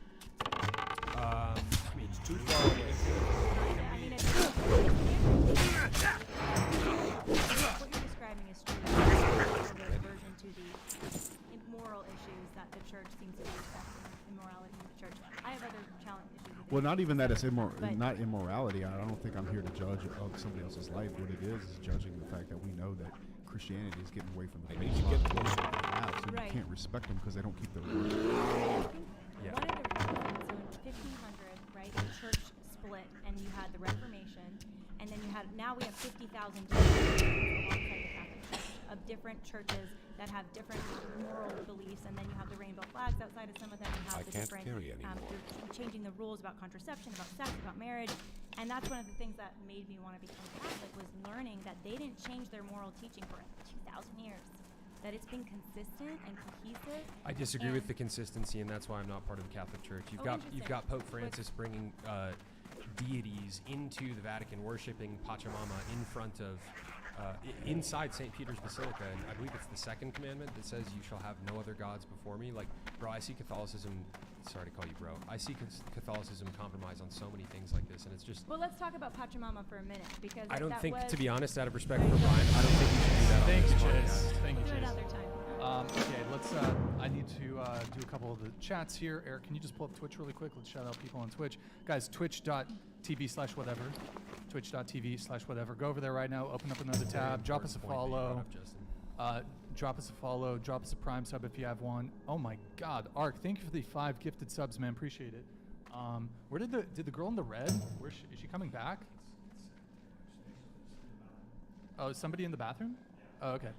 I mean, It's too far away. I mean, what you're describing is true. There's a reversion to the immoral issues that the church seems to be accepting. Immorality in the church. I have other challenge issues. with Well, it. not even that it's But- not immorality. I don't think I'm here to judge of somebody else's life. What it is judging the fact that we know that Christianity is getting away from the I need to get closer. now, so Right. you can't respect them because they don't keep their word. I think Yeah. one of the reasons, so in 1500, right, the church split, and you had the Reformation, and then now we have 50,000 different churches alongside the Catholic Church of different churches that have different moral beliefs, and then you have the rainbow flags outside of some of them. You have I the can't different, carry anymore. you're changing the rules about contraception, about sex, about marriage, and that's one of the things that made me want to become Catholic was learning that they didn't change their moral teaching for 2,000 years. That it's been consistent and cohesive. I disagree with and- the consistency, and that's why I'm not part of the Catholic Church. You've Oh, got interesting. Pope Francis bringing deities into the Vatican, worshiping Pachamama in front of inside St. Peter's Basilica, and I believe it's the second commandment that says you shall have no other gods before me. Like, bro, I see Catholicism. Sorry to call you bro. I see Catholicism compromise on so many things like this, and it's just. Well, let's talk about Pachamama for a minute because I don't that think, was to be honest, out of respect for Brian, I don't think we should do that. Thank you, on this Chase. podcast. Thank you, do it Chase. another time. Okay, let's. I need to do a couple of the chats here. Eric, can you just pull up Twitch really quick? Let's shout out people on Twitch, guys. Twitch.tv/whatever. Twitch.tv/whatever. Go over there right now. Open up another tab. Drop us a Important point that you follow. brought up, Justin. drop us a follow, drop us a Prime sub if you have one. Oh my God, Ark, thank you for the 5 gifted subs, man. Appreciate it. Where did the girl in the red? Is she coming back? Oh, is somebody in the bathroom? Oh, okay.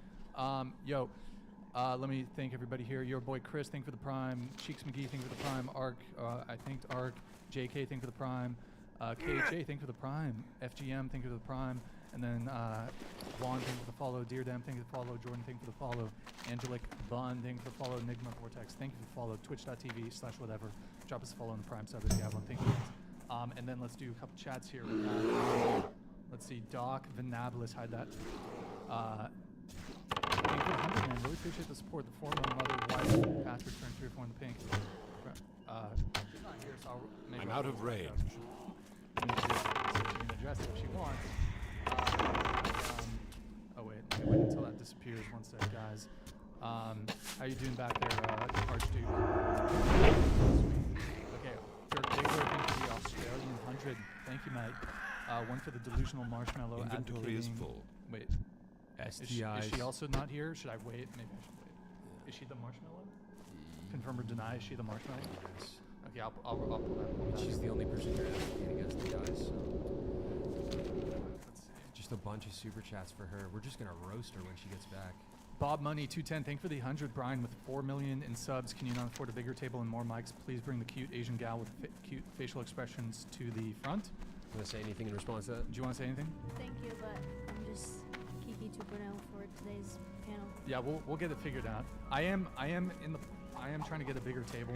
Let me thank everybody here. Your boy Chris, thank you for the Prime. Cheeks McGee, thank you for the Prime. Ark, I thanked Ark. JK, thank you for the Prime. KHA, thank you for the Prime. FGM, thank you for the Prime. And then Juan, thank you for the follow. Dear Dem, thank you for the follow. Jordan, thank you for the follow. Angelic Bun, thank you for the follow. Enigma Vortex, thank you for the follow. Twitch.tv/whatever. Drop us a follow on the Prime sub if you have one. Thank you. And then let's do a couple chats here. We got, let's see, Doc Venabilis, hide that. Thank you for the 100, man. Really appreciate the support. The former mother, wife, pastor turned 3 or 4 in the pink. She's not here, so maybe I'm out of range. You can address it if she wants. Oh wait, let me wait until that disappears. One sec, guys. How you doing back there, Archduke? Okay, Dirk Diggler, thank you for the Australian 100. Thank you, mate. One for the delusional marshmallow. Inventory is full. Wait. STIs. Is she also not here? Should I wait? Maybe I should wait. Is she the marshmallow? Confirm or deny? Is she the marshmallow? Yes. Okay, I'll pull that. She's the only person here advocating against STIs. So. Let's see. Just a bunch of super chats for her. We're just gonna roast her when she gets back. Bob Money 210, thank you for the 100. Brian with 4 million in subs. Can you not afford a bigger table and more mics? Please bring the cute Asian gal with cute facial expressions to the front. You wanna say anything in response to that? Do you want to say anything? Thank you, but I'm just Kiki 2.0 for today's panel. Yeah, we'll get it figured out. I am trying to get a bigger table.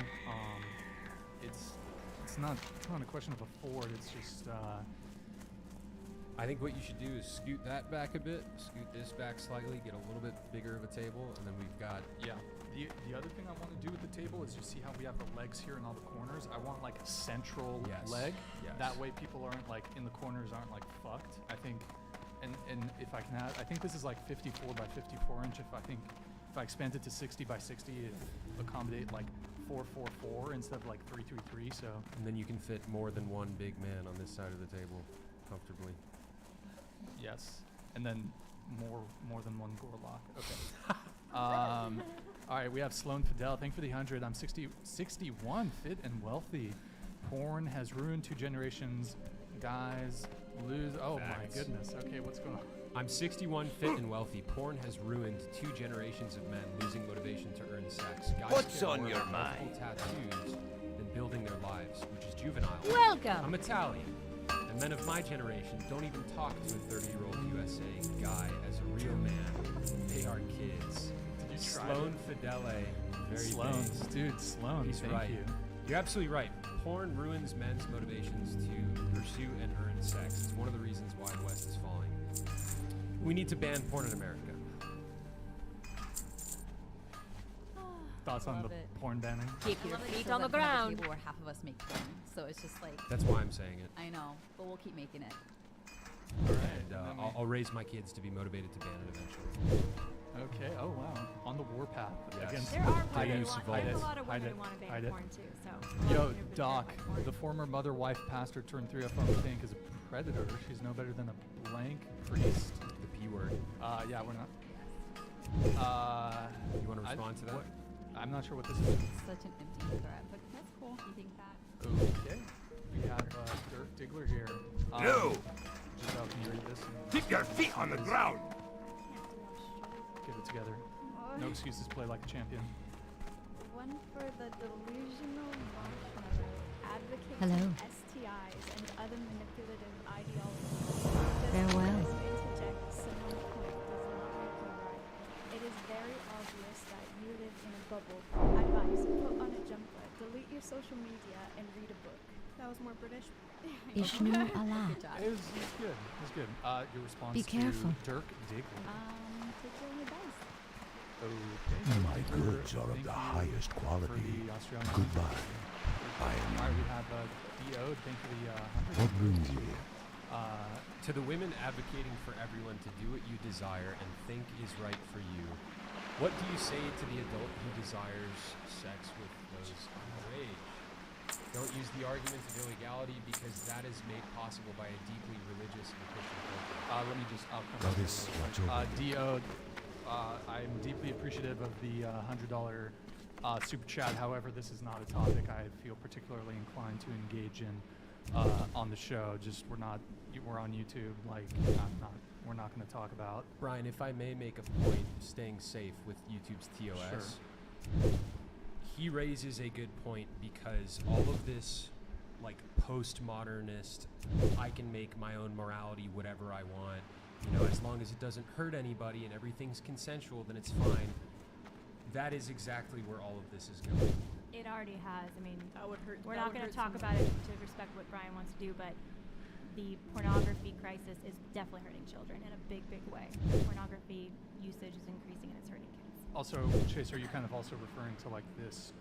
It's not a question of afford. It's just. I think what you should do is scoot that back a bit, scoot this back slightly, get a little bit bigger of a table, and then we've got. Yeah. The other thing I want to do with the table is just see how we have the legs here in all the corners. I want like a central leg. Yes. That way people aren't like in the corners aren't like fucked. I think, and if I can add, I think this is like 54 by 54 inch. If I expand it to 60 by 60, it accommodate like 4-4-4 instead of like 3-3-3. So. And then you can fit more than one big man on this side of the table, comfortably. Yes, and then more than one Gorlock. Okay. All right, we have Sloan Fidel. Thank you for the 100. I'm 61, fit and wealthy. Porn has ruined 2 generations. Guys lose. Oh Facts. My goodness. Okay, what's going on? I'm 61, fit and wealthy. Porn has ruined 2 generations of men losing motivation to earn sex. Guys What's care on more your about multiple mind? tattoos than building their lives, which is juvenile. Welcome. I'm Italian. And men of my generation don't even talk to a 30-year-old USA guy as a real man. They are kids. Did you try Sloan Fidele. Very Sloan, thanks. dude, Sloan. He's thank right. you. You're absolutely right. Porn ruins men's motivations to pursue and earn sex. It's one of the reasons why the West is falling. We need to ban porn in America. Thoughts on Love the it. porn banning? Keep I your love that it feet says on the that we have a ground. table where half of us make porn, so it's just like That's why I'm saying it. I know, but we'll keep making it. And I'll raise my kids to be motivated to ban it eventually. Okay. Oh wow. On the warpath Yes. against There are hide women it, who want, hide there's it, a lot of hide women it, who want to ban hide it. porn too. So. Yo, Doc, the former mother-wife pastor turned 3F on the pink is a predator. She's no better than a blank priest. The P word. Yeah, we're not. You want to respond to that? I'm not sure what this is. It's such an empty threat, but that's cool. You think that? Okay. We have Dirk Diggler here. No! Giselle, can you read this? Keep your feet on the ground! Get it together. No excuses, play like a champion. One for the delusional marshmallow, advocating Hello. STIs and other manipulative ideologies. Farewell. Just because you interject someone's point does not make you right. It is very obvious that you live in a bubble. Advice, put on a jumper, delete your social media, and read a book. That was more British. Ishnu Allah. Good job. It was good. It was good. Your response Be careful. to Dirk Diggler. Take your own advice. Okay. My Diggler, goods are of thank the you highest for quality. the Australian Goodbye. I am. All right, we have D.O. Thank you for the 100. What brings you? To the women advocating for everyone to do what you desire and think is right for you, what do you say to the adult who desires sex with those underage? Don't use the argument of illegality because that is made possible by a deeply religious and Christian culture. Let me just. I'll come That back to is it real what quick. you're D.O. I'm deeply appreciative of the $100 super chat. However, this is not a topic I feel particularly inclined to engage in on the show. Just we're on YouTube. Like we're not going to talk about. Brian, if I may make a point, staying safe with YouTube's TOS. Sure. He raises a good point because all of this, like postmodernist, I can make my own morality whatever I want. You know, as long as it doesn't hurt anybody and everything's consensual, then it's fine. That is exactly where all of this is going. It already has. I mean, That would hurt. we're that not would going to hurt talk somebody. about it to respect what Brian wants to do, but the pornography crisis is definitely hurting children in a big, big way. Pornography usage is increasing and it's hurting kids. Also, Chase, are you kind of also referring to like this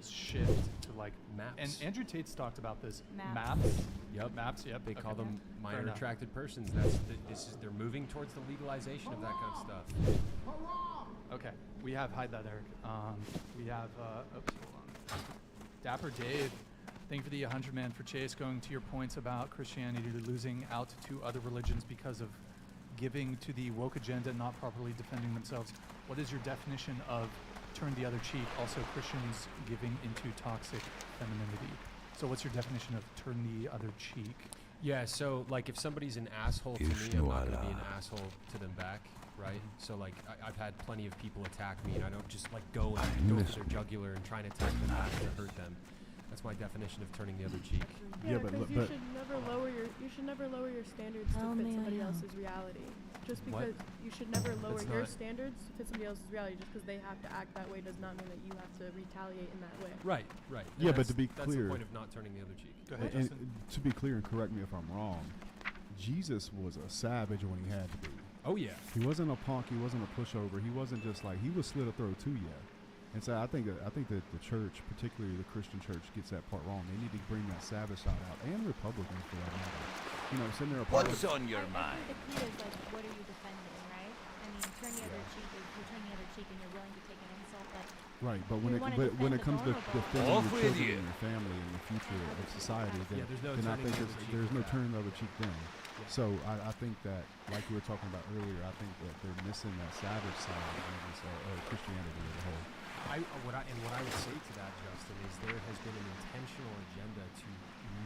shift to like Maps. And Andrew Tate's talked about this. Maps. Yep. Maps. Yep. They call them Fair minor enough. attracted persons. They're moving towards the legalization of that kind of stuff. Okay, we have hide that, Eric. We have oops, hold on. Dapper Dave, thank you for the 100 man for Chase. Going to your points about Christianity losing out to other religions because of giving to the woke agenda, not properly defending themselves. What is your definition of turn the other cheek? Also, Christians giving into toxic femininity. So, what's your definition of turn the other cheek? Yeah, so like if somebody's an asshole to me, I'm not going to be an asshole to them back, right? So like I've had plenty of people attack me, and I don't just like go for their jugular and try and attack them to hurt them. That's my definition of turning the other cheek. Yeah, but because look- you should never lower your standards How to fit may I somebody help? else's reality. Just What? because you should never lower That's your not- standards to fit somebody else's reality, just because they have to act that way does not mean that you have to retaliate in that way. Right. Yeah, but That's- to be that's clear- the point of not turning the other cheek. Go ahead, And Justin. to be clear, and correct me if I'm wrong, Jesus was a savage when he had to be. Oh yeah. He wasn't a punk. He wasn't a pushover. He wasn't just like he was slit a throat to you. And so I think that the church, particularly the Christian church, gets that part wrong. They need to bring that savage side out, and Republicans for that matter. You know, sitting there. What's on your I mind? think the key is like, what are you defending, right? I mean, turn the other cheek is you're turning the other cheek and you're willing to take an insult, but Right, but You when it wanna when it defend comes the to vulnerable. defending Off your with children you. and your family and the future of society, then, Yeah, there's no then I turning think the other cheek there's with no that. turning the other cheek then. So I think that, like we were talking about earlier, I think that they're missing that savage side of Christianity as a whole. What I would say to that, Justin, is there has been an intentional agenda to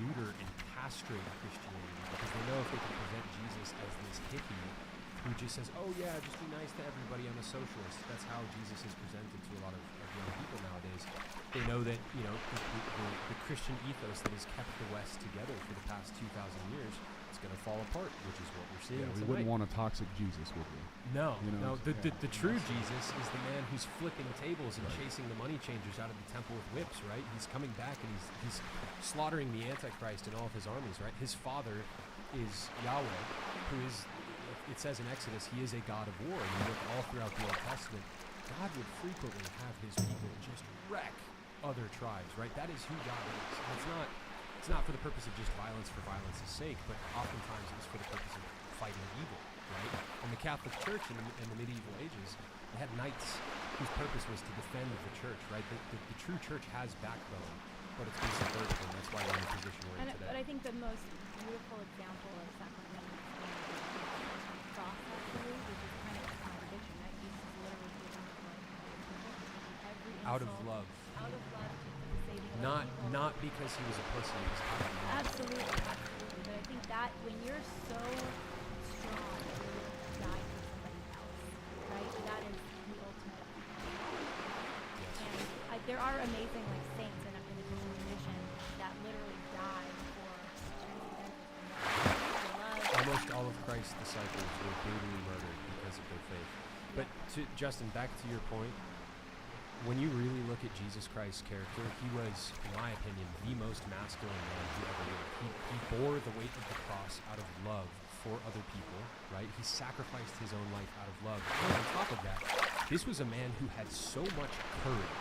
neuter and castrate Christianity because they know if they can present Jesus as this hippie who just says, "Oh yeah, just be nice to everybody. I'm a socialist." That's how Jesus is presented to a lot of young people nowadays. They know that the Christian ethos that has kept the West together for the past 2,000 years is going to fall apart, which is what we're seeing Yeah, we tonight. wouldn't want a toxic Jesus, would we? No, You know, no. The true Jesus is the man who's flipping tables and chasing the money changers out of the temple with whips, right? He's coming back and he's slaughtering the Antichrist and all of his armies, right? His father is Yahweh, who is, it says in Exodus, he is a God of war. And you look all throughout the Old Testament, God would frequently have his people just wreck other tribes, right? That is who God is. And it's not for the purpose of just violence for violence's sake, but oftentimes it's for the purpose of fighting evil, right? And the Catholic Church in the medieval ages, they had knights whose purpose was to defend the church, right? The true church has backbone, but it's been subverted, and that's why we're in the position we're in today. but I think the most beautiful example of sacrament is the cross, actually, which is kind of a contradiction, right? Jesus literally giving his life for other people, every Out of insult, love. out of love to the saving of other people. Not because he was a pussy, it was out of love. Absolutely. But I think that when you're so strong that you would die for somebody else, right? That is the ultimate. And there are amazing like saints in the Christian tradition that literally died for love. Almost all of Christ's disciples were brutally murdered because of their faith. But Justin, back to your point, when you really look at Jesus Christ's character, he was, in my opinion, the most masculine man who ever lived. He bore the weight of the cross out of love for other people, right? He sacrificed his own life out of love. And on top of that, this was a man who had so much courage,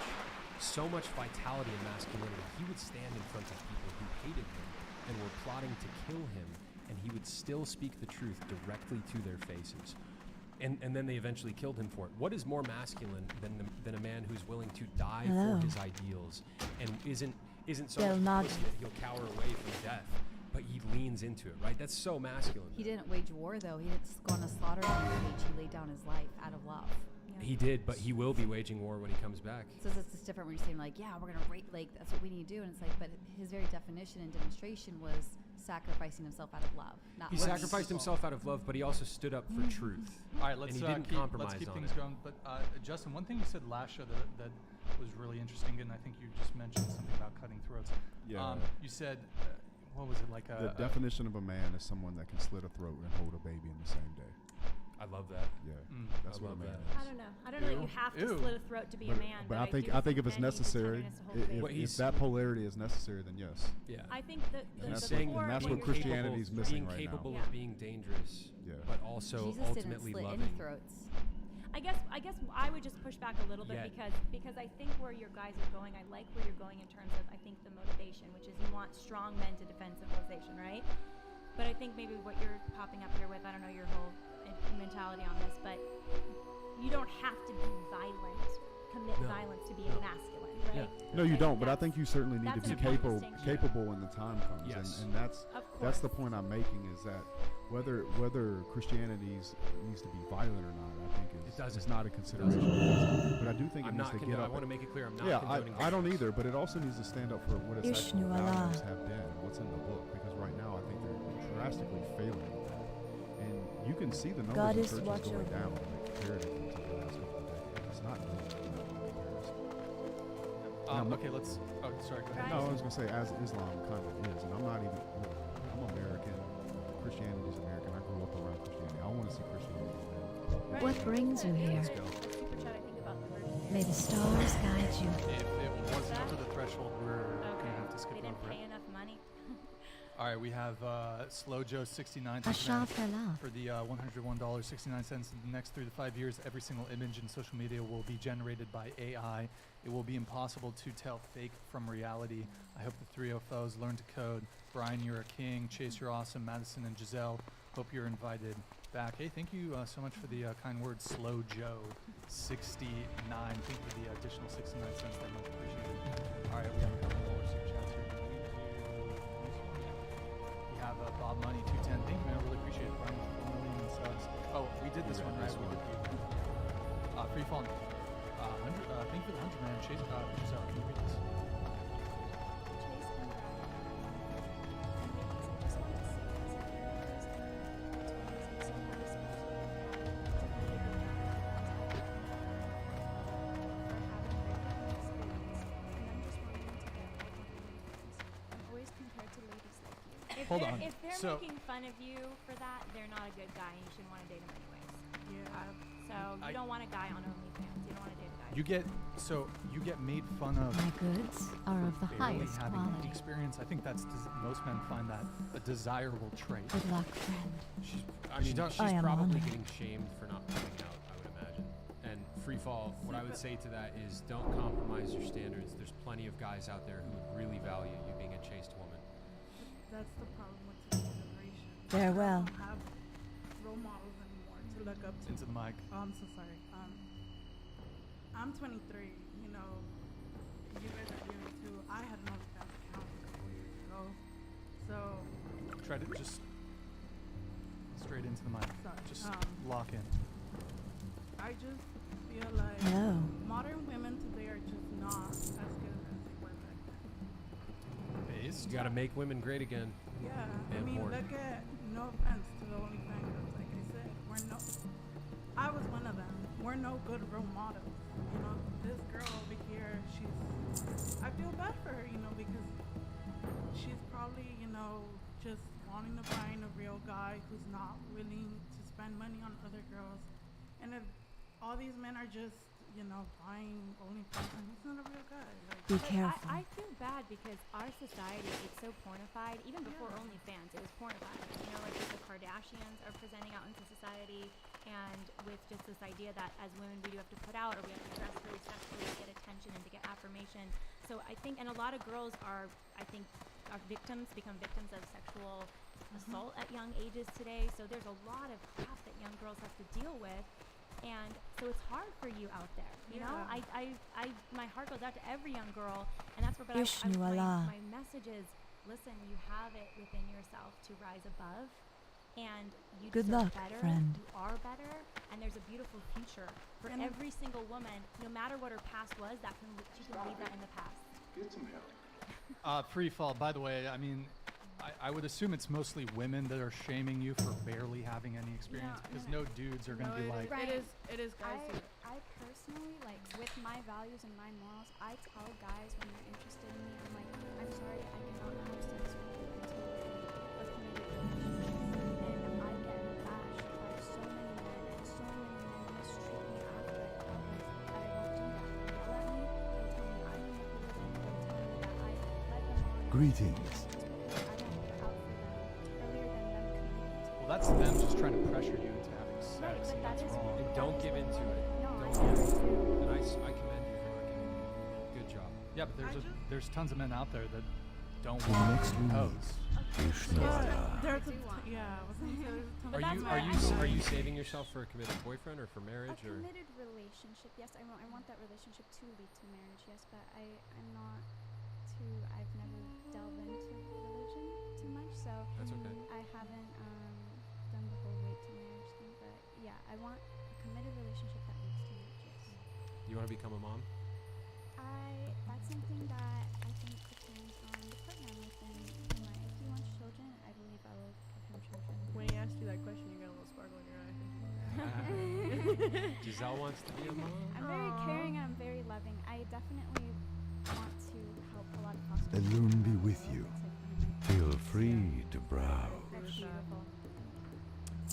so much vitality and masculinity. He would stand in front of people who hated him and were plotting to kill him, and he would still speak the truth directly to their faces. And then they eventually killed him for it. What is more masculine than a man who's willing to die Hello. for his ideals and isn't so They'll much not- pussy that he'll cower away from death, but he leans into it, right? That's so masculine. He didn't wage war though. He didn't go on a slaughter rampage. He laid down his life out of love. He did, but he will be waging war when he comes back. So it's just different when you're saying like, yeah, we're gonna rate, like that's what we need to do, and it's like, but his very definition and demonstration was sacrificing himself out of love. Not He learning sacrificed people. himself out of love, but he also stood up for truth. All right, let's and he didn't compromise let's keep on things it. going. But Justin, one thing you said last show that was really interesting, and I think you just mentioned something about cutting throats. Yeah. You said, what was it like? The definition of a man is someone that can slit a throat and hold a baby in the same day. I love that. Yeah, that's I what a love man that. is. I don't know. I don't know that you have to Ew. slit a throat to be a man. But I I think if it's men need the necessary, tenderness to hold a baby. if that polarity is necessary, then yes. Yeah. I think that And the that's saying core and that's of what you're Christianity's saying- missing being right capable now. Yeah. of being dangerous, Yeah. but also Jesus ultimately didn't slit loving. any throats. I guess I would just push back a little bit Yeah. because I think where your guys are going, I like where you're going in terms of I think the motivation, which is you want strong men to defend civilization, right? But I think maybe what you're popping up here with, I don't know your whole mentality on this, but you don't have to be violent, commit No. violence to be No. masculine, right? Yeah. No, you I don't. think But I that's- think you certainly need to that's be an important distinction. capable when the time comes. Yes. And that's Of the course. point I'm making is that whether Christianity needs to be violent or not, I think is not a consideration. But I do think I'm it needs not to get I up. want to make it clear I'm not Yeah, condoning I don't either. But it also needs to stand up for what its actual Ishnu Allah. values have been, and what's in the book. Because right now, I think they're drastically failing at that. And you can see the numbers God of is churches watching going over down, like comparatively to the last couple of decades. It's not doing comparison. Okay, let's. Oh, sorry. Go ahead. No, I was gonna say as Islam kind of is, and I'm not even. Look, I'm American. Christianity is American. I grew up around Christianity. I want to see Christianity win. What brings you here? Super chat, I think about the Virgin May the stars guide you. If it wasn't over the threshold, we're gonna have to skip They didn't over pay it. enough money. All right, we have Slow Joe 69 Asha Fela. for the $101.69. In the next 3 to 5 years, every single image in social media will be generated by AI. It will be impossible to tell fake from reality. I hope the 305s learn to code. Brian, you're a king. Chase, you're awesome. Madison and Giselle, hope you're invited back. Hey, thank you so much for the kind words, Slow Joe 69. Thank you for the additional 69 cents. They're much appreciated. All right, we have a couple more super chats here. We have Bob Money 210. Thank you, man. I really appreciate it. Brian, 4 million subs. Oh, we did this one, right? We did Free Fall. 100. Thank you for the 100, man. Chase, Giselle, can you read this? Hold on. If they're So- making fun of you for that, they're not a good guy, and you shouldn't want to date them anyways. So you don't want a guy on OnlyFans. You don't want to date a guy. You get made fun of. My goods are for of the barely highest having the quality. experience. I think most men find that a desirable trait. Good luck, friend. She's I am probably honored. getting shamed for not coming out, I would imagine. And free fall, what I would say to that is don't compromise your standards. There's plenty of guys out there who would really value you being a chaste woman. That's the problem with today's generation. Farewell. They don't have role models anymore to look up to. Into the mic. Oh, I'm so sorry. I'm 23. You know, you guys are young too. I had an OnlyFans account a couple years ago. So Try to just straight into the mic. Sorry. Just lock in. I just feel like Hello. modern women today are just not as good as they were back then. Based. You gotta make women great again. Yeah, I And mean, porn. look at, no offense to the OnlyFans girls, like I said, I was one of them. We're no good role models. You know, this girl over here, I feel bad for her, you know, because she's probably, you know, just wanting to find a real guy who's not willing to spend money on other girls. And if all these men are just, you know, buying OnlyFans, and he's not a real guy. Like, Be But careful. I feel bad because our society is so pornified. Even before OnlyFans, it was pornified. You know, like the Kardashians are presenting out into society, and with just this idea that as women we do have to put out, or we have to dress really sexually to get attention and to get affirmation. So I think, and a lot of girls are become victims of sexual assault at young ages today. So there's a lot of crap that young girls have to deal with. And so it's hard for you out there, you know. My heart goes out to every young girl, and that's where. Ishnu Allah. My message is, listen, you have it within yourself to rise above, and you Good deserve luck, better. friend. You are better, and there's a beautiful future for every single woman, no matter what her past was. She can leave that in the past. Get some help. Free fall. By the way, I mean, I would assume it's mostly women that are shaming you for barely having any experience, because no dudes are going to be like. It is guys too. I personally, like, with my values and my morals, I tell guys when they're interested in me, I'm like, I'm sorry, I cannot have sex with you until we're in a committed relationship. And I get bashed by so many men, and so many men mistreat me after I tell them that I won't do that. They yell at me, they tell me I'm manipulative, they tell me that I led them on. Greetings. Well, that's them just trying to pressure you into having sex, and that's wrong. And don't give into it. No, Don't give into it. And I commend you for not giving in. Good job. Yeah, but there's tons of men out there that don't The want next to week. propose. There's a yeah. I was gonna say there's a ton Are you saving yourself for a committed boyfriend or for marriage A or? committed relationship, yes. I want that relationship to lead to marriage, yes. But I'm not too. I've never delved into religion too much, so That's okay. I haven't done the whole way to marriage thing. But yeah, I want a committed relationship that leads to marriage, yes. You want to become a mom? That's something that I think depends on the partner I'm with, and if he wants children, I believe I will give him children. When he asked you that question, you got a little sparkle in your eye. Giselle wants to be a mom? I'm very caring and I'm very loving. I definitely want to help a lot of foster The loon be with you. Feel free to browse. That's beautiful.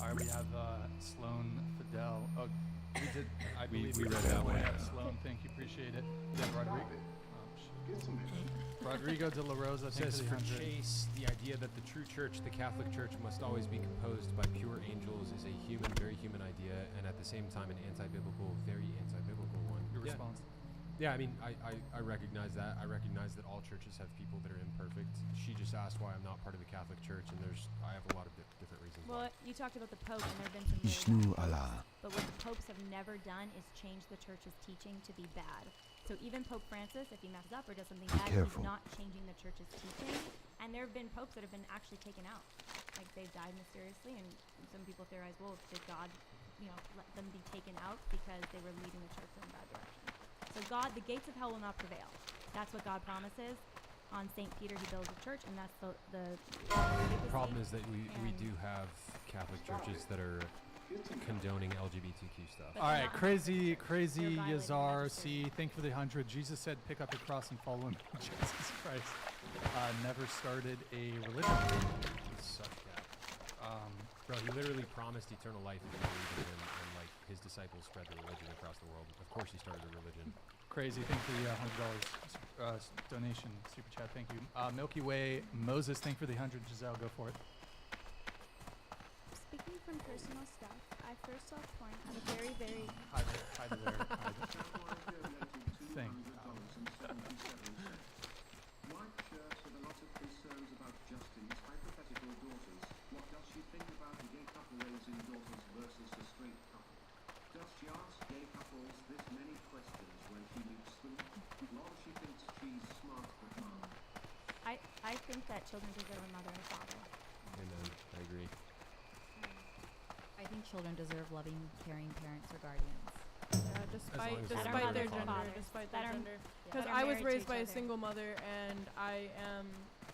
All right, we have Sloan Fidel. Oh, we did. I We believe read that one. Yeah, Sloan, thank you, appreciate it. Yeah, Rodrigo. Get some help. Rodrigo de la Rosa, thank Says you for for the 100. Chase, the idea that the true church, the Catholic Church, must always be composed by pure angels is a human, very human idea, and at the same time an anti-biblical, very anti-biblical one. Your Yeah. response? Yeah, I mean, I recognize that. I recognize that all churches have people that are imperfect. She just asked why I'm not part of the Catholic Church, and I have a lot of different reasons. Well, you talked about the Pope, and there have been some really Ishnu bad popes. Allah. But what the popes have never done is change the church's teaching to be bad. So even Pope Francis, if he messes up or does something bad, careful. he's not changing the church's teaching. And there have been popes that have been actually taken out. Like, they've died mysteriously, and some people theorize, well, did God, let them be taken out because they were leading the church in a bad direction? So God, the gates of hell will not prevail. That's what God promises. On St. Peter, he builds a church, and that's the problem is that we do have Catholic churches that are condoning LGBTQ stuff. All right, crazy violating Yazar that C. Thank you for the 100. Jesus said, "Pick up your cross and follow me." Jesus Christ, never started a religion. Such cat. Bro, he literally promised eternal life if you believe in him, and like his disciples spread the religion across the world. Of course, he started a religion. Crazy. Thank you for the $100 donation, super chat. Thank you. Milky Way Moses. Thank you for the 100. Giselle, go for it. Speaking from personal stuff, I first saw porn at a very, very Hide there. Thing. Mike shares with a lot of concerns about Justin's hypothetical daughters. What does she think about a gay couple raising daughters versus a straight couple? Does she ask gay couples this many questions when she meets them? Lol, she thinks she's smart but mom. I think that children deserve a mother and a father. Amen. I agree. I think children deserve loving, caring parents or guardians. Yeah, despite as their long as they're gender, fathers. despite That their are- gender. that Because are I was married to raised each by a other. single mother, and I am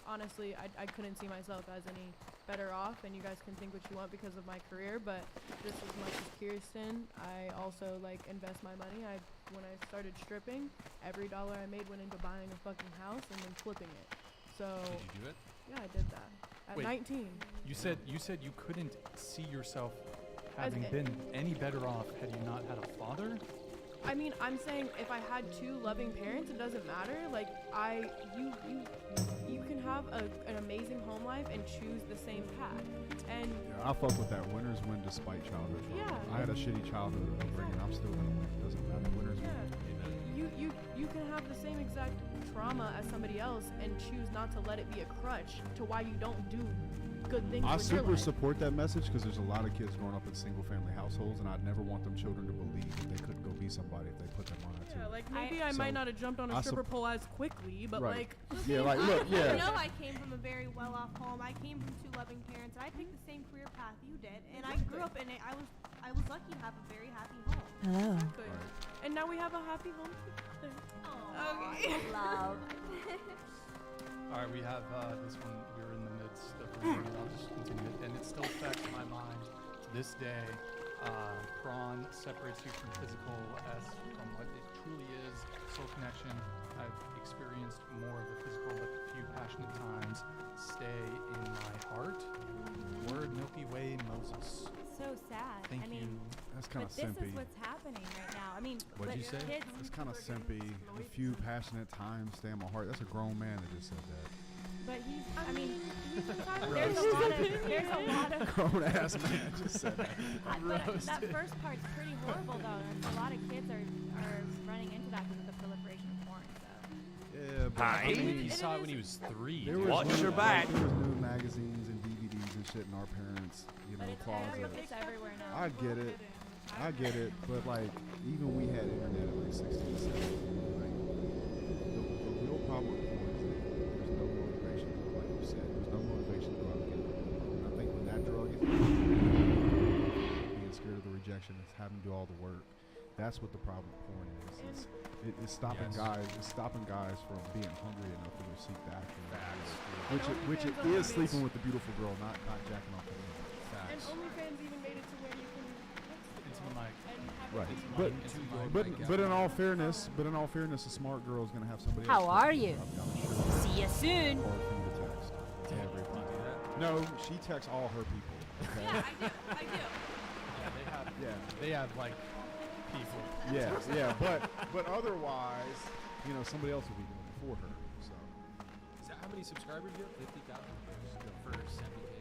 honestly, I couldn't see myself as any better off. And you guys can think what you want because of my career, but just as much as Kirsten, I also invest my money. When I started stripping, every dollar I made went into buying a fucking house and then flipping it. So Did you do it? yeah, I did that at Wait. 19. You said you couldn't see yourself As having a- been any better off had you not had a father. I mean, I'm saying if I had two loving parents, it doesn't matter. You can have an amazing home life and choose the same path. And Yeah, I fuck with that. Winners win despite childhood trauma. Yeah. I had a shitty childhood upbringing. I'm still gonna win. Doesn't matter. Winners win. you can have the same exact trauma as somebody else and choose not to let it be a crutch to why you don't do good things I with your super life. support that message because there's a lot of kids growing up in single-family households, and I'd never want them children to believe that they couldn't go be somebody if they put their mind to Yeah, it. like maybe I So, might not have jumped on a I stripper sup- pole as quickly, but Right. like Yeah, like, look, yeah. You know, I came from a very well-off home. I came from two loving parents, and I picked the same career path you did. And I grew up in it. I was lucky to have a very happy home. Hello. Exactly. And now we have a happy home together. Okay. Love. All right, we have this one. We're in the midst of reading it. I'll just continue it, and it still affects my mind to this day. Prawn separates you from physical as from what it truly is, soul connection. I've experienced more of the physical, but the few passionate times stay in my heart. Word Milky Way Moses. So sad. Thank I mean, you. That's kind but of this simpy. is what's happening right now. I mean, What'd but you say? kids. It's kind of simpy. A few passionate times stay in my heart. That's a grown man that just said that. But he's. I mean, Roasted. there's a lot of. Grown ass man just said that. But that first part's pretty horrible though, and a lot of kids are running into that because of the proliferation of porn. So. Yeah, but I I mean, he saw it when he was 3. there was Watch new- your back. There was new magazines and DVDs and shit in our parents, But it's closet. everywhere now. I get it. I get it, but like even we had internet at like 16, 17. Like the real problem with porn is that there's no motivation. Like you said, there's no motivation to go out and get it. And I think when that drug is being scared of the rejection, it's having to do all the work. That's what the problem with porn is. It's stopping Yes. guys. It's stopping guys from being hungry enough to go seek the action. Facts, Which it OnlyFans is only sleeping makes- with the beautiful girl, not jacking off the woman. And Facts. OnlyFans even made it to where you can Into the mic. and have Right, it be but Into your but mic, but in all fairness, a smart girl is gonna have somebody. How else are text you? I'm sure See you soon. hard for you to text to everybody. Do that? No, she texts all her people. Okay? Yeah, I do. Yeah, they have like people. yeah, but otherwise, somebody else will be doing it for her. So Is that how many subscribers you have? 50,000 for 70K?